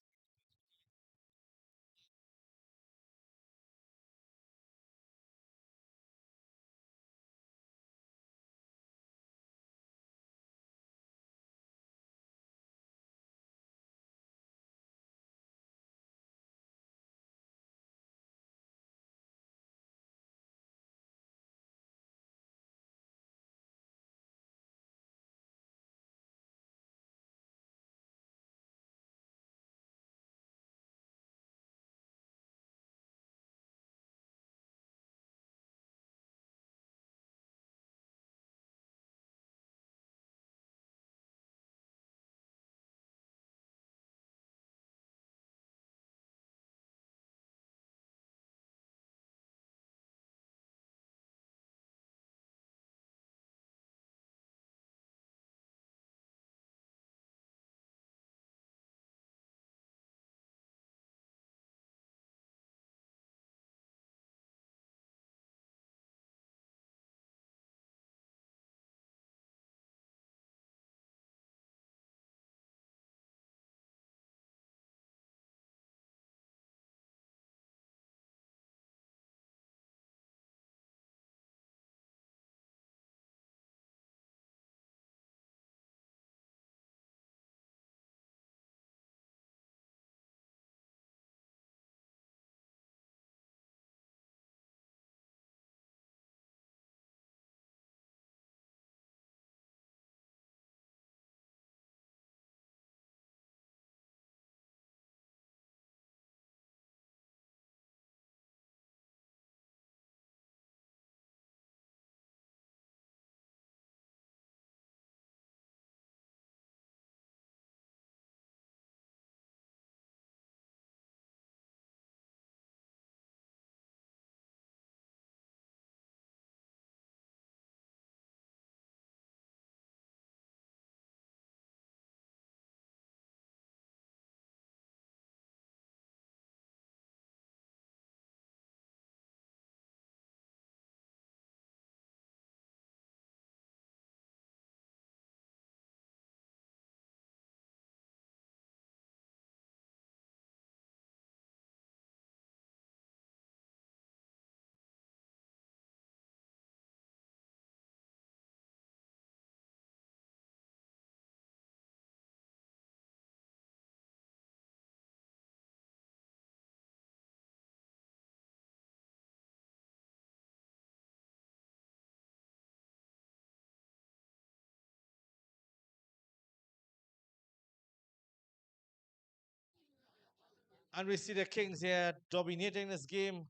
And we see the Kings here dominating this game,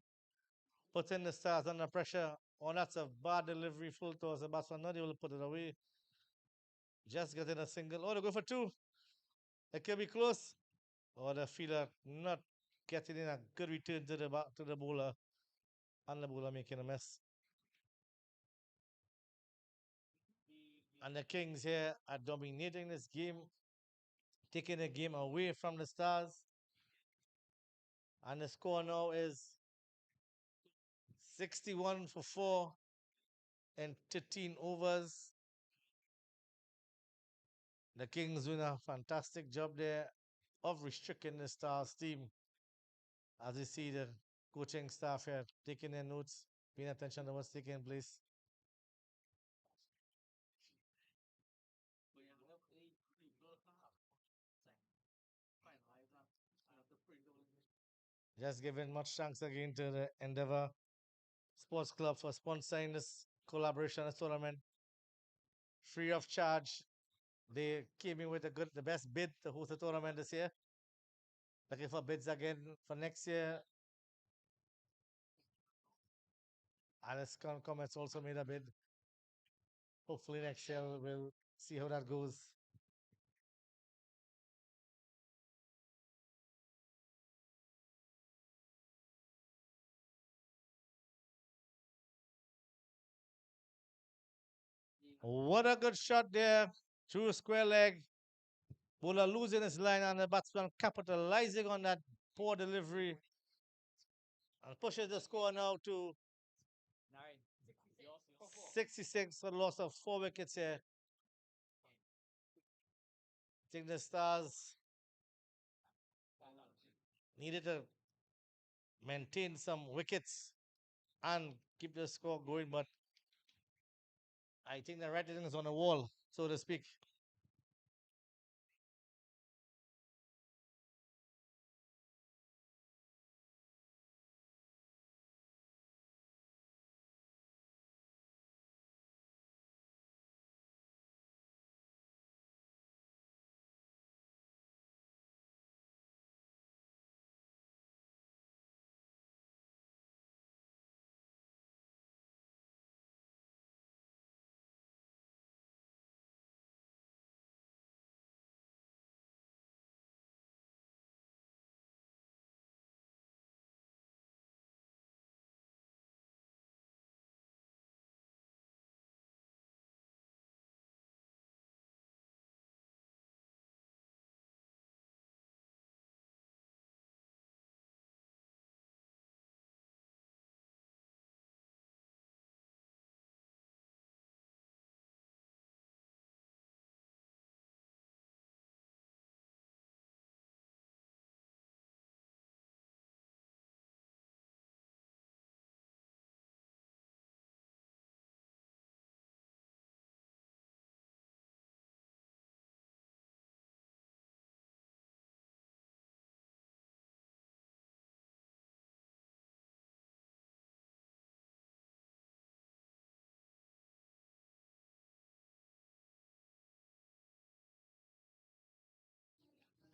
putting the Stars under pressure. Oh, that's a bad delivery, full toss. The batsman not able to put it away. Just getting a single. Oh, they go for two. It could be close. Oh, the fielder not getting in a good return to the bowler. And the bowler making a mess. And the Kings here are dominating this game, taking the game away from the Stars. And the score now is 61 for 4 in 13 overs. The Kings doing a fantastic job there of restricting the Stars team. As you see the coaching staff here taking their notes, paying attention to what's taking place. Just giving much thanks again to the Endeavor Sports Club for sponsoring this collaboration, this tournament. Free of charge. They came in with the best bid to host the tournament this year. Looking for bids again for next year. Alice Comets also made a bid. Hopefully next year we'll see how that goes. What a good shot there. Through square leg. Bowler losing his line and the batsman capitalizing on that poor delivery. And pushes the score now to 66 for the loss of 4 wickets here. I think the Stars needed to maintain some wickets and keep the score going, but I think the writing is on the wall, so to speak.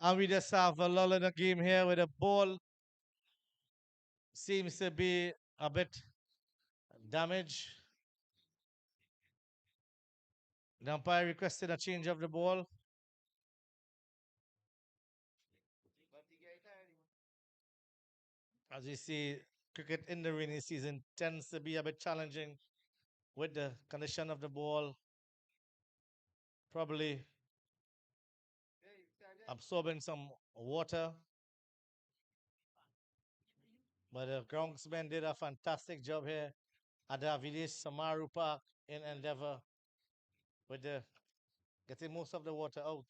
And we just have a lull in the game here where the ball seems to be a bit damaged. The umpire requested a change of the ball. As you see, cricket in the rainy season tends to be a bit challenging with the condition of the ball, probably absorbing some water. But the groundsmen did a fantastic job here at the Aviles Samaru Park in Endeavour with the getting most of the water out.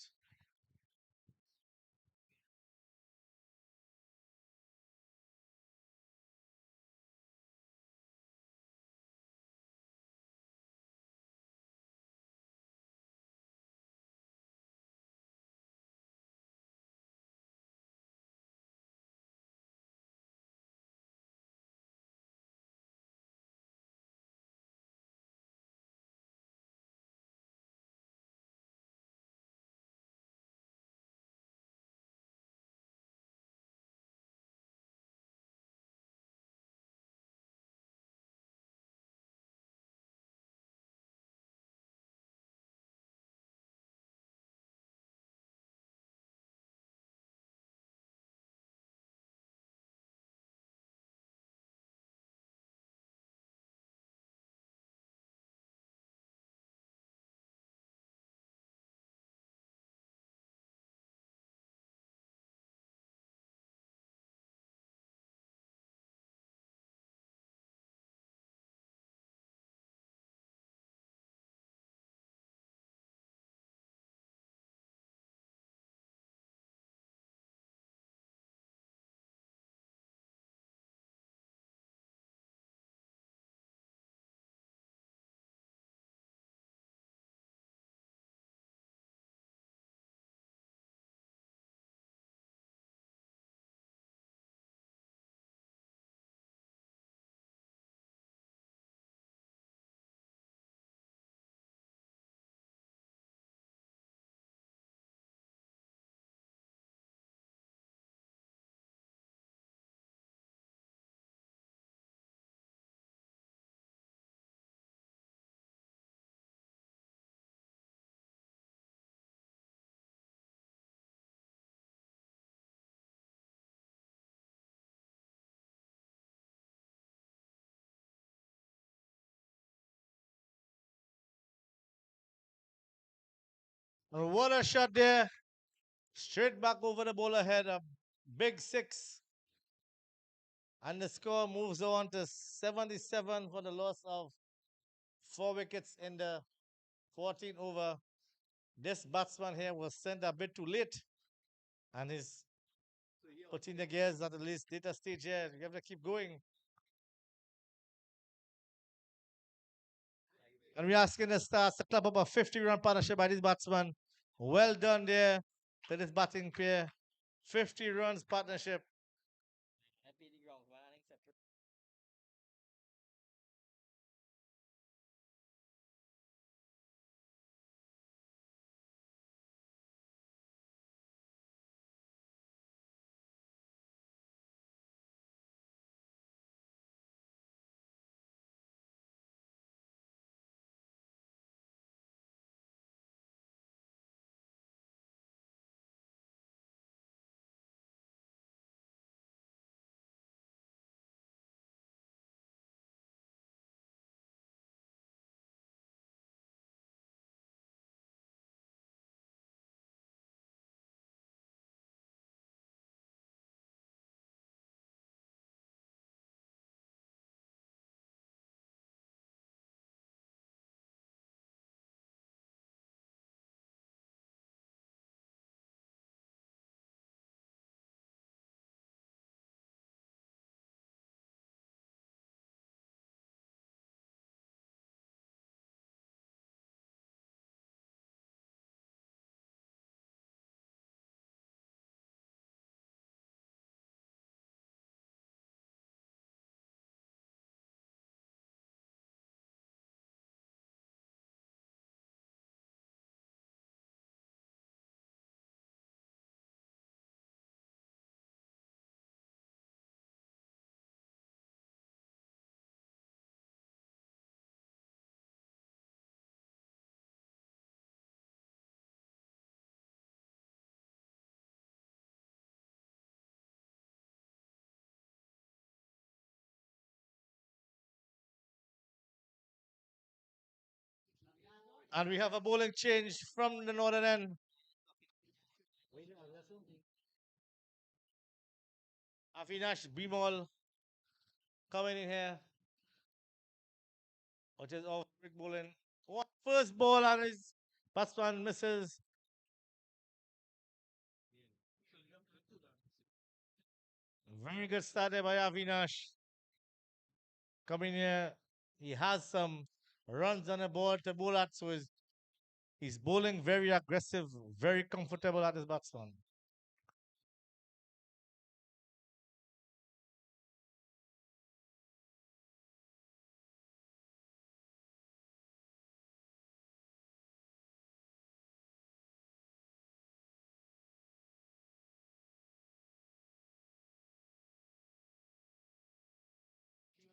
And what a shot there. Straight back over the bowler head. A big 6. And the score moves on to 77 for the loss of 4 wickets in the 14 over. This batsman here was sent a bit too late and is putting the gears at the least later stage here. You have to keep going. And we're asking the Stars to club up a 50-run partnership by this batsman. Well done there to this batting pair. 50 runs partnership. And we have a bowling change from the northern end. Avinash Bimal coming in here. Which is off quick bowling. What first ball and his batsman misses. Very good start there by Avinash. Coming here. He has some runs on the board to bowl at, so he's bowling very aggressive, very comfortable at his batsman.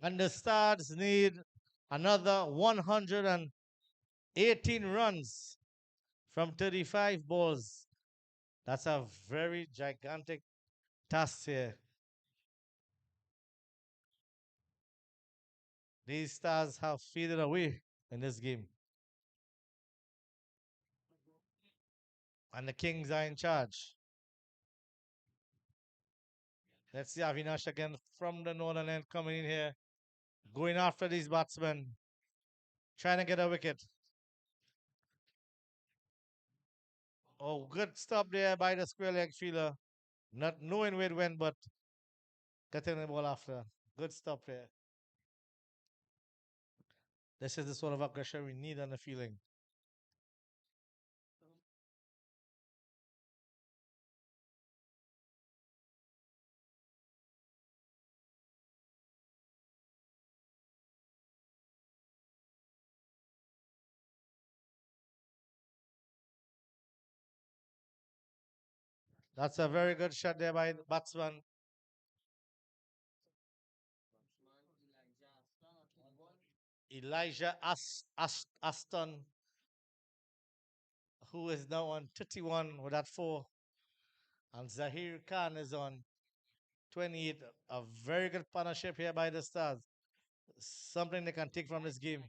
And the Stars need another 118 runs from 35 balls. That's a very gigantic task here. These Stars have faded away in this game. And the Kings are in charge. Let's see Avinash again from the northern end coming in here, going after these batsmen, trying to get a wicket. Oh, good stop there by the square leg fielder. Not knowing where it went, but getting the ball after. Good stop there. This is the sort of aggression we need on the feeling. That's a very good shot there by the batsman. Elijah Aston, who is now on 31 with that 4. And Zahir Khan is on 28. A very good partnership here by the Stars. Something they can take from this game.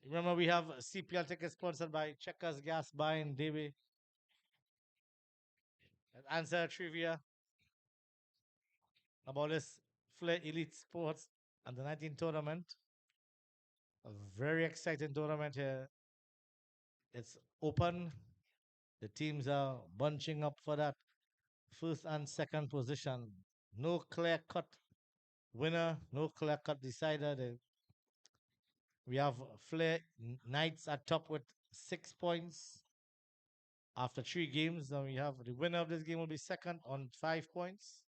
Remember, we have CPL tickets sponsored by Checkers Gas Buying Davy. And answer trivia about this Flair Elite Sports Under 19 tournament. A very exciting tournament here. It's open. The teams are bunching up for that first and second position. No clear cut winner, no clear cut decider. We have Flair Knights at top with 6 points after 3 games. Then we have the winner of this game will be second on 5 points.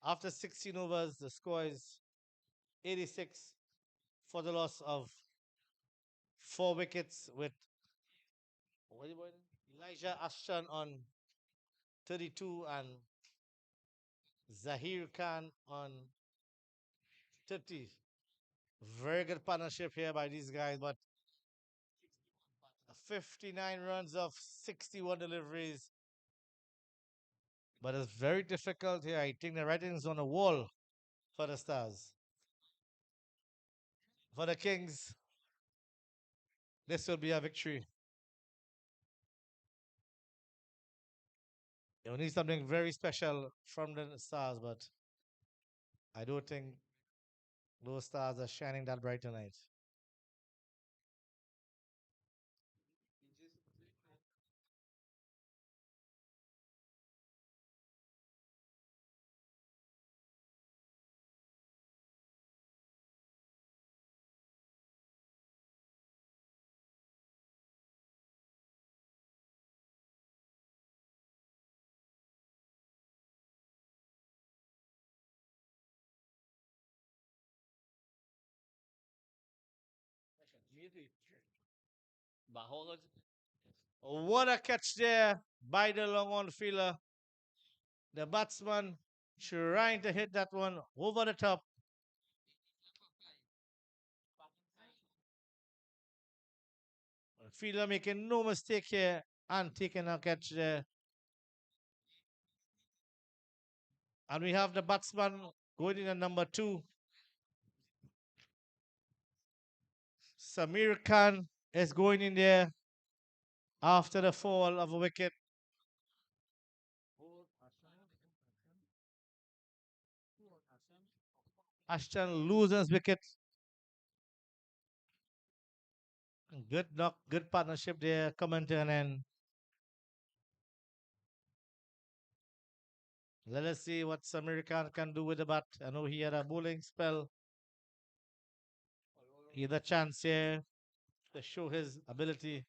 After 16 overs, the score is 86 for the loss of 4 wickets with Elijah Ashton on 32 and Zahir Khan on 30. Very good partnership here by these guys, but 59 runs of 61 deliveries. But it's very difficult here. I think the writing's on the wall for the Stars. For the Kings, this will be a victory. You'll need something very special from the Stars, but I don't think those stars are shining that bright tonight. What a catch there by the long on fielder. The batsman trying to hit that one over the top. Fielder making no mistake here and taking a catch there. And we have the batsman going in at number 2. Samir Khan is going in there after the fall of a wicket. Ashton loses wicket. Good knock, good partnership there coming to an end. Let us see what Samir Khan can do with the bat. I know he had a bowling spell. He had a chance here to show his ability.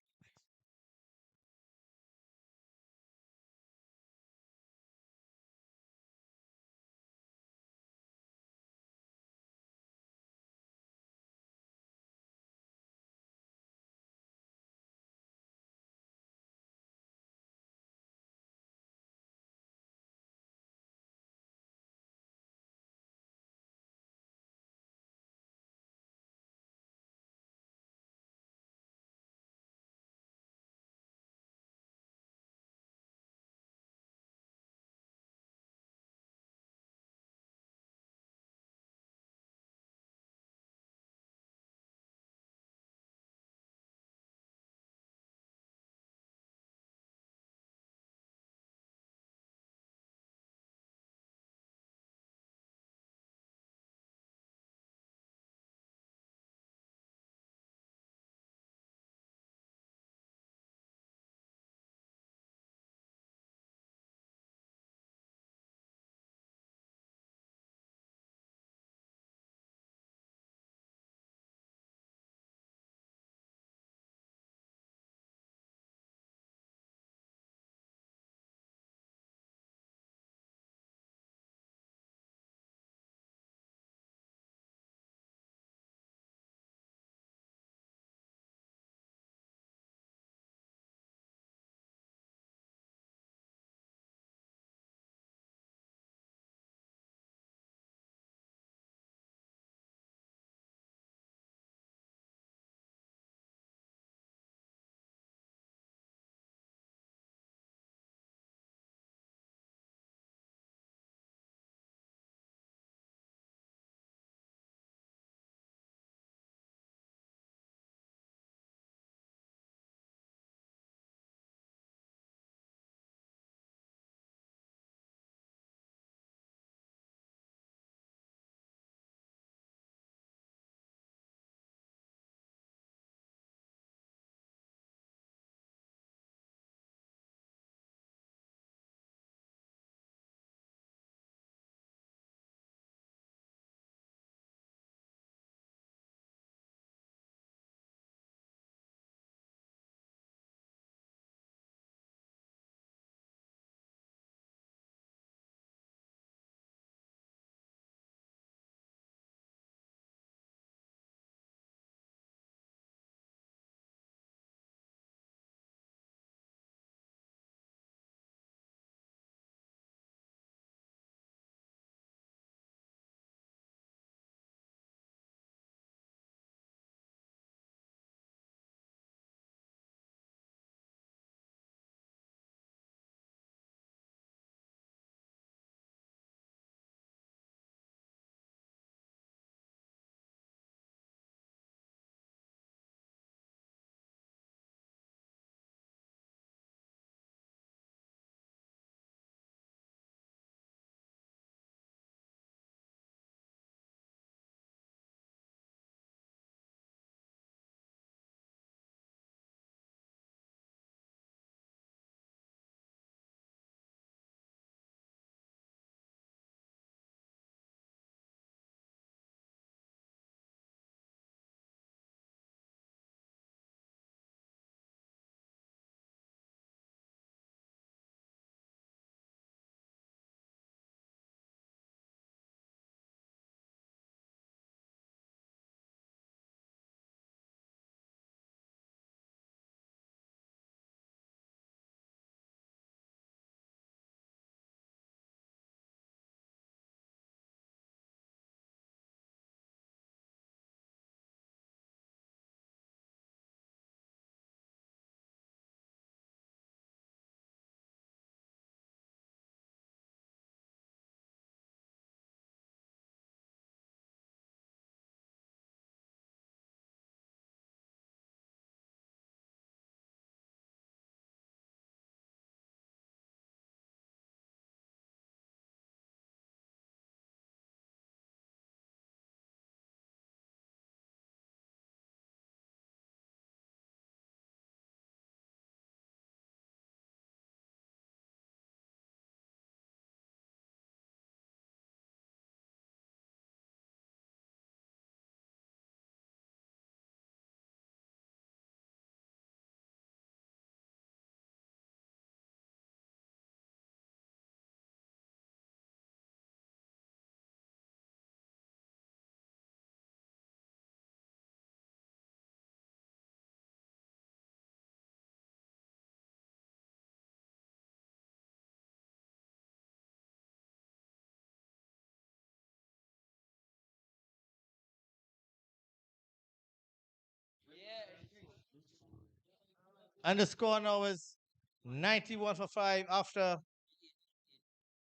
And the score now is 91 for 5 after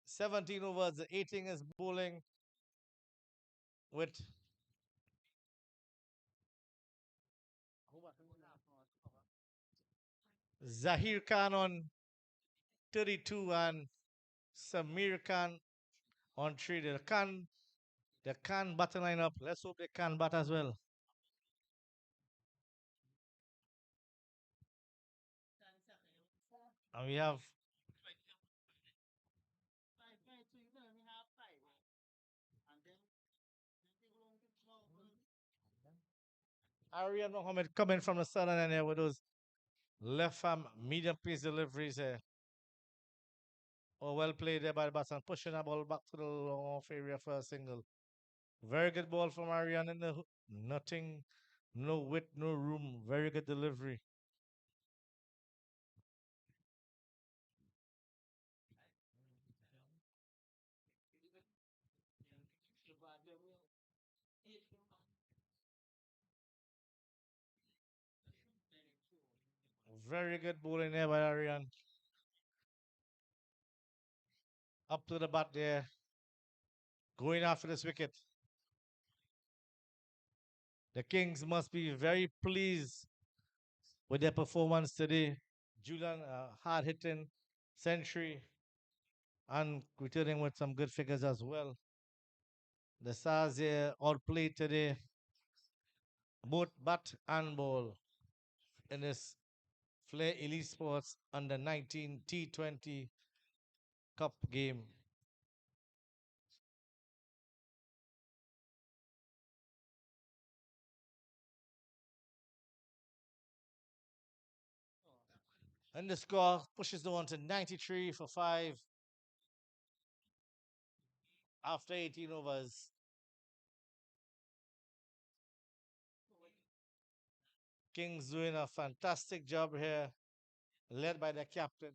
17 overs. The 18 is bowling with Zahir Khan on 32 and Samir Khan on 3. The Khan batter lineup. Let's hope they can bat as well. And we have Arian Mohammed coming from the southern end here with those left arm medium pace deliveries here. Oh, well played there by the batsman, pushing the ball back to the long off area for a single. Very good ball from Arian in the nothing, no width, no room. Very good delivery. Very good bowling there by Arian. Up to the bat there. Going after this wicket. The Kings must be very pleased with their performance today. Julian, hard hitting century and returning with some good figures as well. The Stars here outplayed today, both bat and ball, in this Flair Elite Sports under 19 T20 Cup game. And the score pushes on to 93 for 5 after 18 overs. Kings doing a fantastic job here, led by the captain,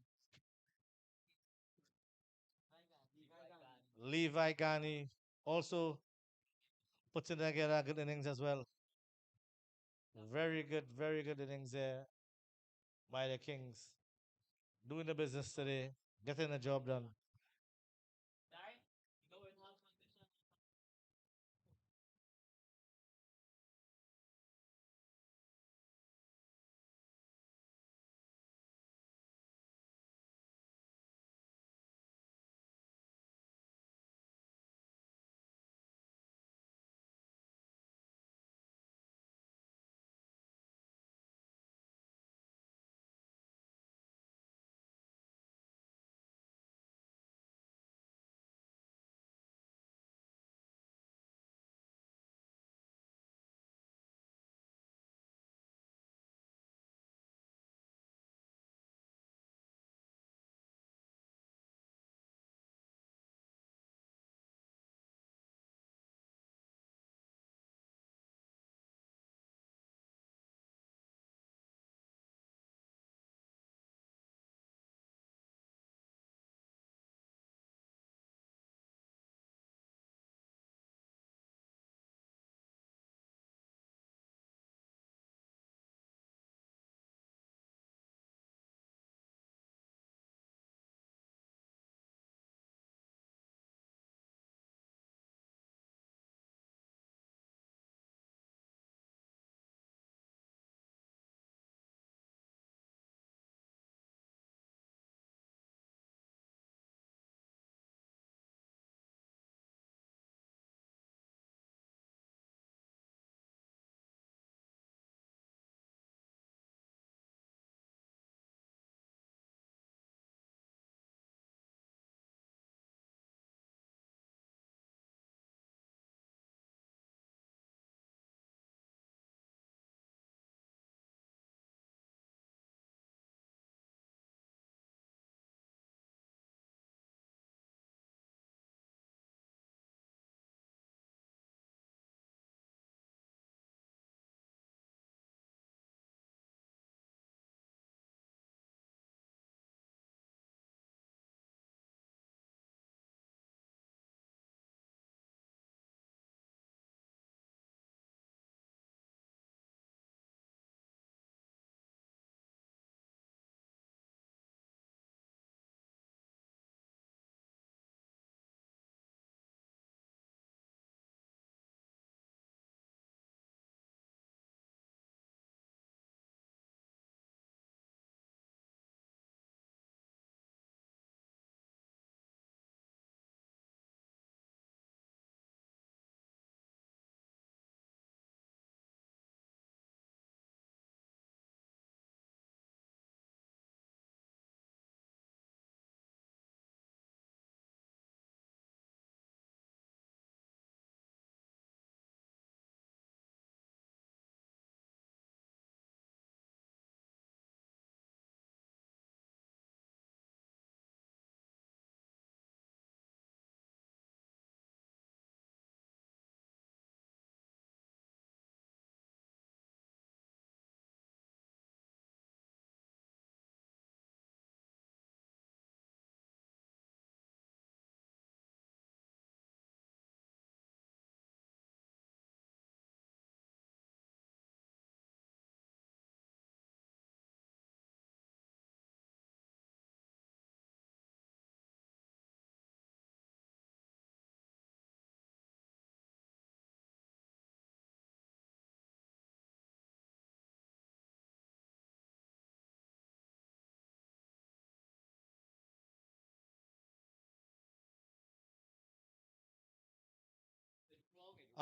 Levi Gani. Also putting together a good innings as well. Very good innings there by the Kings. Doing the business today, getting the job done.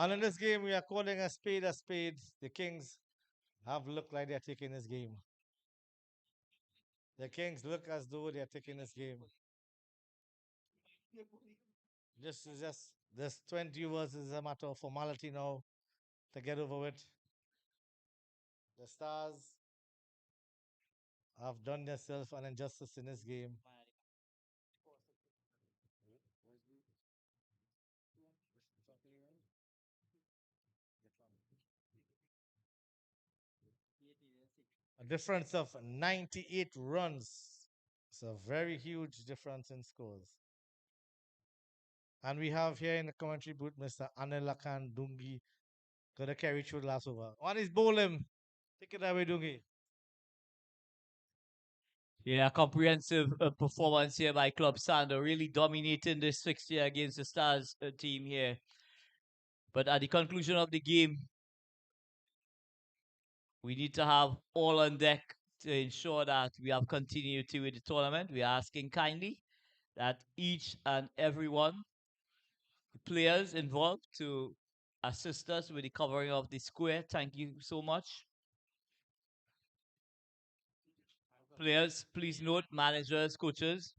And in this game, we are calling a spade a spade. The Kings have looked like they're taking this game. The Kings look as though they're taking this game. Just this 20 overs is a matter of formality now to get over with. The Stars have done themselves an injustice in this game. A difference of 98 runs. It's a very huge difference in scores. And we have here in the commentary booth Mr. Anelakan Dungi. Gonna carry through the last over. One is bowling. Take it away, Dungi. Yeah, comprehensive performance here by Club Sander, really dominating this fixture against the Stars team here. But at the conclusion of the game, we need to have all on deck to ensure that we have continuity with the tournament. We are asking kindly that each and every one, players involved, to assist us with the covering of the square. Thank you so much. Players, please note, managers, coaches.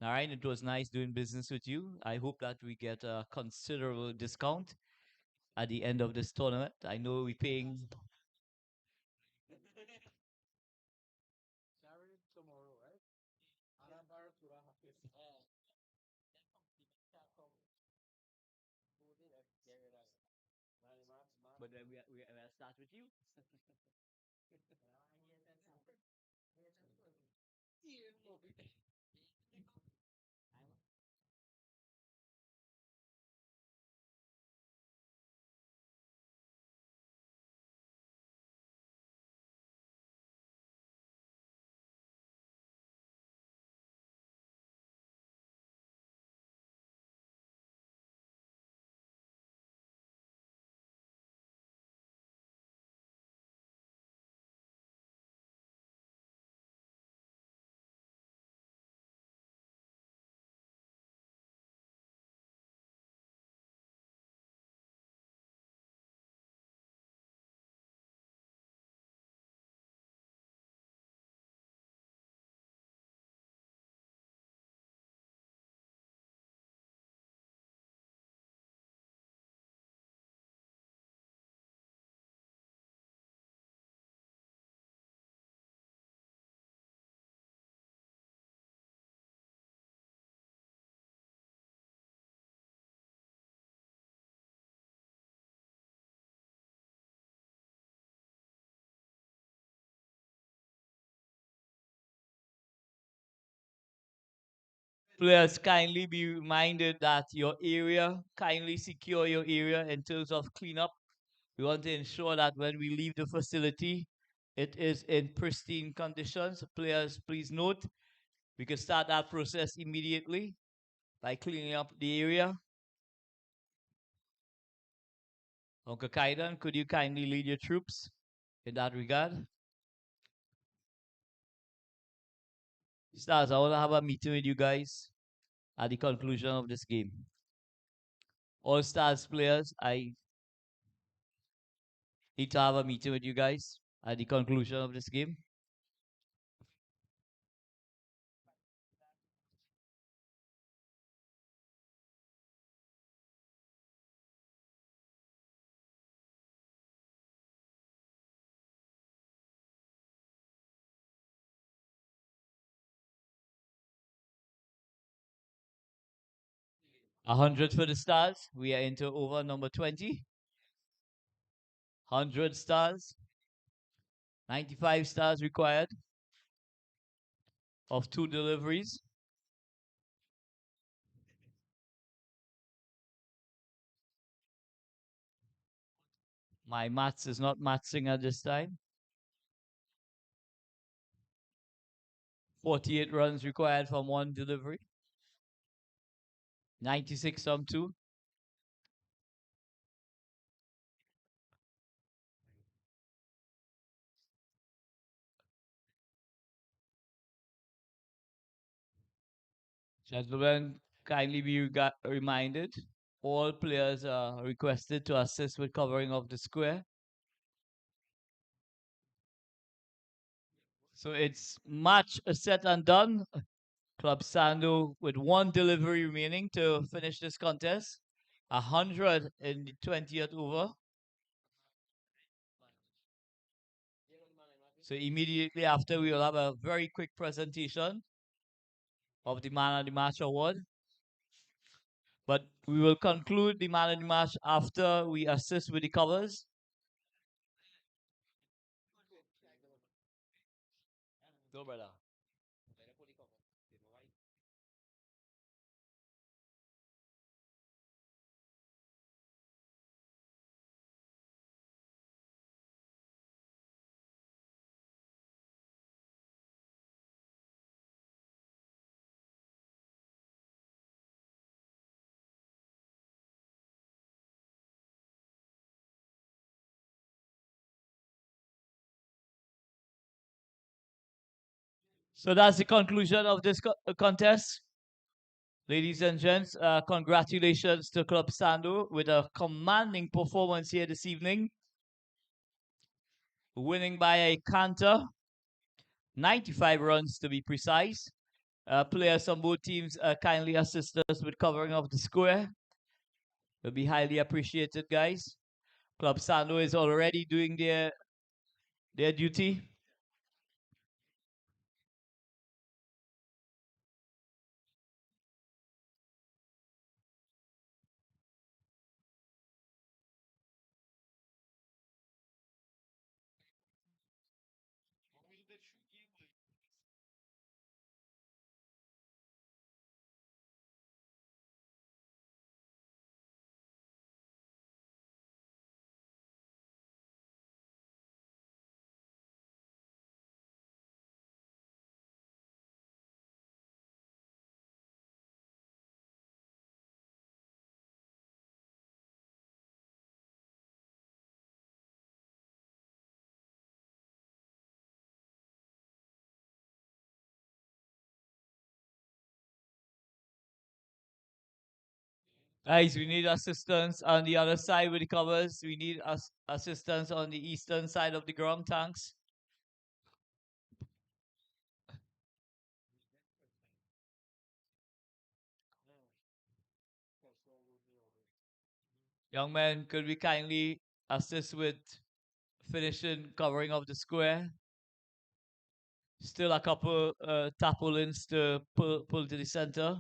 Narayan, it was nice doing business with you. I hope that we get a considerable discount at the end of this tournament. I know we're paying. But then we'll start with you. Players, kindly be reminded that your area, kindly secure your area in terms of cleanup. We want to ensure that when we leave the facility, it is in pristine conditions. Players, please note, we can start that process immediately by cleaning up the area. Uncle Kaidan, could you kindly lead your troops in that regard? Stars, I want to have a meeting with you guys at the conclusion of this game. All Stars players, I need to have a meeting with you guys at the conclusion of this game. A 100 for the Stars. We are into over number 20. 100 Stars. 95 Stars required of 2 deliveries. My maths is not mathsing at this time. 48 runs required from 1 delivery. 96 from 2. Gentlemen, kindly be reminded All players are requested to assist with covering of the square. So it's match set and done. Club Sando with one delivery remaining to finish this contest. 100 in the 20th over. So immediately after, we will have a very quick presentation of the Man of the Match award. But we will conclude the Man of the Match after we assist with the covers. Go, brother. So that's the conclusion of this contest. Ladies and gents, congratulations to Club Sando with a commanding performance here this evening. Winning by a canter, 95 runs to be precise. Players on both teams kindly assist us with covering of the square. Will be highly appreciated, guys. Club Sando is already doing their duty. Guys, we need assistance on the other side with the covers. We need assistance on the eastern side of the ground tanks. Young men, could we kindly assist with finishing covering of the square? Still a couple tarpaulins to pull to the center.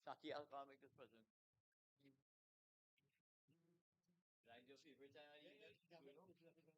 Shaki, I'll make this present. Your favorite time